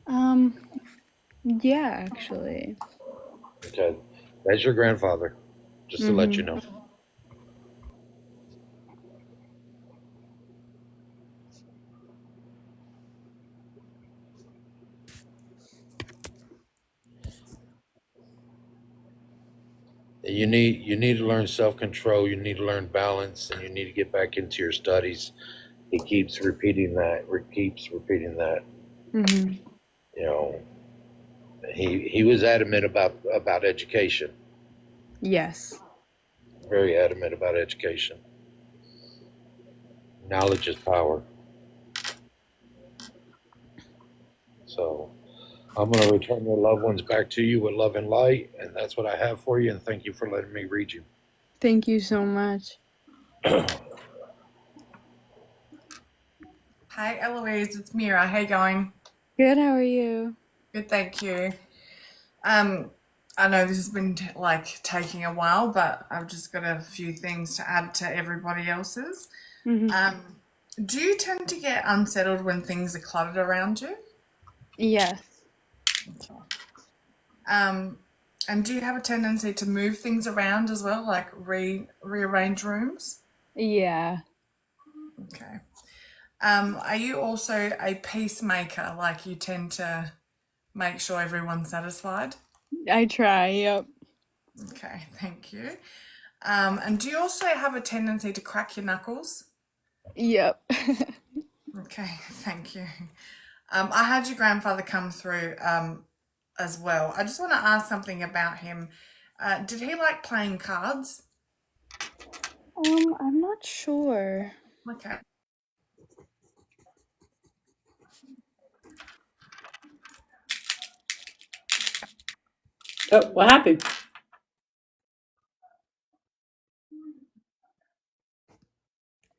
Um, yeah, actually. Okay, that's your grandfather. Just to let you Mhm. know. You need to learn self control. You need to learn balance, and you need to get back into your studies. He keeps repeating that. Keeps repeating that. Mhm. You know, he was adamant about education. Yes. Very adamant about education. Knowledge is power. So I'm going to return your loved ones back to you with love and light, and that's what I have for you. And thank you for letting me read you. Thank you so much. Hi, Eloise. It's Mira. How you going? Good, how are you? Good, thank you. I know this has been taking a while, but I've just got a few things to add to everybody else's. Do you tend to get unsettled when things are cluttered around you? Yes. And do you have a tendency to move things around as well, like rearrange rooms? Yeah. Okay. Are you also a peacemaker? Like you tend to make sure everyone's satisfied? I try, yep. Okay, thank you. And do you also have a tendency to crack your knuckles? Yep. Okay, thank you. I had your grandfather come through as well. I just want to ask something about him. Did he like playing cards? I'm not sure. Okay. Oh, what happened?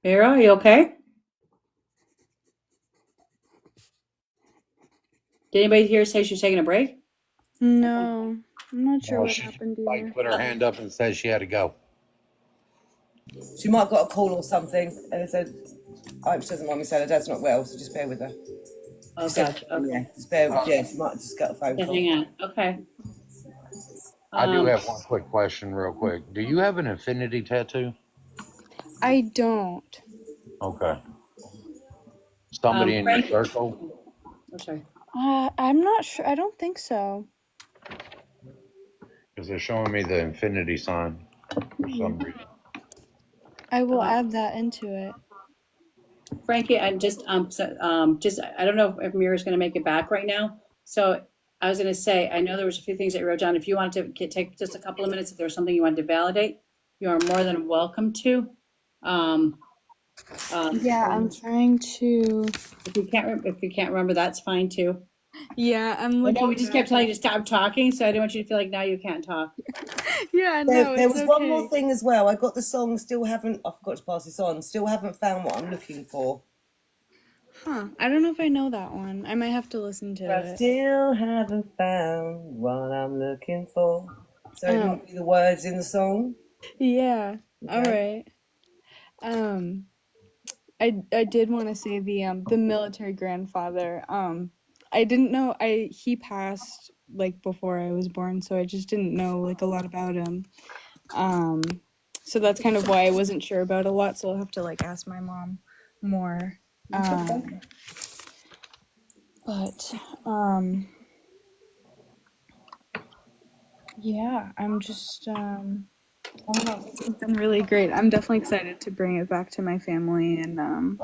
Mira, are you okay? Did anybody here say she's taking a break? No, I'm not sure No, what she happened like either. put her hand up and said she had to go. She might have got a call or something. And I said, I hope she doesn't mind me saying her dad's not well, so just bear with her. Oh, She said, gotcha. Okay. yeah, just bear with yeah, she might have just got a phone Yeah, call. hang on. Okay. I do have one quick question, real quick. Do you have an infinity tattoo? I don't. Okay. Somebody in your Frank. circle? I'm sorry. I'm not sure. I don't think so. Because they're showing me the infinity sign for some reason. I will add that into it. Frankie, I just I don't know if Mira's going to make it back right now. So I was going to say, I know there was a few things that you wrote down. If you wanted to take just a couple of minutes, if there was something you wanted to validate, you are more than welcome to. Yeah, I'm trying to. If you can't remember, that's fine too. Yeah, I'm I know looking. we just kept telling you to stop talking, so I didn't want you to feel like now you can't talk. Yeah, no, There it's was okay. one more thing as well. I got the song, I forgot to pass this on, still haven't found what I'm looking for. Huh. I don't know if I know that one. I might have to listen to I it. still haven't found what I'm looking for. So it might be the words in the song. Yeah. Okay. All right. I did want to say the military grandfather. I didn't know he passed like before I was born, so I just didn't know like a lot about him. So that's kind of why I wasn't sure about a lot. So I'll have to like ask my mom more. But yeah, I'm just I don't know. It's been really great. I'm definitely excited to bring it back to my family and I'm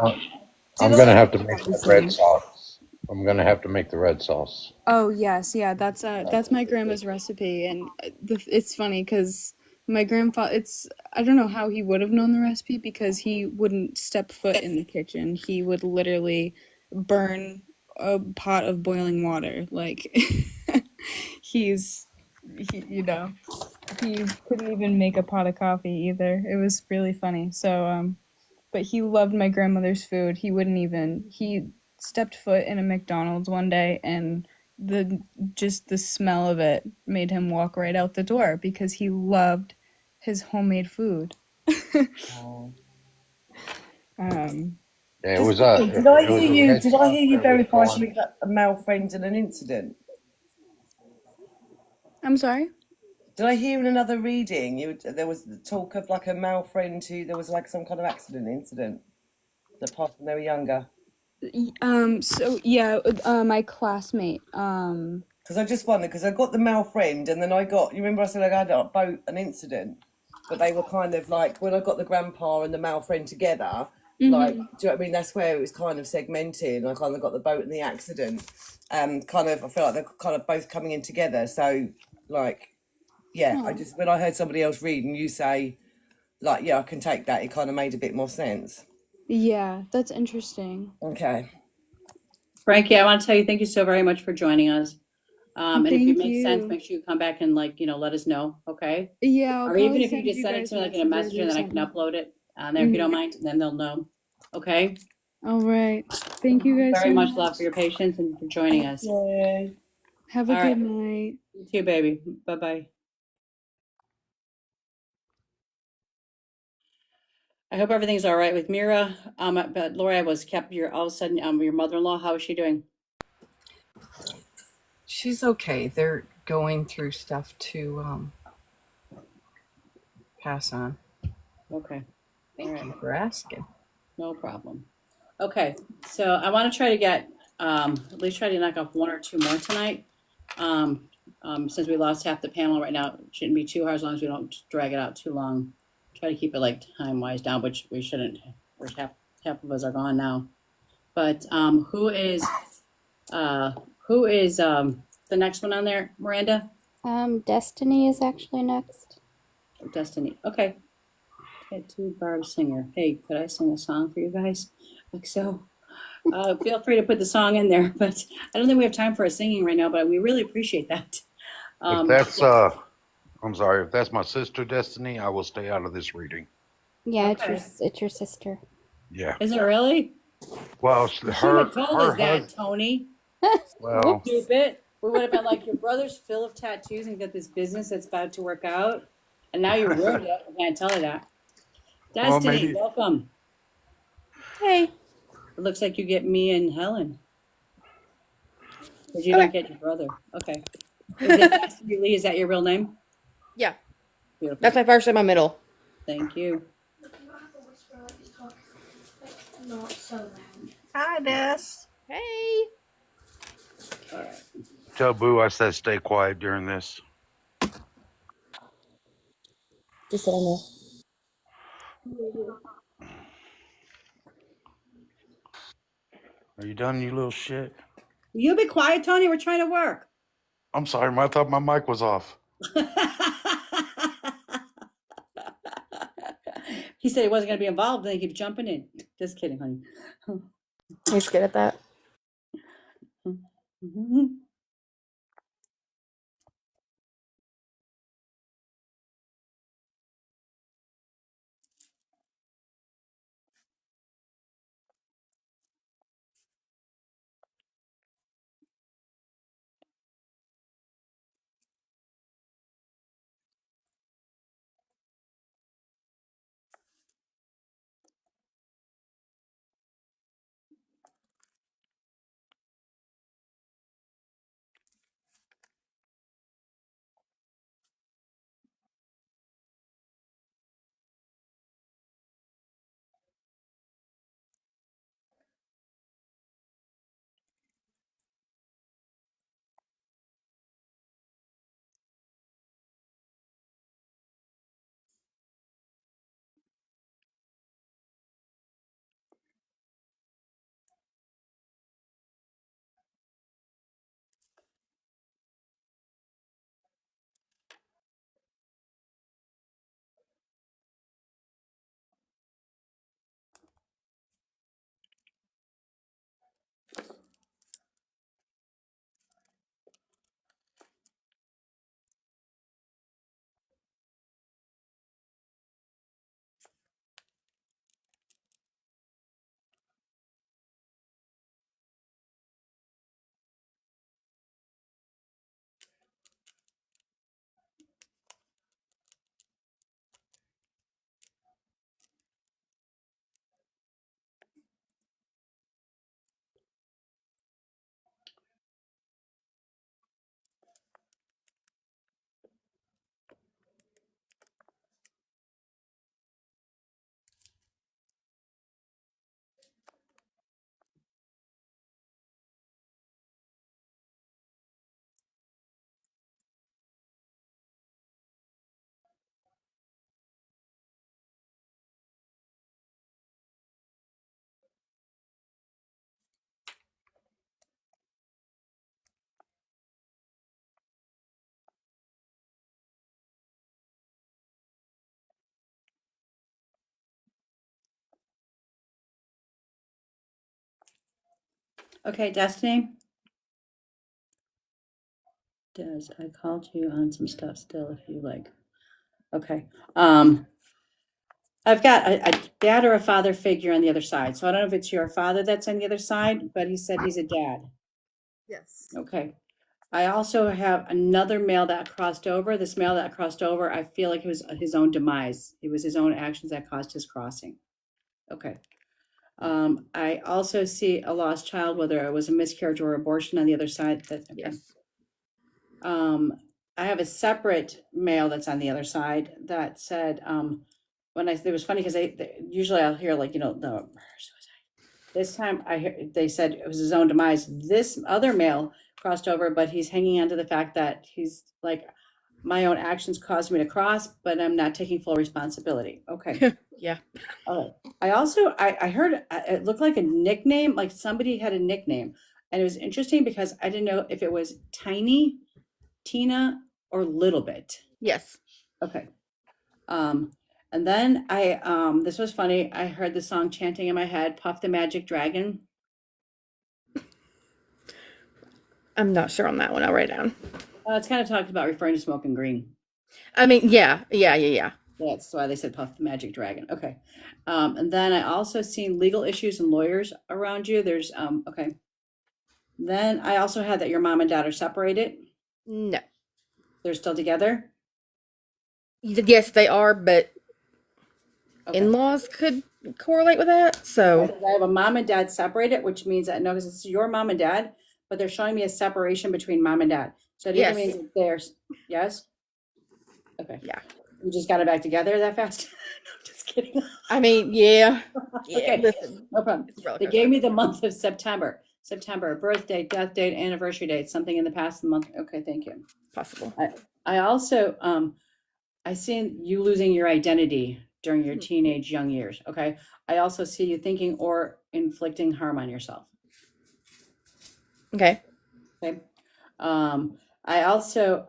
going to have to make the red sauce. I'm going to have to make the red sauce. Oh yes, yeah, that's my grandma's recipe, and it's funny because my grandfather. I don't know how he would have known the recipe because he wouldn't step foot in the kitchen. He would literally burn a pot of boiling water. Like he he couldn't even make a pot of coffee either. It was really funny. So but he loved my grandmother's food. He stepped foot in a McDonald's one day and the smell of it made him walk right out the door because he loved his homemade food. Yeah, it was Did I it was hear a you? red Did I sauce hear you that was verify going. something about a male friend and an incident? I'm sorry? Did I hear in another reading there was the talk of like a male friend who there was like some kind of accident incident that passed when they were younger? So yeah, my classmate. Because I just wondered, because I got the male friend and then you remember I said I had a boat, an incident, but they were kind of like, when I got the grandpa and the male friend together, like, do you know what I mean? That's where it was kind of segmented. I kind of got the boat and the accident. I feel like they're kind of both coming in together. So, like, yeah, when I heard somebody else read and you say, like, yeah, I can take that, it kind of made a bit more sense. Yeah, that's interesting. Okay. Frankie, I want to tell you thank you so very much for joining us. And if it Thank makes sense, you. make sure you come back and let us know, okay? Yeah, I'll Or even probably if you send just you send it guys to me like in a messages messenger, or then I can something. upload it on there if you don't Mhm. mind, and then they'll know. Okay? All right. Thank you guys Very so much love much. for your patience and for joining us. Yeah. Have a All good right. night. You too, baby. Bye-bye. I hope everything's all right with Mira. But Lori, I was kept your all of a sudden your mother-in-law. How is she doing? She's okay. They're going through stuff to pass on. Okay. Thank you for asking. No problem. Okay, so I want to try to get at least try to knock off one or two more tonight. Since we lost half the panel right now, it shouldn't be too hard as long as we don't drag it out too long. Try to keep it like time wise down, which we shouldn't. We're half of us are gone now. But who is the next one on there, Miranda? Destiny is actually next. Destiny. Okay. Tattooed Barb Singer. Hey, could I sing a song for you guys? Like so. Feel free to put the song in there, but I don't think we have time for a singing right now, but we really appreciate that. If that's I'm sorry, if that's my sister Destiny, I will stay out of this reading. Yeah, Okay. it's your sister. Yeah. Is it really? Well, You should have told us that, husband. Tony. Well, Stupid. We would have been like, your brother's full of tattoos and got this business that's about to work out. And now you ruined it. I can't tell her that. well, Destiny, maybe. welcome. Hey. It looks like you get me and Helen. Because you Okay. don't get your brother. Okay. Is it Destiny Lee? Is that your real name? Yeah. Beautiful. That's my first and my middle. Thank you. Hi, Des. Hey. All right. Tell Boo I said stay quiet during this. Just so I know. Are you done, you little shit? You be quiet, Tony. We're trying to work. I'm sorry, I thought my mic was off. He said he wasn't going to be involved, then he keeps jumping in. Just kidding, honey. He's good at that. Okay, Destiny. I called you on some stuff still if you like. Okay. I've got a dad or a father figure on the other side. So I don't know if it's your father that's on the other side, but he said he's a dad. Yes. Okay. I also have another male that crossed over. This male that crossed over, I feel like it was his own demise. It was his own actions that caused his crossing. Okay. I also see a lost child, whether it was a miscarriage or abortion on the other side. That's okay. Yes. I have a separate male that's on the other side that said, when it was funny because usually I'll hear like, the this time they said it was his own demise. This other male crossed over, but he's hanging on to the fact that he's like, my own actions caused me to cross, but I'm not taking full responsibility. Okay. Yeah. All right. I heard it looked like a nickname, like somebody had a nickname, and it was interesting because I didn't know if it was Tiny, Tina, or Little Bit. Yes. Okay. And then this was funny. I heard the song chanting in my head, Puff the Magic Dragon. I'm not sure on that one. I'll write it down. It's kind of talked about referring to smoking green. I mean, yeah. That's why they said Puff the Magic Dragon. Okay. And then I also seen legal issues and lawyers around you. There's okay. Then I also had that your mom and dad are separated. No. They're still together. Yes, they are, but Okay. in-laws could correlate with that. So I have a mom and dad separated, which means that no, because it's your mom and dad, but they're showing me a separation between mom and dad. So it either Yes. means that there's yes. Okay. Yeah. We just got it back together that fast. No, just kidding. I mean, yeah. Okay. Listen, No problem. it's a roller They coaster. gave me the month of September. September, birth date, death date, anniversary date, something in the past month. Okay, thank you. Possible. I also I seen you losing your identity during your teenage young years. Okay. I also see you thinking or inflicting harm on yourself. Okay. Okay. I also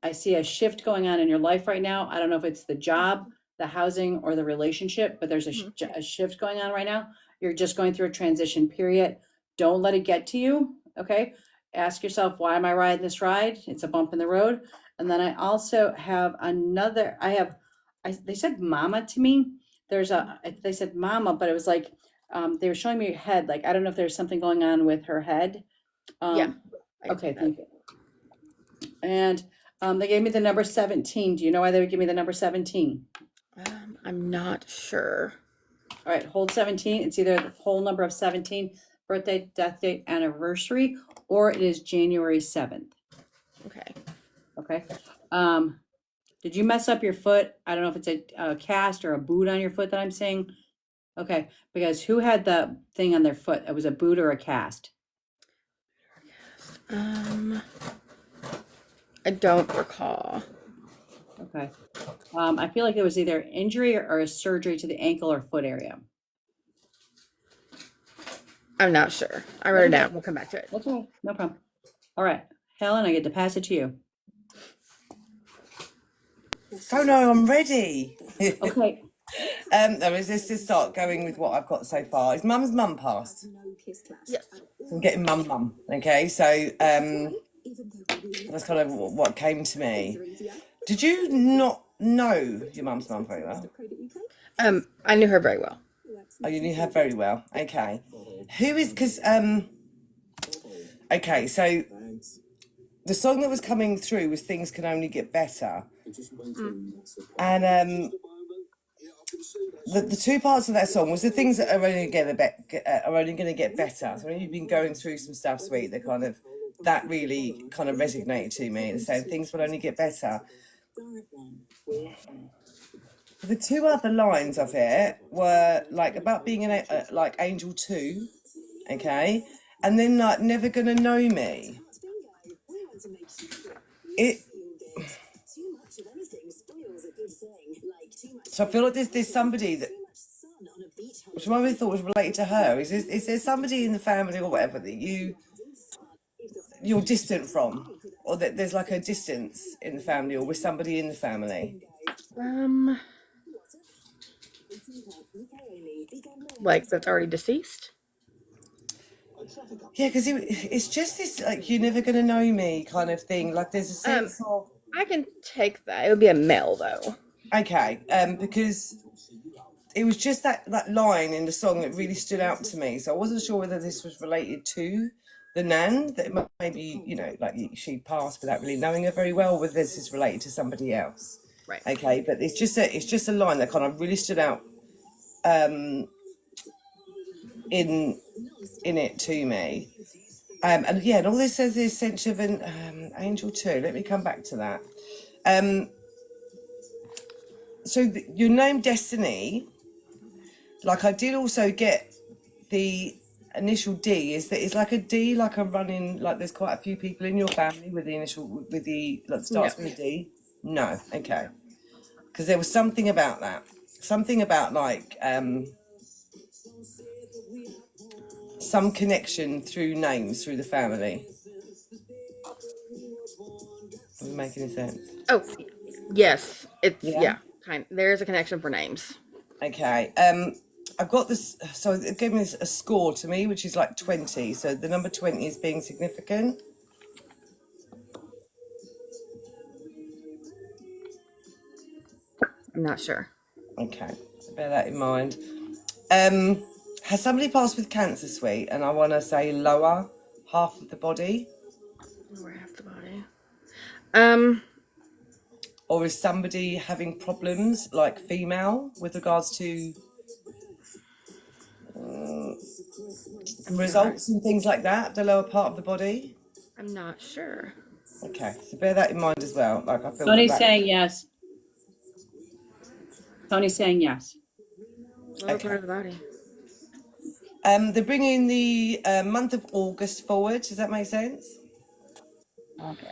I see a shift going on in your life right now. I don't know if it's the job, the housing, or the relationship, but there's a shift going on right now. You're just going through a transition period. Don't let it get to you. Okay. Ask yourself, why am I riding this ride? It's a bump in the road. And then I also have another. They said mama to me. They said mama, but it was like they were showing me your head. Like I don't know if there's something going on with her head. Yeah. Okay, thank you. And they gave me the number 17. Do you know why they would give me the number 17? I'm not sure. All right, hold 17. It's either the whole number of 17, birthday, death date, anniversary, or it is January 7th. Okay. Okay. Did you mess up your foot? I don't know if it's a cast or a boot on your foot that I'm seeing. Okay, because who had the thing on their foot? It was a boot or a cast? I don't recall. Okay. I feel like it was either injury or a surgery to the ankle or foot area. I'm not sure. I wrote it down. We'll come back to it. That's all right. No problem. All right. Helen, I get to pass it to you. Oh no, I'm ready. Okay. Let's just start going with what I've got so far. Is Mum's mum passed? Yes. So I'm getting mum. Okay, so that's kind of what came to me. Did you not know your mum's mum very well? I knew her very well. Oh, you knew her very well. Okay. Who is, because, okay, so the song that was coming through was Things Can Only Get Better. And the two parts of that song was the things that are only going to get better. So when you've been going through some stuff, sweet, that really kind of resonated to me. And saying things will only get better. The two other lines of it were like about being like Angel 2, okay, and then like never gonna know me. So I feel like there's somebody that, which I really thought was related to her. Is there somebody in the family or whatever that you're distant from, or that there's like a distance in the family, or with somebody in the family? Like that's already deceased? Yeah, because it's just this like you're never gonna know me kind of thing. Like there's a sense of I can take that. It would be a male though. okay, because it was just that line in the song that really stood out to me. So I wasn't sure whether this was related to the Nan, that maybe, you know, like she passed without really knowing her very well, whether this is related to somebody else. Right. Okay, but it's just a line that kind of really stood out in it to me. And yeah, and all this says is sense of an angel too. Let me come back to that. So your name Destiny, like I did also get the initial D. Is that it's like a D, like a running, like there's quite a few people in your family with the initial with the like starts with a D. No, okay, because there was something about that, something about like some connection through names through the family. Does it make any sense? Oh, yes. It's yeah. Kind. There is a connection for names. Okay. I've got this. So it gave me a score to me, which is like 20. So the number 20 is being significant. I'm not sure. Okay, so bear that in mind. Has somebody passed with cancer, sweet? And I want to say lower half of the body. Lower half the body. Or is somebody having problems, like female, with regards to results and things like that, the lower part of the body? I'm not sure. Okay, so bear that in mind as well. Like I feel. Tony's saying yes. Tony's saying yes. Lower part of the body. They're bringing the month of August forward. Does that make sense? Okay.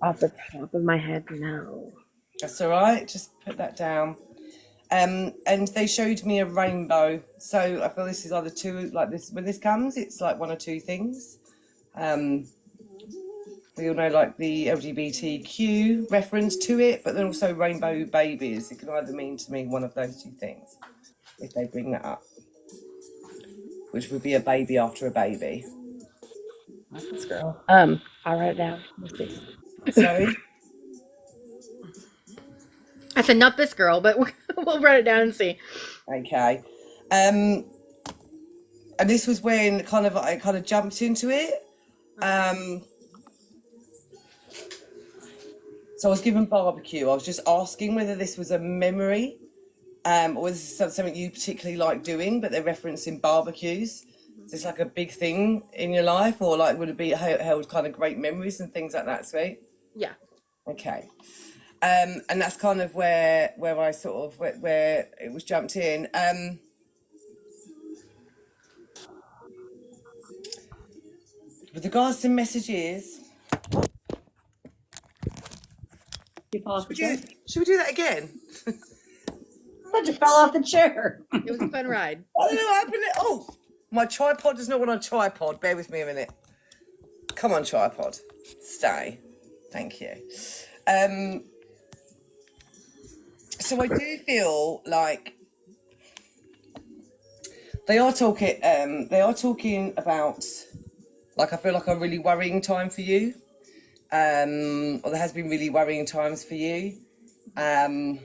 Off the top of my head, no. That's all right. Just put that down. And they showed me a rainbow. So I feel this is either two, like this, when this comes, it's like one or two things. We all know like the LGBTQ reference to it, but then also rainbow babies. It can either mean to me one of those two things, if they bring that up. Which would be a baby after a baby. This girl. I'll write it down. Let's see. Sorry? I said not this girl, but we'll write it down and see. Okay. And this was when I kind of jumped into it. So I was given barbecue. I was just asking whether this was a memory, or was this something you particularly like doing, but they're referencing barbecues. Is this like a big thing in your life, or like would it be held kind of great memories and things like that, sweet? Yeah. Okay. And that's kind of where I sort of where it was jumped in. With regards to messages, should we do that again? I thought you fell off the chair. It was a fun ride. I don't know what happened. Oh, my tripod does not want a tripod. Bear with me a minute. Come on, tripod. Stay. Thank you. So I do feel like they are talking about, like, I feel like a really worrying time for you. Or there has been really worrying times for you. And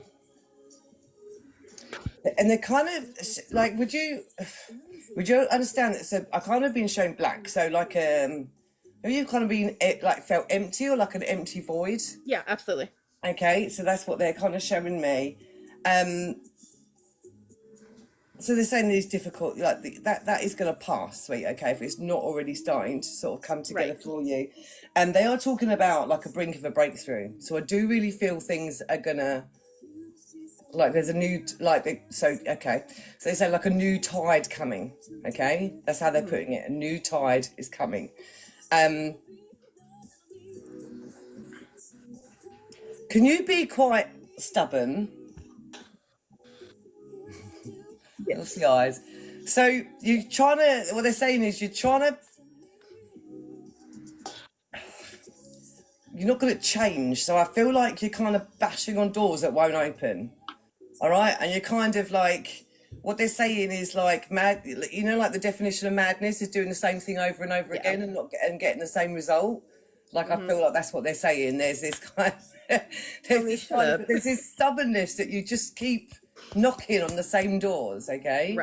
they're kind of like, would you understand that? So I kind of been shown black. So like, have you kind of been like felt empty, or like an empty void? Yeah, absolutely. Okay, so that's what they're kind of showing me. So they're saying these difficult, like that is going to pass, sweet. Okay, if it's not already starting to sort of come together for you, and they are talking about like a brink of a breakthrough. So I do really feel things are gonna, like, there's a new, like, so okay, so they say like a new tide coming. Okay, that's how they're putting it. A new tide is coming. Can you be quite stubborn? Yes. The eyes. So you're trying to, what they're saying is you're not going to change. So I feel like you're kind of bashing on doors that won't open. All right. And you're kind of like what they're saying is like mad. You know, like the definition of madness is doing the same thing over and over again and not getting the same result. Like I feel like that's what they're saying. There's this kind of, there's this stubbornness that you just keep knocking on the same doors. Okay.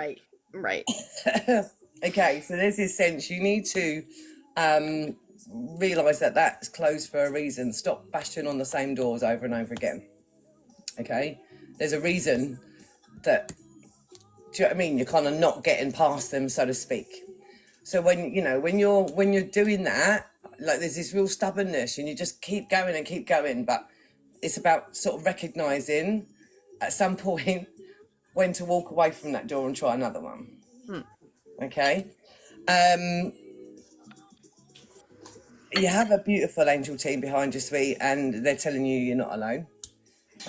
Right. Okay. So there's this sense you need to realize that that's closed for a reason. Stop bashing on the same doors over and over again. Okay. There's a reason that. Do you know what I mean? You're kind of not getting past them, so to speak. So when you're doing that, like there's this real stubbornness and you just keep going, but it's about sort of recognizing at some point when to walk away from that door and try another one. Okay. You have a beautiful angel team behind you, sweet, and they're telling you you're not alone.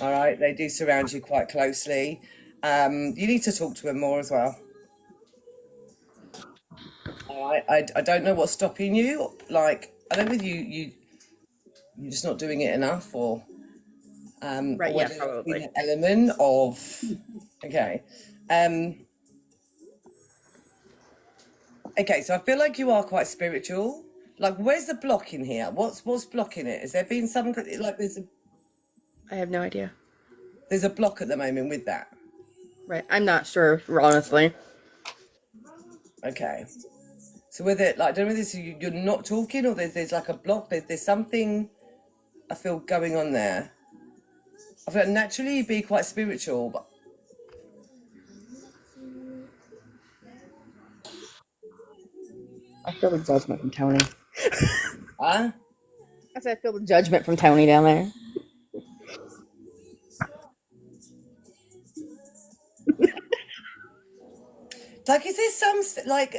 All right. They do surround you quite closely. You need to talk to them more as well. All right. I don't know what's stopping you. Like, I don't know if you're just not doing it enough, or Right, or yeah, whether probably. it's been an element of okay. Okay, so I feel like you are quite spiritual. Like, where's the block in here? What's blocking it? Has there been some like I have no idea. There's a block at the moment with that. Right. I'm not sure, honestly. Okay. So whether, like, I don't know whether you're not talking or there's like a block. There's something I feel going on there. I feel like naturally you'd be quite spiritual, but I feel the judgment from Tony. huh? I said I feel the judgment from Tony down there. Like, is there some like?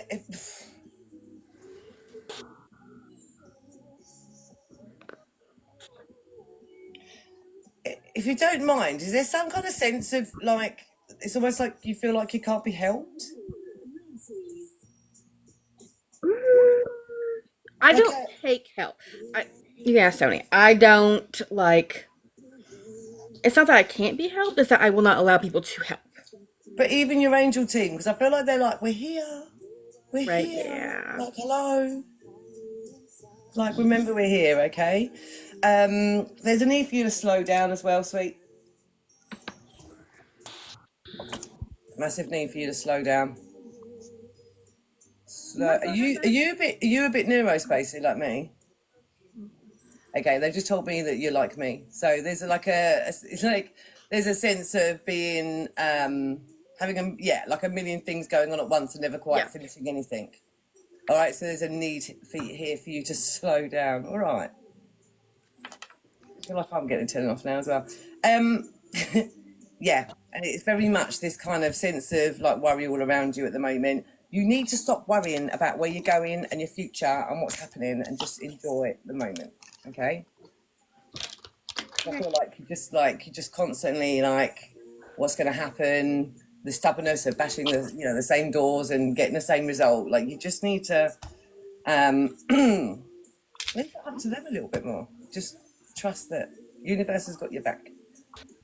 If you don't mind, is there some kind of sense of like it's almost like you feel like you can't be helped? I don't take help. You can ask Tony. I don't like. It's not that I can't be helped. It's that I will not allow people to help. But even your angel team, because I feel like they're like, we're here, Right, here, yeah. like hello, like remember we're here, okay? There's a need for you to slow down as well, sweet. Massive need for you to slow down. Are you a bit neurospacey like me? Okay, they've just told me that you're like me. So there's there's a sense of being having like a million things going on at once and never quite finishing anything. All right, so there's a need here for you to slow down. All right. I feel like I'm getting turned off now as well. Yeah, and it's very much this kind of sense of like worry all around you at the moment. You need to stop worrying about where you're going and your future and what's happening and just enjoy the moment, okay? I feel like you're just constantly like, what's going to happen? The stubbornness of bashing the same doors and getting the same result. Like you just need to leave it up to them a little bit more. Just trust that the universe has got your back.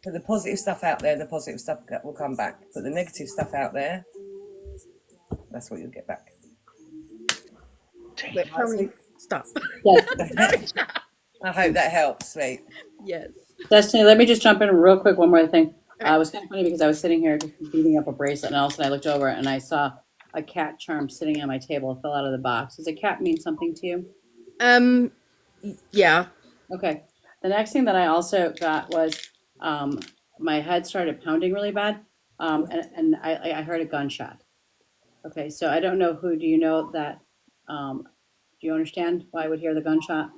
Put the positive stuff out there, and the positive stuff will come back. Put the negative stuff out there, that's what you'll get back. Wait, Tony, stop. Yes. I hope that helps, sweet. Yes. Destiny, let me just jump in real quick. One more thing. It was kind of funny because I was sitting here just beating up a bracelet, and all of a sudden I looked over and I saw a cat charm sitting on my table. It fell out of the box. Does a cat mean something to you? Yeah. Okay. The next thing that I also got was my head started pounding really bad, and I heard a gunshot. Okay, so I don't know who. Do you know that? Do you understand why I would hear the gunshot?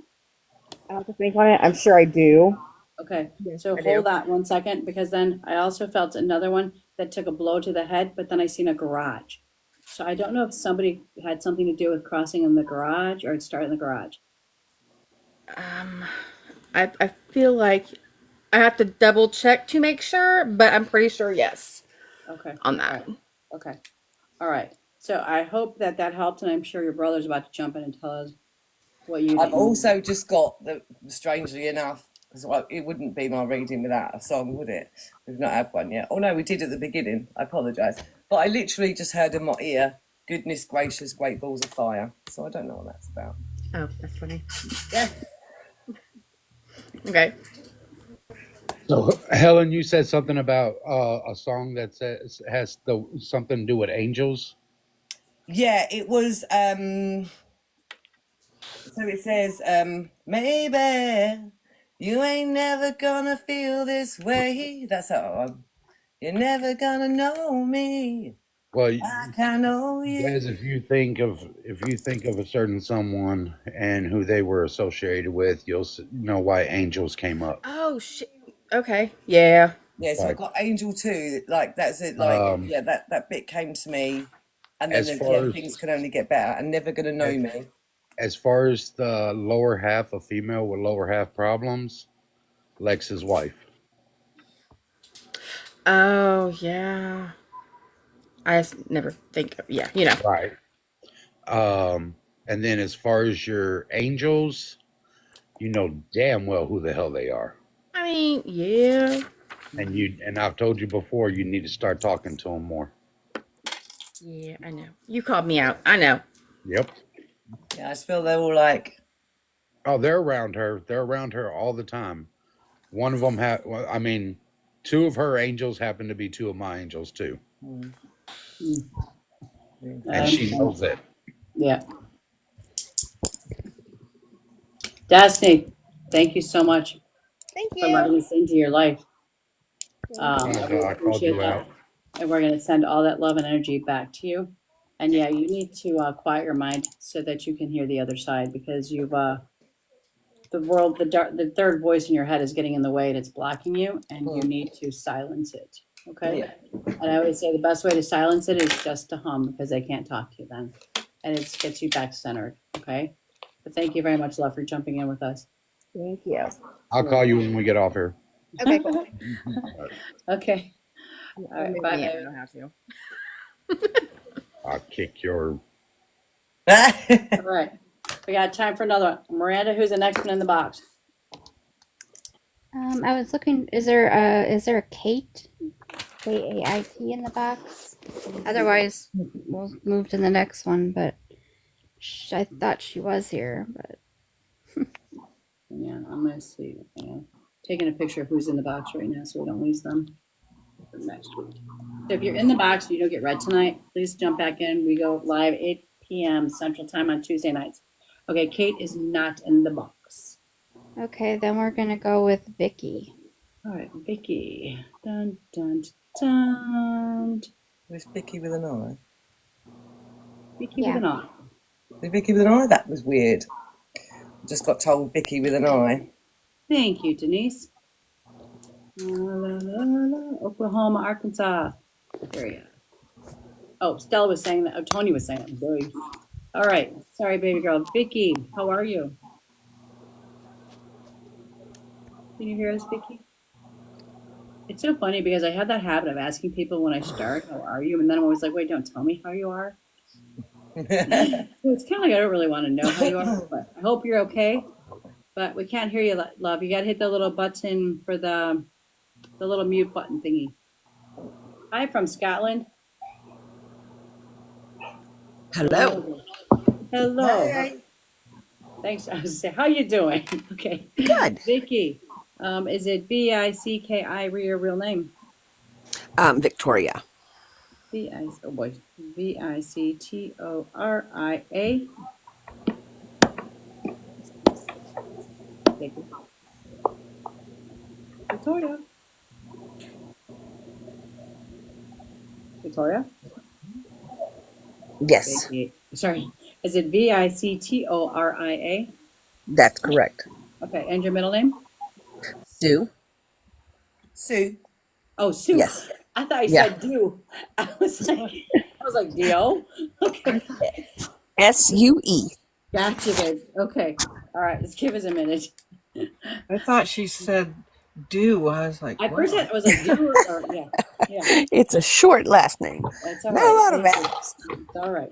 I'll have to think on it. I'm sure I do. Okay, Yes, so I hold do. that 1 second, because then I also felt another one that took a blow to the head, but then I seen a garage. So I don't know if somebody had something to do with crossing in the garage or starting the garage. I feel like I have to double check to make sure, but I'm pretty sure yes. Okay. On that. All right. Okay. All right. So I hope that helped, and I'm sure your brother's about to jump in and tell us what you I've didn't. also just got strangely enough, because it wouldn't be my reading without a song, would it? We've not had one yet. Oh no, we did at the beginning. I apologise. But I literally just heard in my ear, goodness gracious, great balls of fire. So I don't know what that's about. Oh, that's funny. Yeah. Okay. So, Helen, you said something about a song that has something to do with angels. Yeah, it was. So it says, maybe you ain't never gonna feel this way. That's how you're never gonna know me Well, like I know you. guys, if you think of a certain someone and who they were associated with, you'll know why angels came up. Oh shit. Okay. Yeah. Yeah, so I Right. got Angel 2, like that's it, like yeah, that bit came to me, and then As far as things can only get better and never gonna know me. as far as the lower half, a female with lower half problems, Lex's wife. Oh yeah. I just never think of, yeah, you know. Right. And then as far as your angels, you know damn well who the hell they are. I mean, yeah. And I've told you before, you need to start talking to them more. Yeah, I know. You called me out. I know. Yep. Yeah, I just feel they're all like, Oh, they're around her. They're around her all the time. One of them well, I mean, two of her angels happen to be two of my angels too. And she knows it. Yeah. Destiny, thank you so much Thank for you. letting us into your life. Oh, I really I called appreciate you that. out. And we're going to send all that love and energy back to you. And yeah, you need to quiet your mind so that you can hear the other side, because you've the third voice in your head is getting in the way and it's blocking you, and you need to silence it. Okay. yeah. And I always say the best way to silence it is just to hum, because they can't talk to you then, and it gets you back centered. Okay. But thank you very much, love, for jumping in with us. Thank you. I'll call you when we get off here. Okay, cool. Okay. All right. Bye, I baby. don't have to. I'll kick your. All right. We got time for another one. Miranda, who's the next one in the box? I was looking. Is there a Kate? K-A-I-T in the box. Otherwise, we'll move to the next one. But I thought she was here. But Yeah, I'm gonna see. Taking a picture of who's in the box right now, so we don't lose them for next week. So if you're in the box and you don't get read tonight, please jump back in. We go live 8 p.m. Central Time on Tuesday nights. Okay, Kate is not in the box. okay, then we're gonna go with Vicky. All right, Vicky. Dun dun dun. With Vicky with an eye. Vicky with an eye. With Vicky with an eye? That was weird. I just got told Vicky with an eye. Thank you, Denise. Oklahoma, Arkansas area. Oh, Stella was saying that. Oh, Tony was saying that. Sorry. All right. Sorry, baby girl. Vicky, how are you? Can you hear us, Vicky? It's so funny because I have that habit of asking people when I start, how are you? And then I'm always like, wait, don't tell me how you are. So it's kind of like I don't really want to know how you are, but I hope you're okay. But we can't hear you, love. You got to hit the little button for the little mute button thingy. Hi from Scotland. Hello. Hello. Hey. Thanks. I was saying, how you doing? Okay. Good. Vicky, is it V-I-C-K-I your real name? Victoria. Oh boy. V-I-C-T-O-R-I-A. Victoria. Victoria? Yes. Vicky. Sorry. Is it V-I-C-T-O-R-I-A? That's correct. Okay. And your middle name? Sue. Sue. Oh, Sue. Yes. I thought you Yeah. said do. I was like, D-O? Okay. S-U-E. Gotcha, babe. Okay. All right. Let's give us a minute. I thought she said do. I was like, At wow. first I was like, do or yeah. It's a short last name. That's all Not right. a lot of Thank you. vowels. It's all right.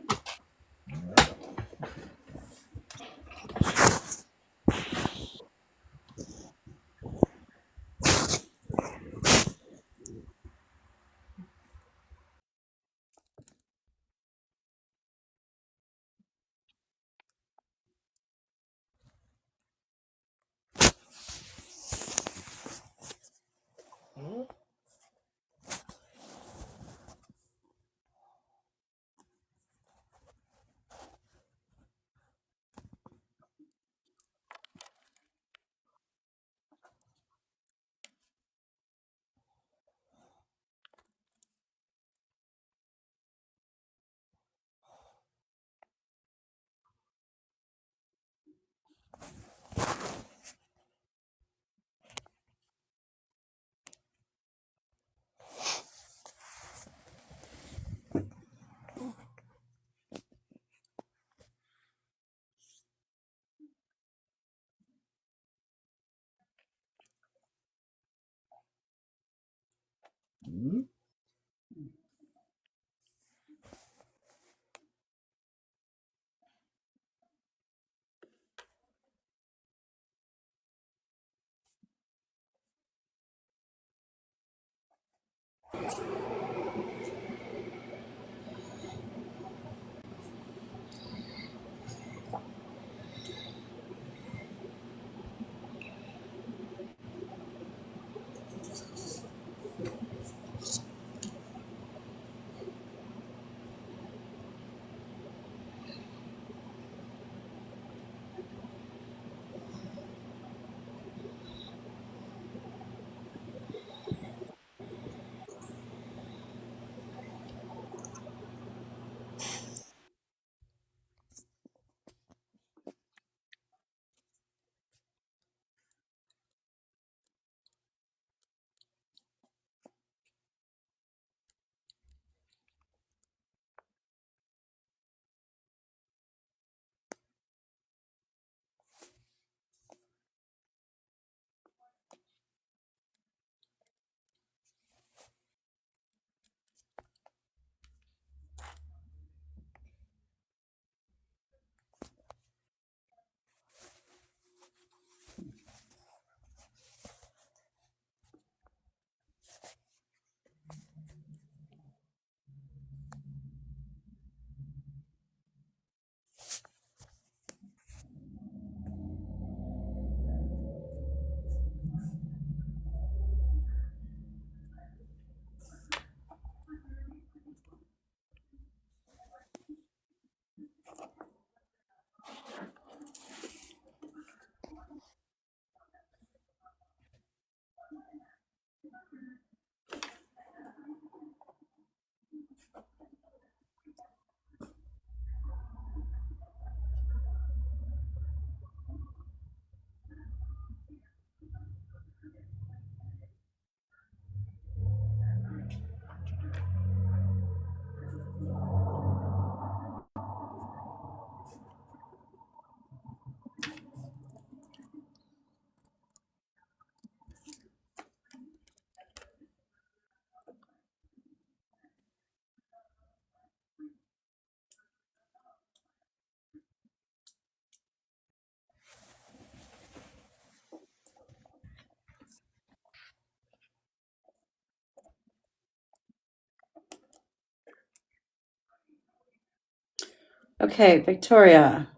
Okay, Victoria,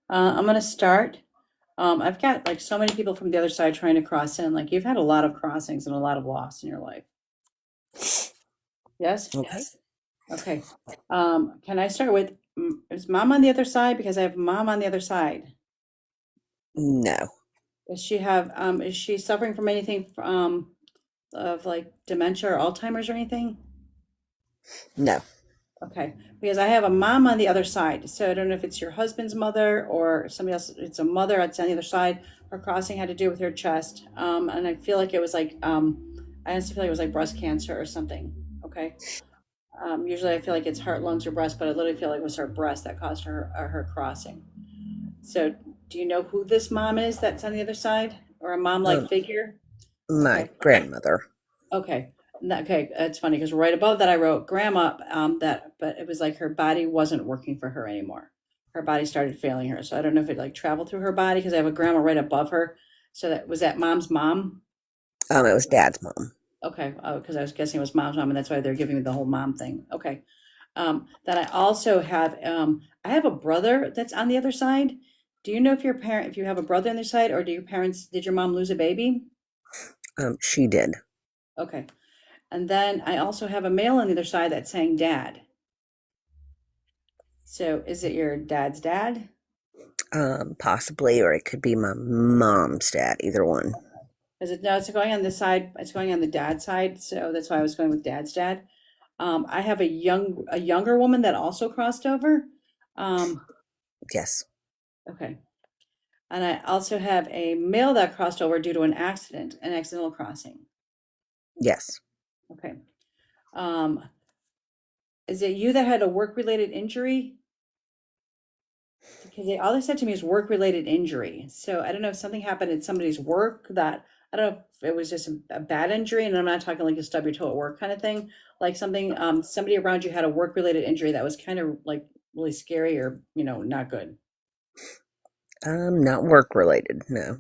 I'm gonna start. I've got like so many people from the other side trying to cross in. Like you've had a lot of crossings and a lot of loss in your life. Yes? Okay. Okay. Can I start with, is mom on the other side? Because I have mom on the other side. No. Does she have, is she suffering from anything, of like dementia or Alzheimer's or anything? No. Okay, because I have a mom on the other side, so I don't know if it's your husband's mother or somebody else. It's a mother that's on the other side. Her crossing had to do with her chest, and I feel like it was like, I honestly feel like it was like breast cancer or something. Okay, usually I feel like it's heart, lungs, or breast, but I literally feel like it was her breast that caused her crossing. So, do you know who this mom is that's on the other side, or a mom-like figure? My Okay. grandmother. Okay. Okay, that's funny because right above that I wrote grandma, but it was like her body wasn't working for her anymore. Her body started failing her. So I don't know if it like traveled through her body because I have a grandma right above her. So that was that mom's mom. It was Dad's mom. Okay. Oh, because I was guessing it was mom's mom, and that's why they're giving me the whole mom thing. Okay. Then I also have I have a brother that's on the other side. Do you know if if you have a brother on the side, or did your mom lose a baby? She did. Okay. And then I also have a male on the other side that's saying dad. So is it your dad's dad? Possibly, or it could be my mom's dad. Either one. Is it no, it's going on this side, it's going on the dad's side, so that's why I was going with dad's dad. I have a younger woman that also crossed over. Yes. Okay. And I also have a male that crossed over due to an accidental crossing. Yes. Okay. Is it you that had a work-related injury? Because all they said to me is work-related injury. So I don't know if something happened at somebody's work that I don't know if it was just a bad injury, and I'm not talking like a stub your toe at work kind of thing, like something, somebody around you had a work-related injury that was kind of like really scary or, not good. Not work related, no.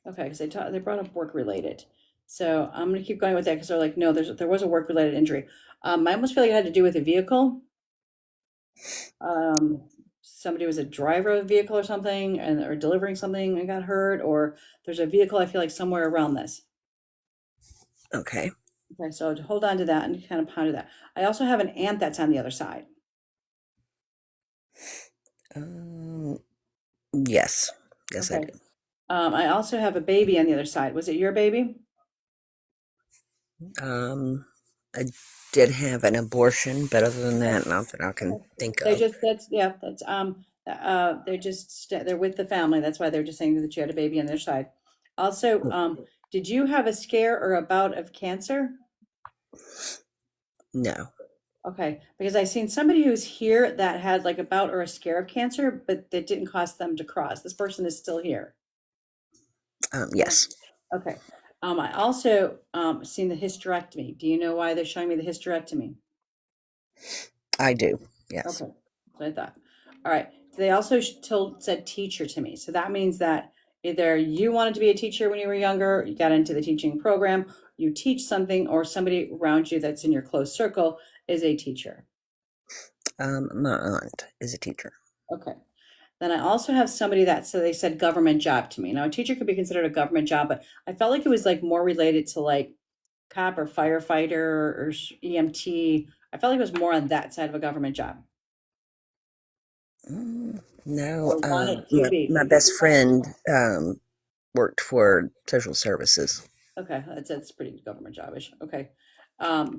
Okay, because they brought up work-related. So I'm gonna keep going with that because they're like, no, there was a work-related injury. I almost feel like it had to do with a vehicle. Somebody was a driver of a vehicle or something or delivering something and got hurt, or there's a vehicle I feel like somewhere around this. Okay. Okay, so hold on to that and kind of ponder that. I also have an aunt that's on the other side. Yes. Yes, I Okay. do. I also have a baby on the other side. Was it your baby? I did have an abortion, but other than that, not that I can think They of. just they're with the family. That's why they're just saying that you had a baby on their side. Also, did you have a scare or a bout of cancer? No. Okay, because I seen somebody who's here that had like a bout or a scare of cancer, but that didn't cause them to cross. This person is still here. Yes, Okay. I also seen the hysterectomy. Do you know why they're showing me the hysterectomy? I do. Yes. Okay, that's what I thought. All right. They also said teacher to me. So that means that either you wanted to be a teacher when you were younger, you got into the teaching program, you teach something, or somebody around you that's in your close circle is a teacher. My aunt is a teacher. Okay. Then I also have somebody so they said government job to me. Now, a teacher could be considered a government job, but I felt like it was like more related to like cop or firefighter or EMT. I felt like it was more on that side of a government job. No, Or want it to be. my best friend worked for social services. Okay, that's pretty government jobish. Okay.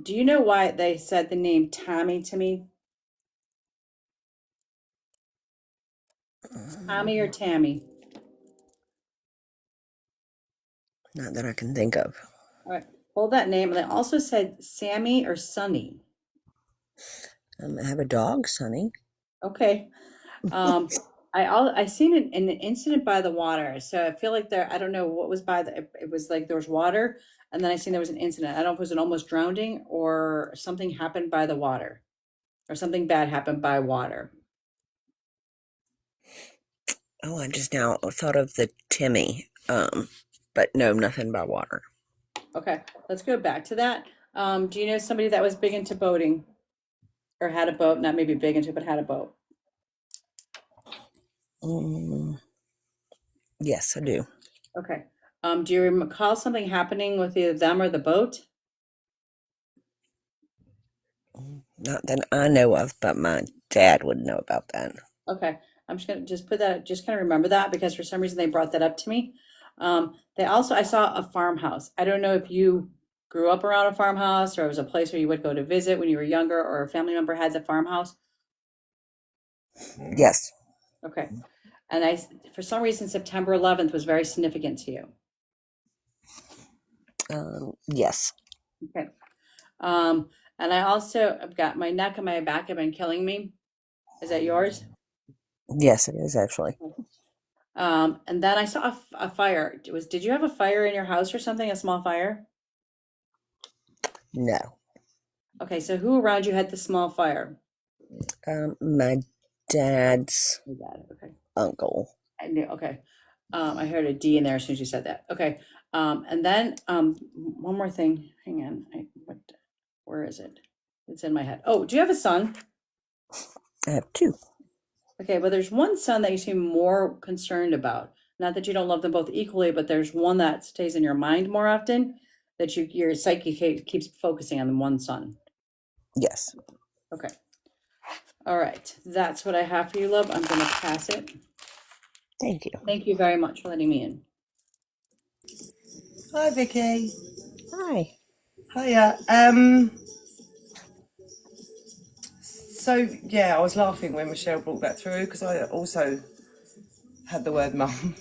Do you know why they said the name Tommy to me? Tommy or Tammy? Not that I can think of. All right, hold that name. And they also said Sammy or Sonny. I have a dog, Sonny. Okay. I seen an incident by the water, so I feel like I don't know what was it was like there was water, and then I seen there was an incident. I don't know if it was an almost drowning or something happened by the water, or something bad happened by water. Oh, I just now thought of the Timmy. But no, nothing by water. Okay, let's go back to that. Do you know somebody that was big into boating, or had a boat? Not maybe big into, but had a boat. Yes, I do. Okay. Do you recall something happening with either them or the boat? Not that I know of, but my dad would know about that. Okay, I'm just gonna put that, just kind of remember that because for some reason they brought that up to me. They also, I saw a farmhouse. I don't know if you grew up around a farmhouse or it was a place where you would go to visit when you were younger or a family member had the farmhouse. Yes. Okay, and for some reason, September 11th was very significant to you. Yes. Okay. And I also have got my neck and my back have been killing me. Is that yours? Yes, it is actually. And then I saw a fire. Did you have a fire in your house or something? A small fire? No. Okay, so who around you had the small fire? My dad's Your dad. Okay. uncle. I knew. Okay. I heard a D in there as soon as you said that. Okay. And then one more thing. Hang on. Where is it? It's in my head. Oh, do you have a son? I have two. Okay, but there's one son that you seem more concerned about. Not that you don't love them both equally, but there's one that stays in your mind more often. That your psyche keeps focusing on the one son. Yes. Okay. All right. That's what I have for you, love. I'm going to pass it. Thank you. Thank you very much for letting me in. Hi, Vicky. Hi. Hiya. So yeah, I was laughing when Michelle brought that through because I also had the word mum.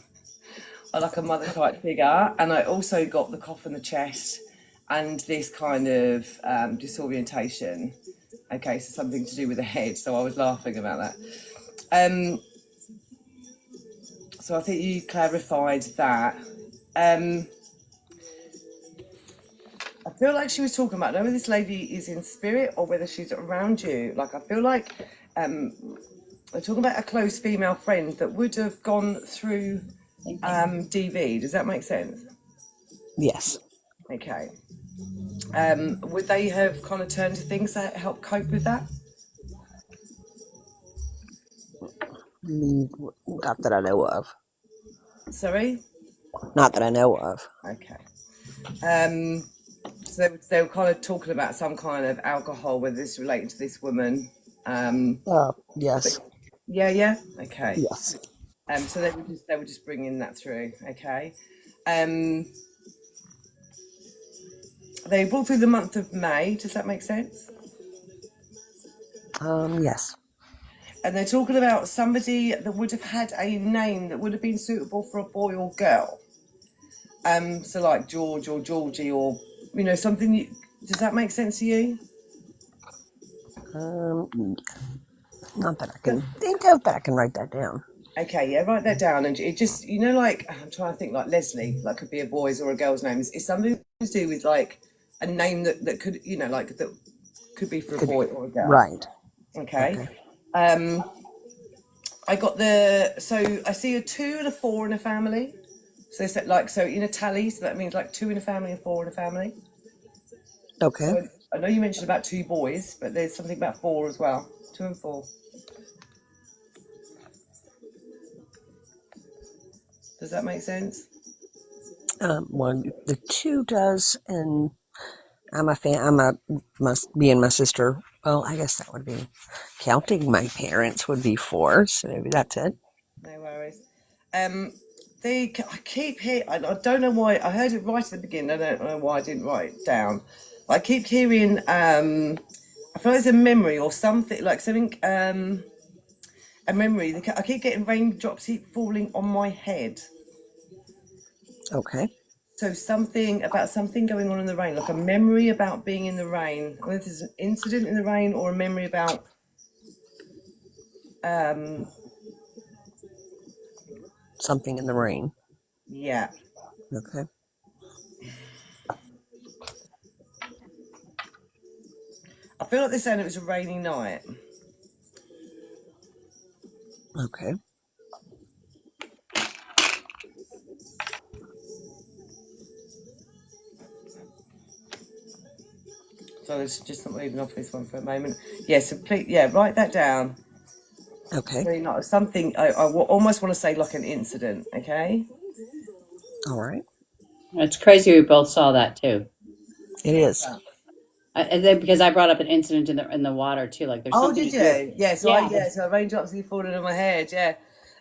I like a mother type figure, and I also got the cough in the chest and this kind of disorientation. Okay, so something to do with the head. So I was laughing about that. So I think you clarified that. feel like she was talking about, I don't know whether this lady is in spirit or whether she's around you. Like, I feel like they're talking about a close female friend that would have gone through DV. Does that make sense? Yes. Okay. Would they have kind of turned to things that help cope with that? Not that I know of. Sorry? Not that I know of. Okay. So they were kind of talking about some kind of alcohol, whether this relating to this woman. Yes. Yeah. Okay. Yes. So they were just bringing that through. Okay. They brought through the month of May. Does that make sense? Yes. And they're talking about somebody that would have had a name that would have been suitable for a boy or girl. So like George or Georgie or, something. Does that make sense to you? Not that I can think of, but I can write that down. Okay, yeah, write that down. And it just, like, I'm trying to think, like Leslie, like could be a boy's or a girl's name. It's something to do with like a name that could, like that could be for a boy or a girl. Right. Okay. I got so I see a 2 and a 4 in a family. So it's like, so in a tally, so that means like 2 in a family and 4 in a family. Okay. So I know you mentioned about 2 boys, but there's something about 4 as well. 2 and 4. Does that make sense? Well, the 2 does, and I'm a fan. Me and my sister. Well, I guess that would be counting my parents would be 4, so maybe that's it. No worries. I keep hearing. I don't know why. I heard it right at the beginning. I don't know why I didn't write it down. I keep hearing. I feel like it's a memory or something, like something. A memory. I keep getting raindrops keep falling on my head. Okay. So something going on in the rain, like a memory about being in the rain. Whether there's an incident in the rain or a memory about. Something in the rain. Yeah. Okay. I feel like they're saying it was a rainy night. Okay. So it's just not moving off this one for a moment. Yes, write that down. Okay. Really not something. I almost want to say like an incident. Okay. All right. It's crazy we both saw that too. It is. And then because I brought up an incident in the water too, like there's something. Did you? Yeah. Yeah. So raindrops keep falling on my head. Yeah.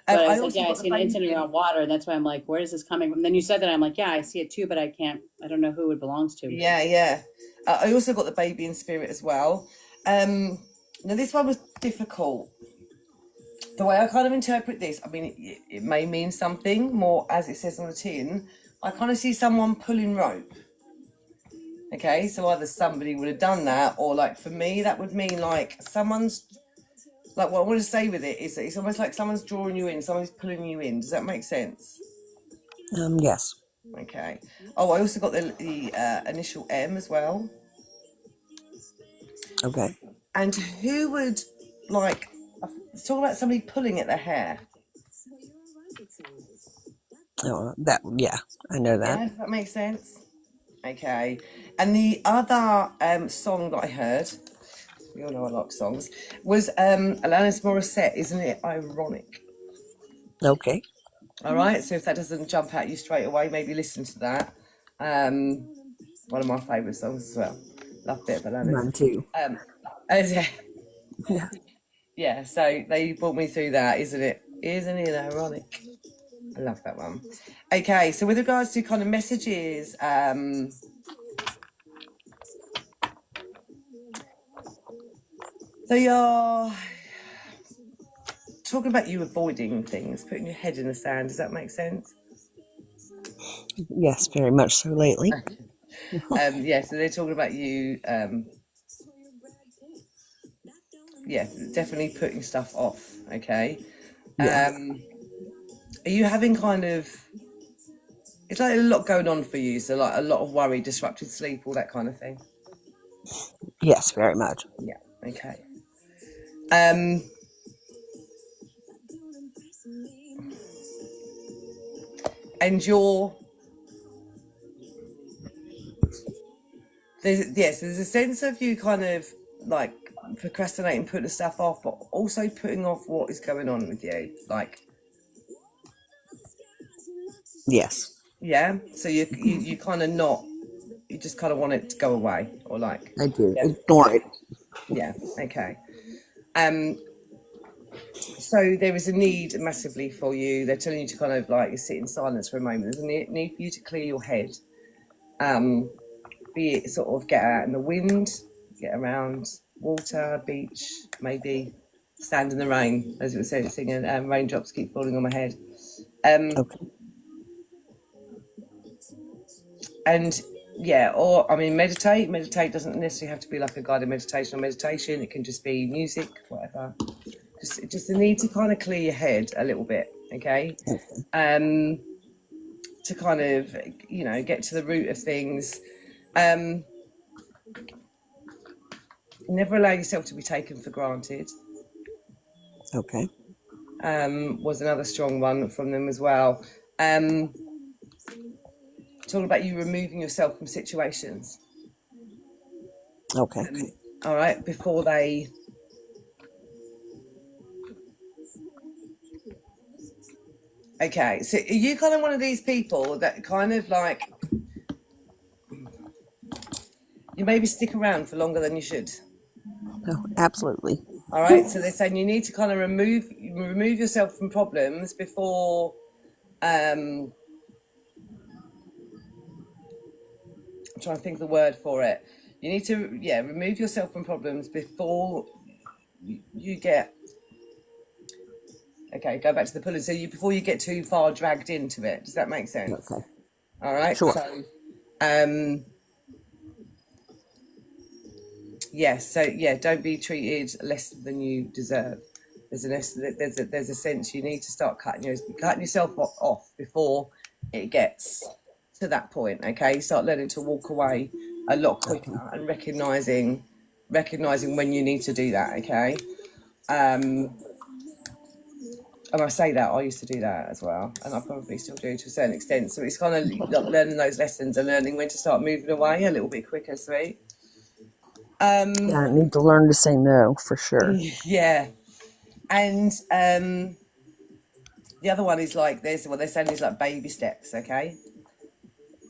But I was like, I see an incident around water, and that's why I'm like, where is this coming from? And then you said that, I'm like, yeah, I see it too, but I don't know who it belongs to. Yeah. I also got the baby in spirit as well. Now this one was difficult. The way I kind of interpret this, I mean, it may mean something more, as it says on the tin. I kind of see someone pulling rope. Okay, so either somebody would have done that, or like for me, that would mean like someone's. Like what I want to say with it is that it's almost like someone's drawing you in, someone's pulling you in. Does that make sense? Yes. Okay. Oh, I also got the initial M as well. Okay. And who would like talk about somebody pulling at their hair? Oh, I know that. Yeah, that makes sense. Okay. And the other song that I heard, we all know I like songs, was Alanis Morissette, Isn't It Ironic? Okay. All right, so if that doesn't jump at you straight away, maybe listen to that. One of my favourite songs as well. Love a bit of Alanis. Mine too. Yeah. Yeah, so they brought me through that, isn't it? Isn't it ironic? I love that one. Okay, so with regards to kind of messages, so you're talking about you avoiding things, putting your head in the sand. Does that make sense? Yes, very much so lately. Yeah, so they're talking about you, definitely putting stuff off, okay? Yeah. Are you having kind of It's like a lot going on for you, so like a lot of worry, disrupted sleep, all that kind of thing. Yes, very much. Yeah. Okay. And there's a sense of you kind of like procrastinating, putting stuff off, but also putting off what is going on with you. Like, Yes, yeah. So you kind of not. You just kind of want it to go away, or like. I do. Yeah. Ignore it. Yeah. Okay. So there is a need massively for you. They're telling you to kind of like sit in silence for a moment. There's a need for you to clear your head. Be it sort of get out in the wind, get around water, beach, maybe stand in the rain, as it was saying, singing raindrops keep falling on my head. Okay. And yeah, or I mean, meditate. Meditate doesn't necessarily have to be like a guided meditation or meditation. It can just be music, whatever. Just the need to kind of clear your head a little bit, okay? To kind of, get to the root of things. Never allow yourself to be taken for granted. Okay. Was another strong one from them as well. Talking about you removing yourself from situations. Okay. All right, before they. Okay, so are you kind of one of these people that kind of like you maybe stick around for longer than you should? Oh, absolutely. All right, so they're saying you need to kind of remove yourself from problems before. I'm trying to think of the word for it. You need to remove yourself from problems before you get. Okay, go back to the pulling. So before you get too far dragged into it. Does that make sense? Okay. All right. Sure. So, don't be treated less than you deserve. There's a sense you need to start cutting yourself off before it gets to that point. Okay, start learning to walk away a lot quicker and recognizing when you need to do that. Okay. And I say that, I used to do that as well, and I probably still do to a certain extent. So it's kind of like learning those lessons and learning when to start moving away a little bit quicker, sweet. I need to learn to say no, for sure. Yeah. And the other one is like this, what they're saying is like baby steps, okay?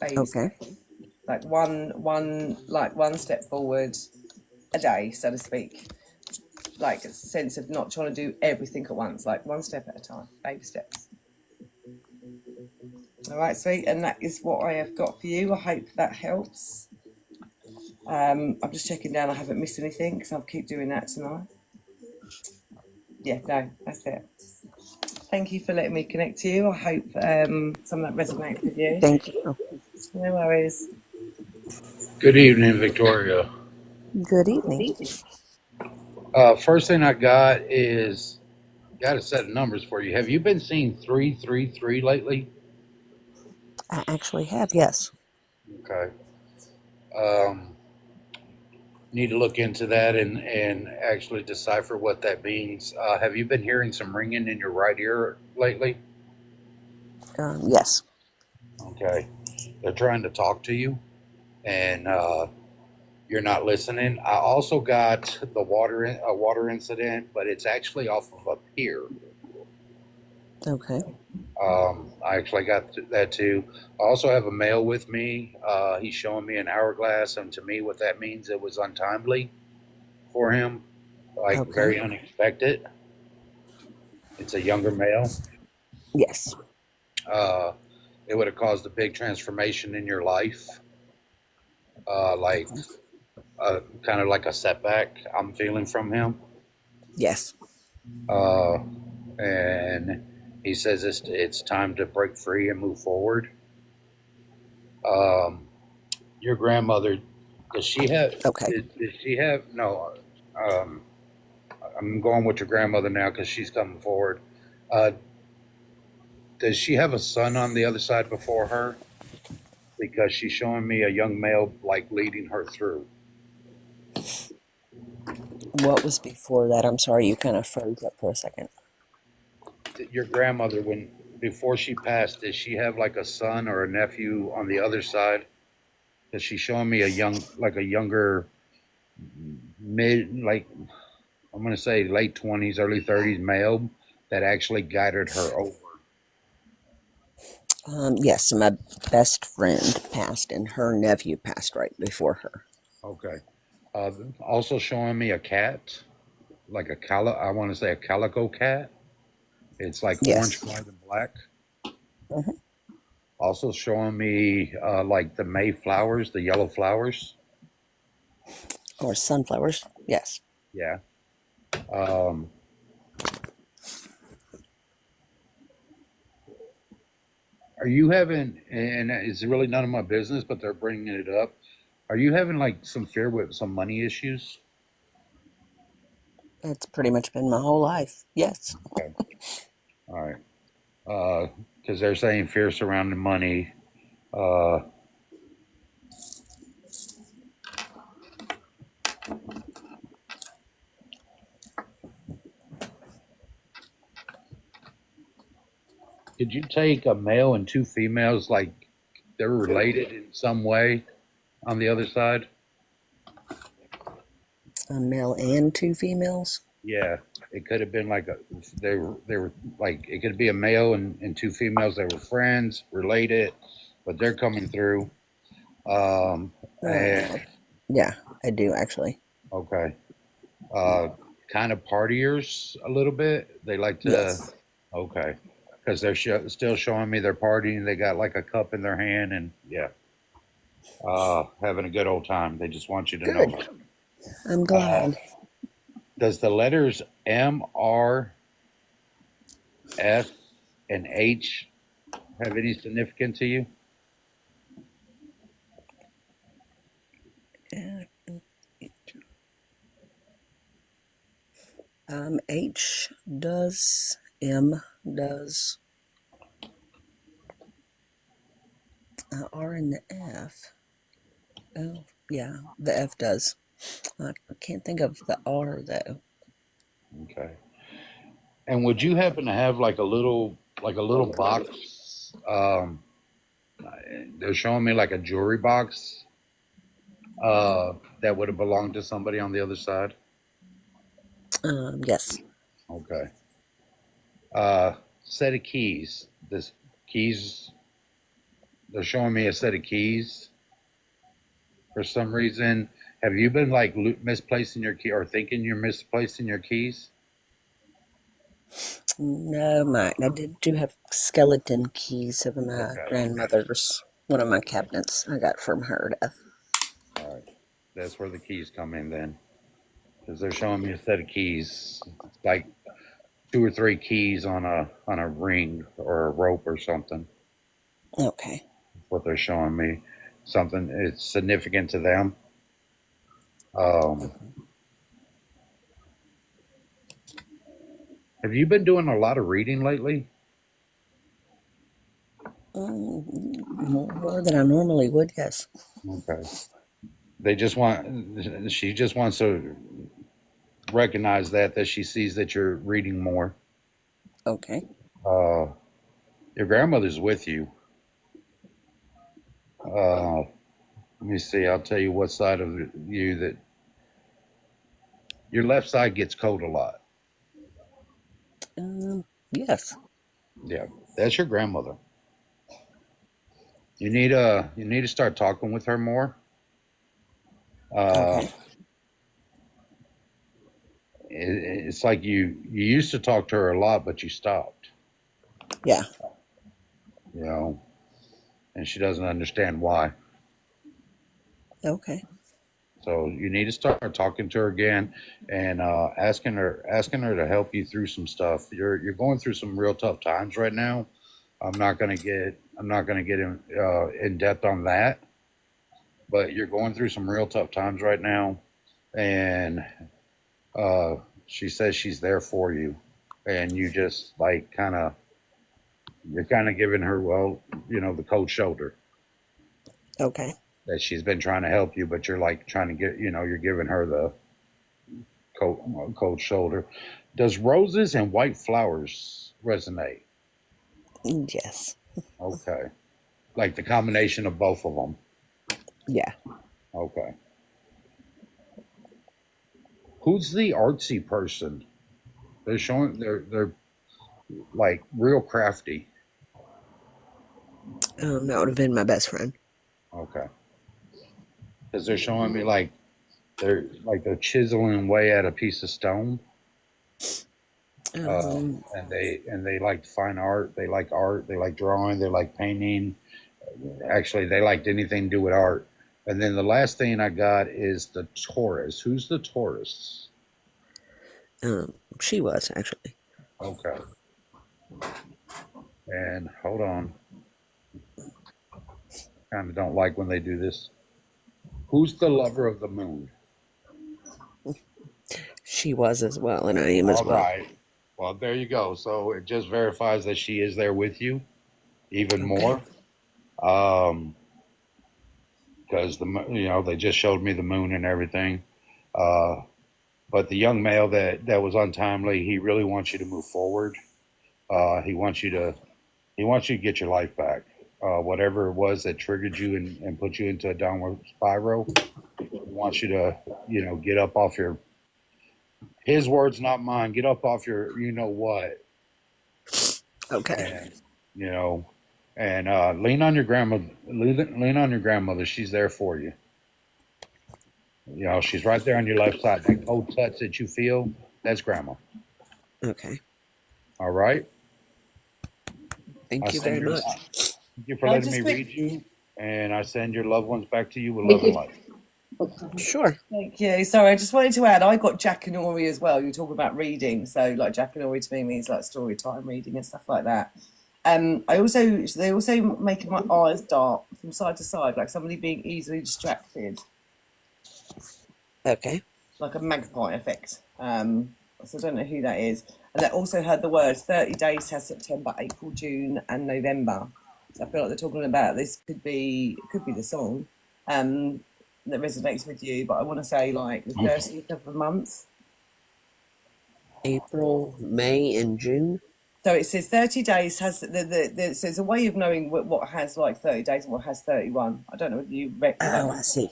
Baby steps. Like one step forward a day, so to speak. Like a sense of not trying to do everything at once, like one step at a time, baby steps. All right, sweet, and that is what I have got for you. I hope that helps. I'm just checking down I haven't missed anything because I'll keep doing that tonight. Yeah, no, that's it. Thank you for letting me connect to you. I hope some of that resonates with you. Thank you. No worries. Good evening, Victoria. Good evening. First thing I got is got a set of numbers for you. Have you been seeing 333 lately? I actually have, yes. Okay. Need to look into that and actually decipher what that means. Have you been hearing some ringing in your right ear lately? Yes. Okay. They're trying to talk to you, and you're not listening. I also got a water incident, but it's actually off of a pier. Okay. I actually got that too. I also have a male with me. He's showing me an hourglass, and to me, what that means, it was untimely for him, like very unexpected. It's a younger male. Yes. It would have caused a big transformation in your life, kind of like a setback I'm feeling from him. Yes. And he says it's time to break free and move forward. Your grandmother, does she have? Okay. Did she have? No. I'm going with your grandmother now because she's coming forward. does she have a son on the other side before her? Because she's showing me a young male like leading her through. What was before that? I'm sorry, you kind of froze up for a second. Your grandmother, when before she passed, did she have like a son or a nephew on the other side? Because she's showing me a younger mid, like I'm gonna say late 20s, early 30s male that actually guided her over. Yes, my best friend passed, and her nephew passed right before her. Okay. Also showing me a cat, like I want to say a calico cat. It's like orange, Yes. white, and black. Mm-hmm. Also showing me like the May flowers, the yellow flowers. Or sunflowers. Yes. Yeah. Um, are you having, and it's really none of my business, but they're bringing it up. Are you having like some fear with some money issues? That's pretty much been my whole life. Yes. Okay. All right. Because they're saying fear surrounding money. Uh, Could you take a male and two females, like they're related in some way on the other side? A male and two females. Yeah, it could have been like they were like it could be a male and two females that were friends, related, but they're coming through. And Yeah, I do actually. okay, kind of partiers a little bit. They like to Yes. okay, because they're still showing me they're partying. They got like a cup in their hand and yeah, having a good old time. They just want you to know. Good. I'm glad. Does the letters M, R, S, and H have any significance to you? H does. M does. R and the F. Oh, yeah, the F does. I can't think of the R though. Okay. And would you happen to have like a little box? They're showing me like a jewelry box that would have belonged to somebody on the other side. Yes. Okay. Set of keys. This keys. They're showing me a set of keys. For some reason, have you been like misplacing your key or thinking you're misplacing your keys? No, I do have skeleton keys of my Okay. grandmother's, one of my cabinets I got from her death. All right. That's where the keys come in then. Because they're showing me a set of keys. It's like two or three keys on a ring or a rope or something. Okay. That's what they're showing me. Something it's significant to them. Have you been doing a lot of reading lately? More than I normally would, yes. Okay. She just wants to recognize that she sees that you're reading more. Okay. Your grandmother's with you. Let me see. I'll tell you what side of you that your left side gets cold a lot. Yes. Yeah, that's your grandmother. You need to start talking with her more. Okay. It's like you used to talk to her a lot, but you stopped. Yeah. You know, and she doesn't understand why. Okay. So you need to start talking to her again and asking her to help you through some stuff. You're going through some real tough times right now. I'm not gonna get in depth on that, but you're going through some real tough times right now, and she says she's there for you, and you just like kind of you're kind of giving her, well, the cold shoulder. Okay. That she's been trying to help you, but you're like trying to get, you're giving her the cold shoulder. Does roses and white flowers resonate? Yes. Okay. Like the combination of both of them. Yeah. Okay. Who's the artsy person? They're showing they're like real crafty. That would have been my best friend. Okay. Because they're showing me like they're chiseling away at a piece of stone. And they like fine art. They like art. They like drawing. They like painting. Actually, they liked anything to do with art. And then the last thing I got is the Taurus. Who's the Taurus? She was actually. Okay. And hold on. Kind of don't like when they do this. Who's the lover of the moon? She was as well, and I am as well. All right. Well, there you go. So it just verifies that she is there with you, even more. Because they just showed me the moon and everything. But the young male that was untimely, he really wants you to move forward. He wants you to get your life back. Whatever it was that triggered you and put you into a downward spiral, he wants you to, get up off your, his words, not mine, get up off your, what. Okay. And lean on your grandmother. Lean on your grandmother. She's there for you. She's right there on your left side. That cold touch that you feel, that's grandma. Okay. All right. Thank you very much. Thank you for letting me read you, and I send your loved ones back to you with love and light. Sure. Thank you. Sorry, I just wanted to add, I got Jackanory as well. You were talking about reading. So like Jackanory to me means like story time reading and stuff like that. They also make my eyes dark from side to side, like somebody being easily distracted. Okay. Like a magpie effect. So I don't know who that is. And they also had the words 30 days has September, April, June, and November. So I feel like they're talking about this could be the song that resonates with you. But I want to say like the 30th of the month. April, May, and June. So it says 30 days has so there's a way of knowing what has like 30 days and what has 31. I don't know if you read that. Oh, I see.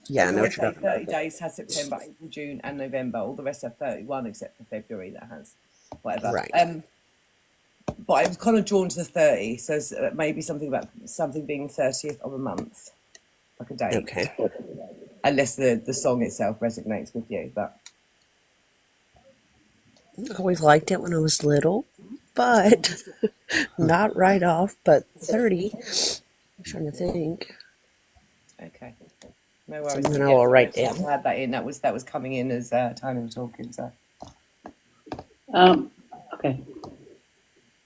Yeah, I know what you're talking about. 30 days has September, April, June, and November. All the rest have 31 except for February that has whatever. Right. But I was kind of drawn to the 30, so maybe something about something being 30th of a month, like a date. Okay. Unless the song itself resonates with you, but. I always liked it when I was little, but not right off. But 30. I'm trying to think. Okay. No worries. Something I will write down. I had that in. That was coming in as Tanya was talking. So. Okay.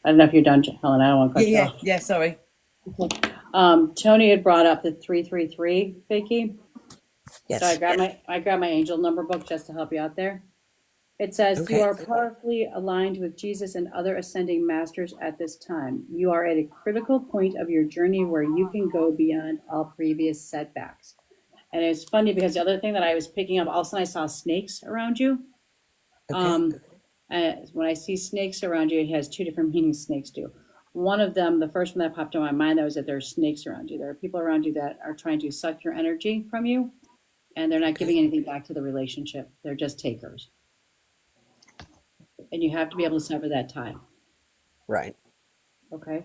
I don't know if you're done, Helen. I don't want to cut you off. Yeah. Sorry. Okay. Tony had brought up the 333 fakie. Yes. So I grabbed my angel number book just to help you out there. It says, Okay. You are powerfully aligned with Jesus and other ascending masters at this time. You are at a critical point of your journey where you can go beyond all previous setbacks. And it's funny because the other thing that I was picking up, all of a sudden I saw snakes around you. Okay. When I see snakes around you, it has two different meanings snakes do. One of them, the first one that popped in my mind, that was that there are snakes around you. There are people around you that are trying to suck your energy from you, and they're not giving anything back to the relationship. They're just takers. And you have to be able to sever that tie. Right. Okay.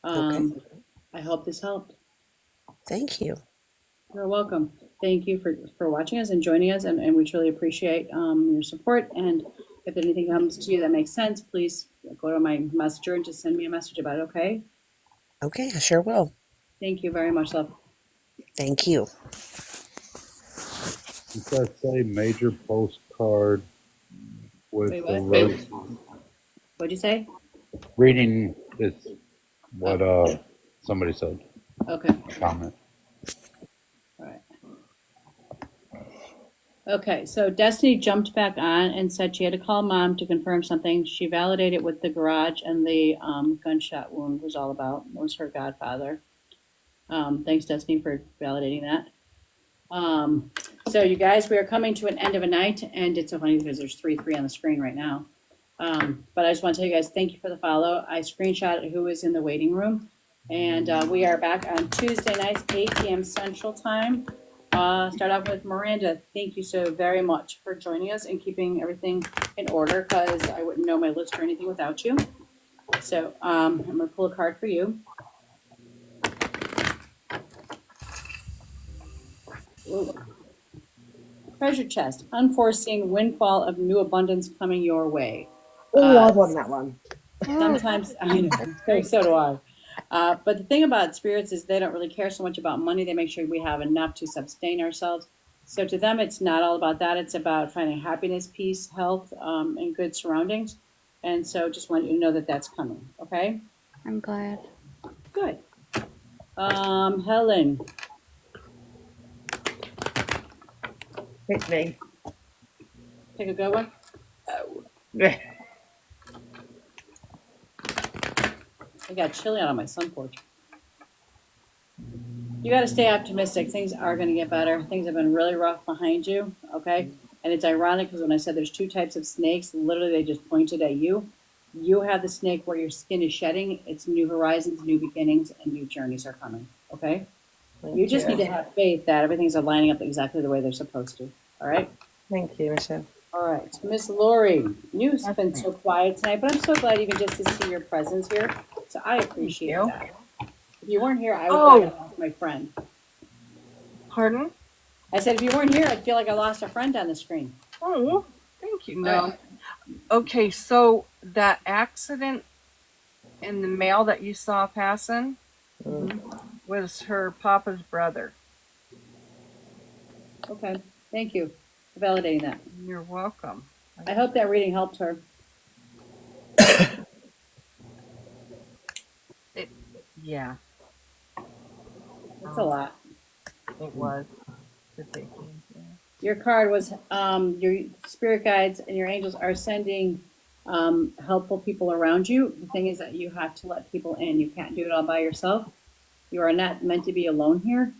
Okay. I hope this helped. Thank you. You're welcome. Thank you for watching us and joining us, and we truly appreciate your support. And if anything comes to you that makes sense, please go to my messenger and just send me a message about it, okay? Okay, I sure will. Thank you very much, love. Thank you. Does that say major postcard with Wait, the what? rose? What'd you say? Reading is what somebody said. Okay. Comment. All right. Okay, so Destiny jumped back on and said she had to call mom to confirm something. She validated what the garage and the gunshot wound was all about. It was her godfather. Thanks, Destiny, for validating that. So you guys, we are coming to an end of a night, and it's so funny because there's 3 on the screen right now. But I just want to tell you guys, thank you for the follow. I screenshot who is in the waiting room, and we are back on Tuesday nights, 8 p.m. Central Time. Start off with Miranda. Thank you so very much for joining us and keeping everything in order, because I wouldn't know my list or anything without you. So I'm going to pull a card for you. Ooh. Treasure chest, unforeseen windfall of new abundance coming your way. Oh, I won that one. Sometimes I know, so do I. But the thing about spirits is they don't really care so much about money. They make sure we have enough to sustain ourselves. So to them, it's not all about that. It's about finding happiness, peace, health, and good surroundings. And so just want you to know that that's coming. Okay. I'm glad. Good. Helen. Hit me. Take a good one. Yeah. I got chili out on my sun porch. You got to stay optimistic. Things are going to get better. Things have been really rough behind you, okay? And it's ironic because when I said there's 2 types of snakes, literally they just pointed at you. You have the snake where your skin is shedding. It's new horizons, new beginnings, and new journeys are coming, okay? You just need to have faith that everything's lining up exactly the way they're supposed to, all right? Thank you, Michelle. All right, Miss Lori, you've been so quiet tonight, but I'm so glad even just to see your presence here. So I appreciate that. If you weren't here, I would have lost my friend. Pardon? I said, if you weren't here, I'd feel like I lost a friend on the screen. Oh, thank you. No. Okay, so that accident in the mail that you saw passing was her papa's brother. Okay, thank you for validating that. You're welcome. I hope that reading helped her. Yeah. It's a lot. It was. Your card was your spirit guides and your angels are sending helpful people around you. The thing is that you have to let people in. You can't do it all by yourself. You are not meant to be alone here.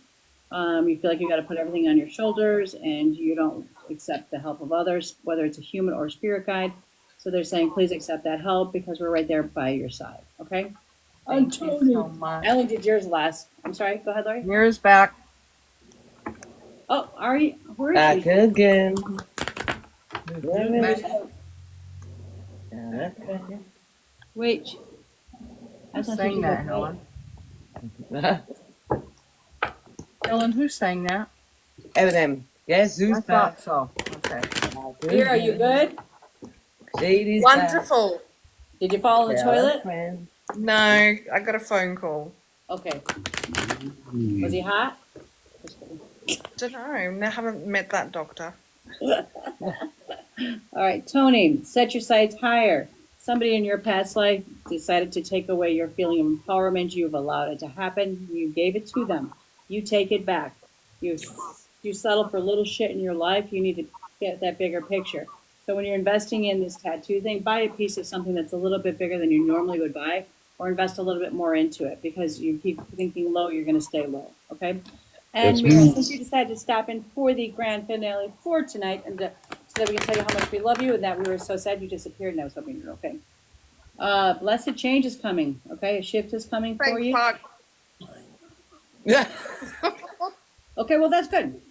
You feel like you got to put everything on your shoulders and you don't accept the help of others, whether it's a human or a spirit guide. So they're saying, please accept that help because we're right there by your side. Okay? Thank you so much. Ellen did yours last. I'm sorry. Go ahead, Lori. Yours back. Oh, Ari, where is Back she? again. Wait. Who sang that, Helen? Helen, who sang that? Eminem. Yes, who's I back? thought so. Okay. Here, are you good? Shady's Wonderful. back. Did you fall in the toilet? No, I got a phone call. Okay. Was he hot? Don't know. I haven't met that doctor. All right, Tony, set your sights higher. Somebody in your past life decided to take away your feeling of empowerment. You've allowed it to happen. You gave it to them. You take it back. You settle for little shit in your life. You need to get that bigger picture. So when you're investing in this tattoo thing, buy a piece of something that's a little bit bigger than you normally would buy, or invest a little bit more into it, because you keep thinking low, you're going to stay low. Okay. And Mira, since you decided to stop in for the grand finale for tonight, and so that we can tell you how much we love you, and that we were so sad you disappeared, and I was hoping you're okay. Blessed change is coming. Okay, a shift is coming for you. Yeah. Okay, well that's good.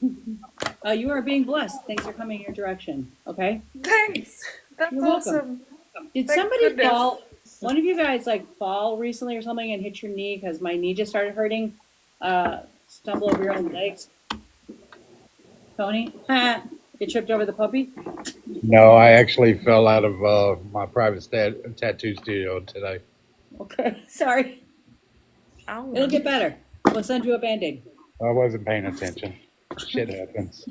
You are being blessed. Things are coming your direction. Okay. Thanks. That's You're awesome. welcome. Did Thank somebody goodness. fall? One of you guys like fall recently or something and hit your knee because my knee just started hurting. Stumble over your own legs. Tony, you tripped over the puppy. No, I actually fell out of my private tattoo studio today. Okay, sorry. Ow. It'll get better. We'll send you a Band-Aid. I wasn't paying attention. Shit happens.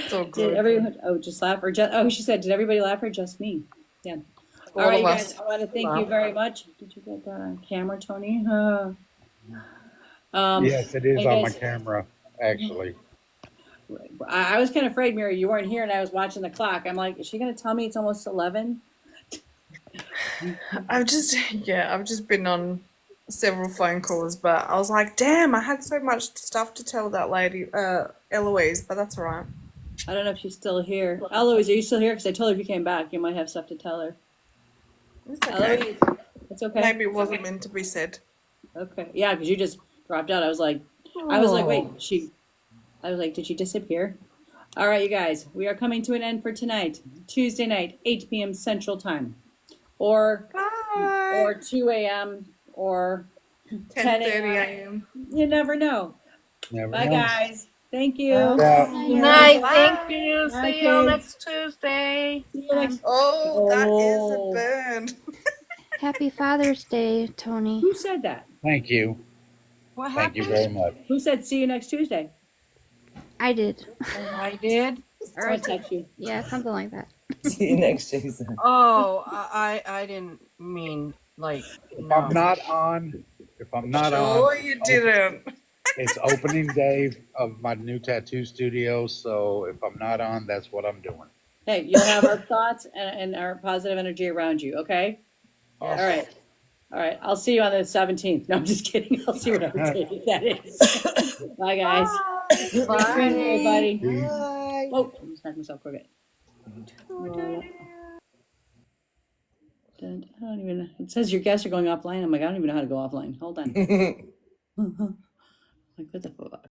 So Did good. everyone? Oh, just laugh or just? Oh, she said, did everybody laugh or just me? Yeah. All All right, of you us. guys. I want to thank you very much. Did you get that on camera, Tony? Yes, it is I on my guess- camera, actually. I was kind of afraid, Mary, you weren't here, and I was watching the clock. I'm like, is she going to tell me it's almost 11? I've just been on several phone calls, but I was like, damn, I had so much stuff to tell that lady, Eloise, but that's all right. I don't know if she's still here. Eloise, are you still here? Because I told her if you came back, you might have stuff to tell her. It's okay. Eloise, it's okay. Maybe it wasn't meant to be said. Okay, yeah, because you just dropped out. I was like, wait, I was like, did she disappear? All right, you guys, we are coming to an end for tonight. Tuesday night, 8 p.m. Central Time, or 2 a.m. or 10 a.m. You never know. Bye, guys. Thank you. Good night. Thank you. See you kids. next Tuesday. See you next. Oh, that is a burn. Happy Father's Day, Tony. Who said that? Thank you. What Thank you happened? very much. Who said see you next Tuesday? I did. I did. All right, text you. Yeah, something like that. See you next Tuesday. Oh, I didn't mean like. If I'm not on, Sure you didn't. It's opening day of my new tattoo studio, so if I'm not on, that's what I'm doing. Hey, you'll have our thoughts and our positive energy around you, okay? Yes. All right. All right. I'll see you on the 17th. No, I'm just kidding. I'll see whatever day that is. Bye, guys. Bye. Everybody. Bye. Oh, I just knocked myself crooked. I don't even know. It says your guests are going offline. I'm like, I don't even know how to go offline. Hold on. Like, what the fuck?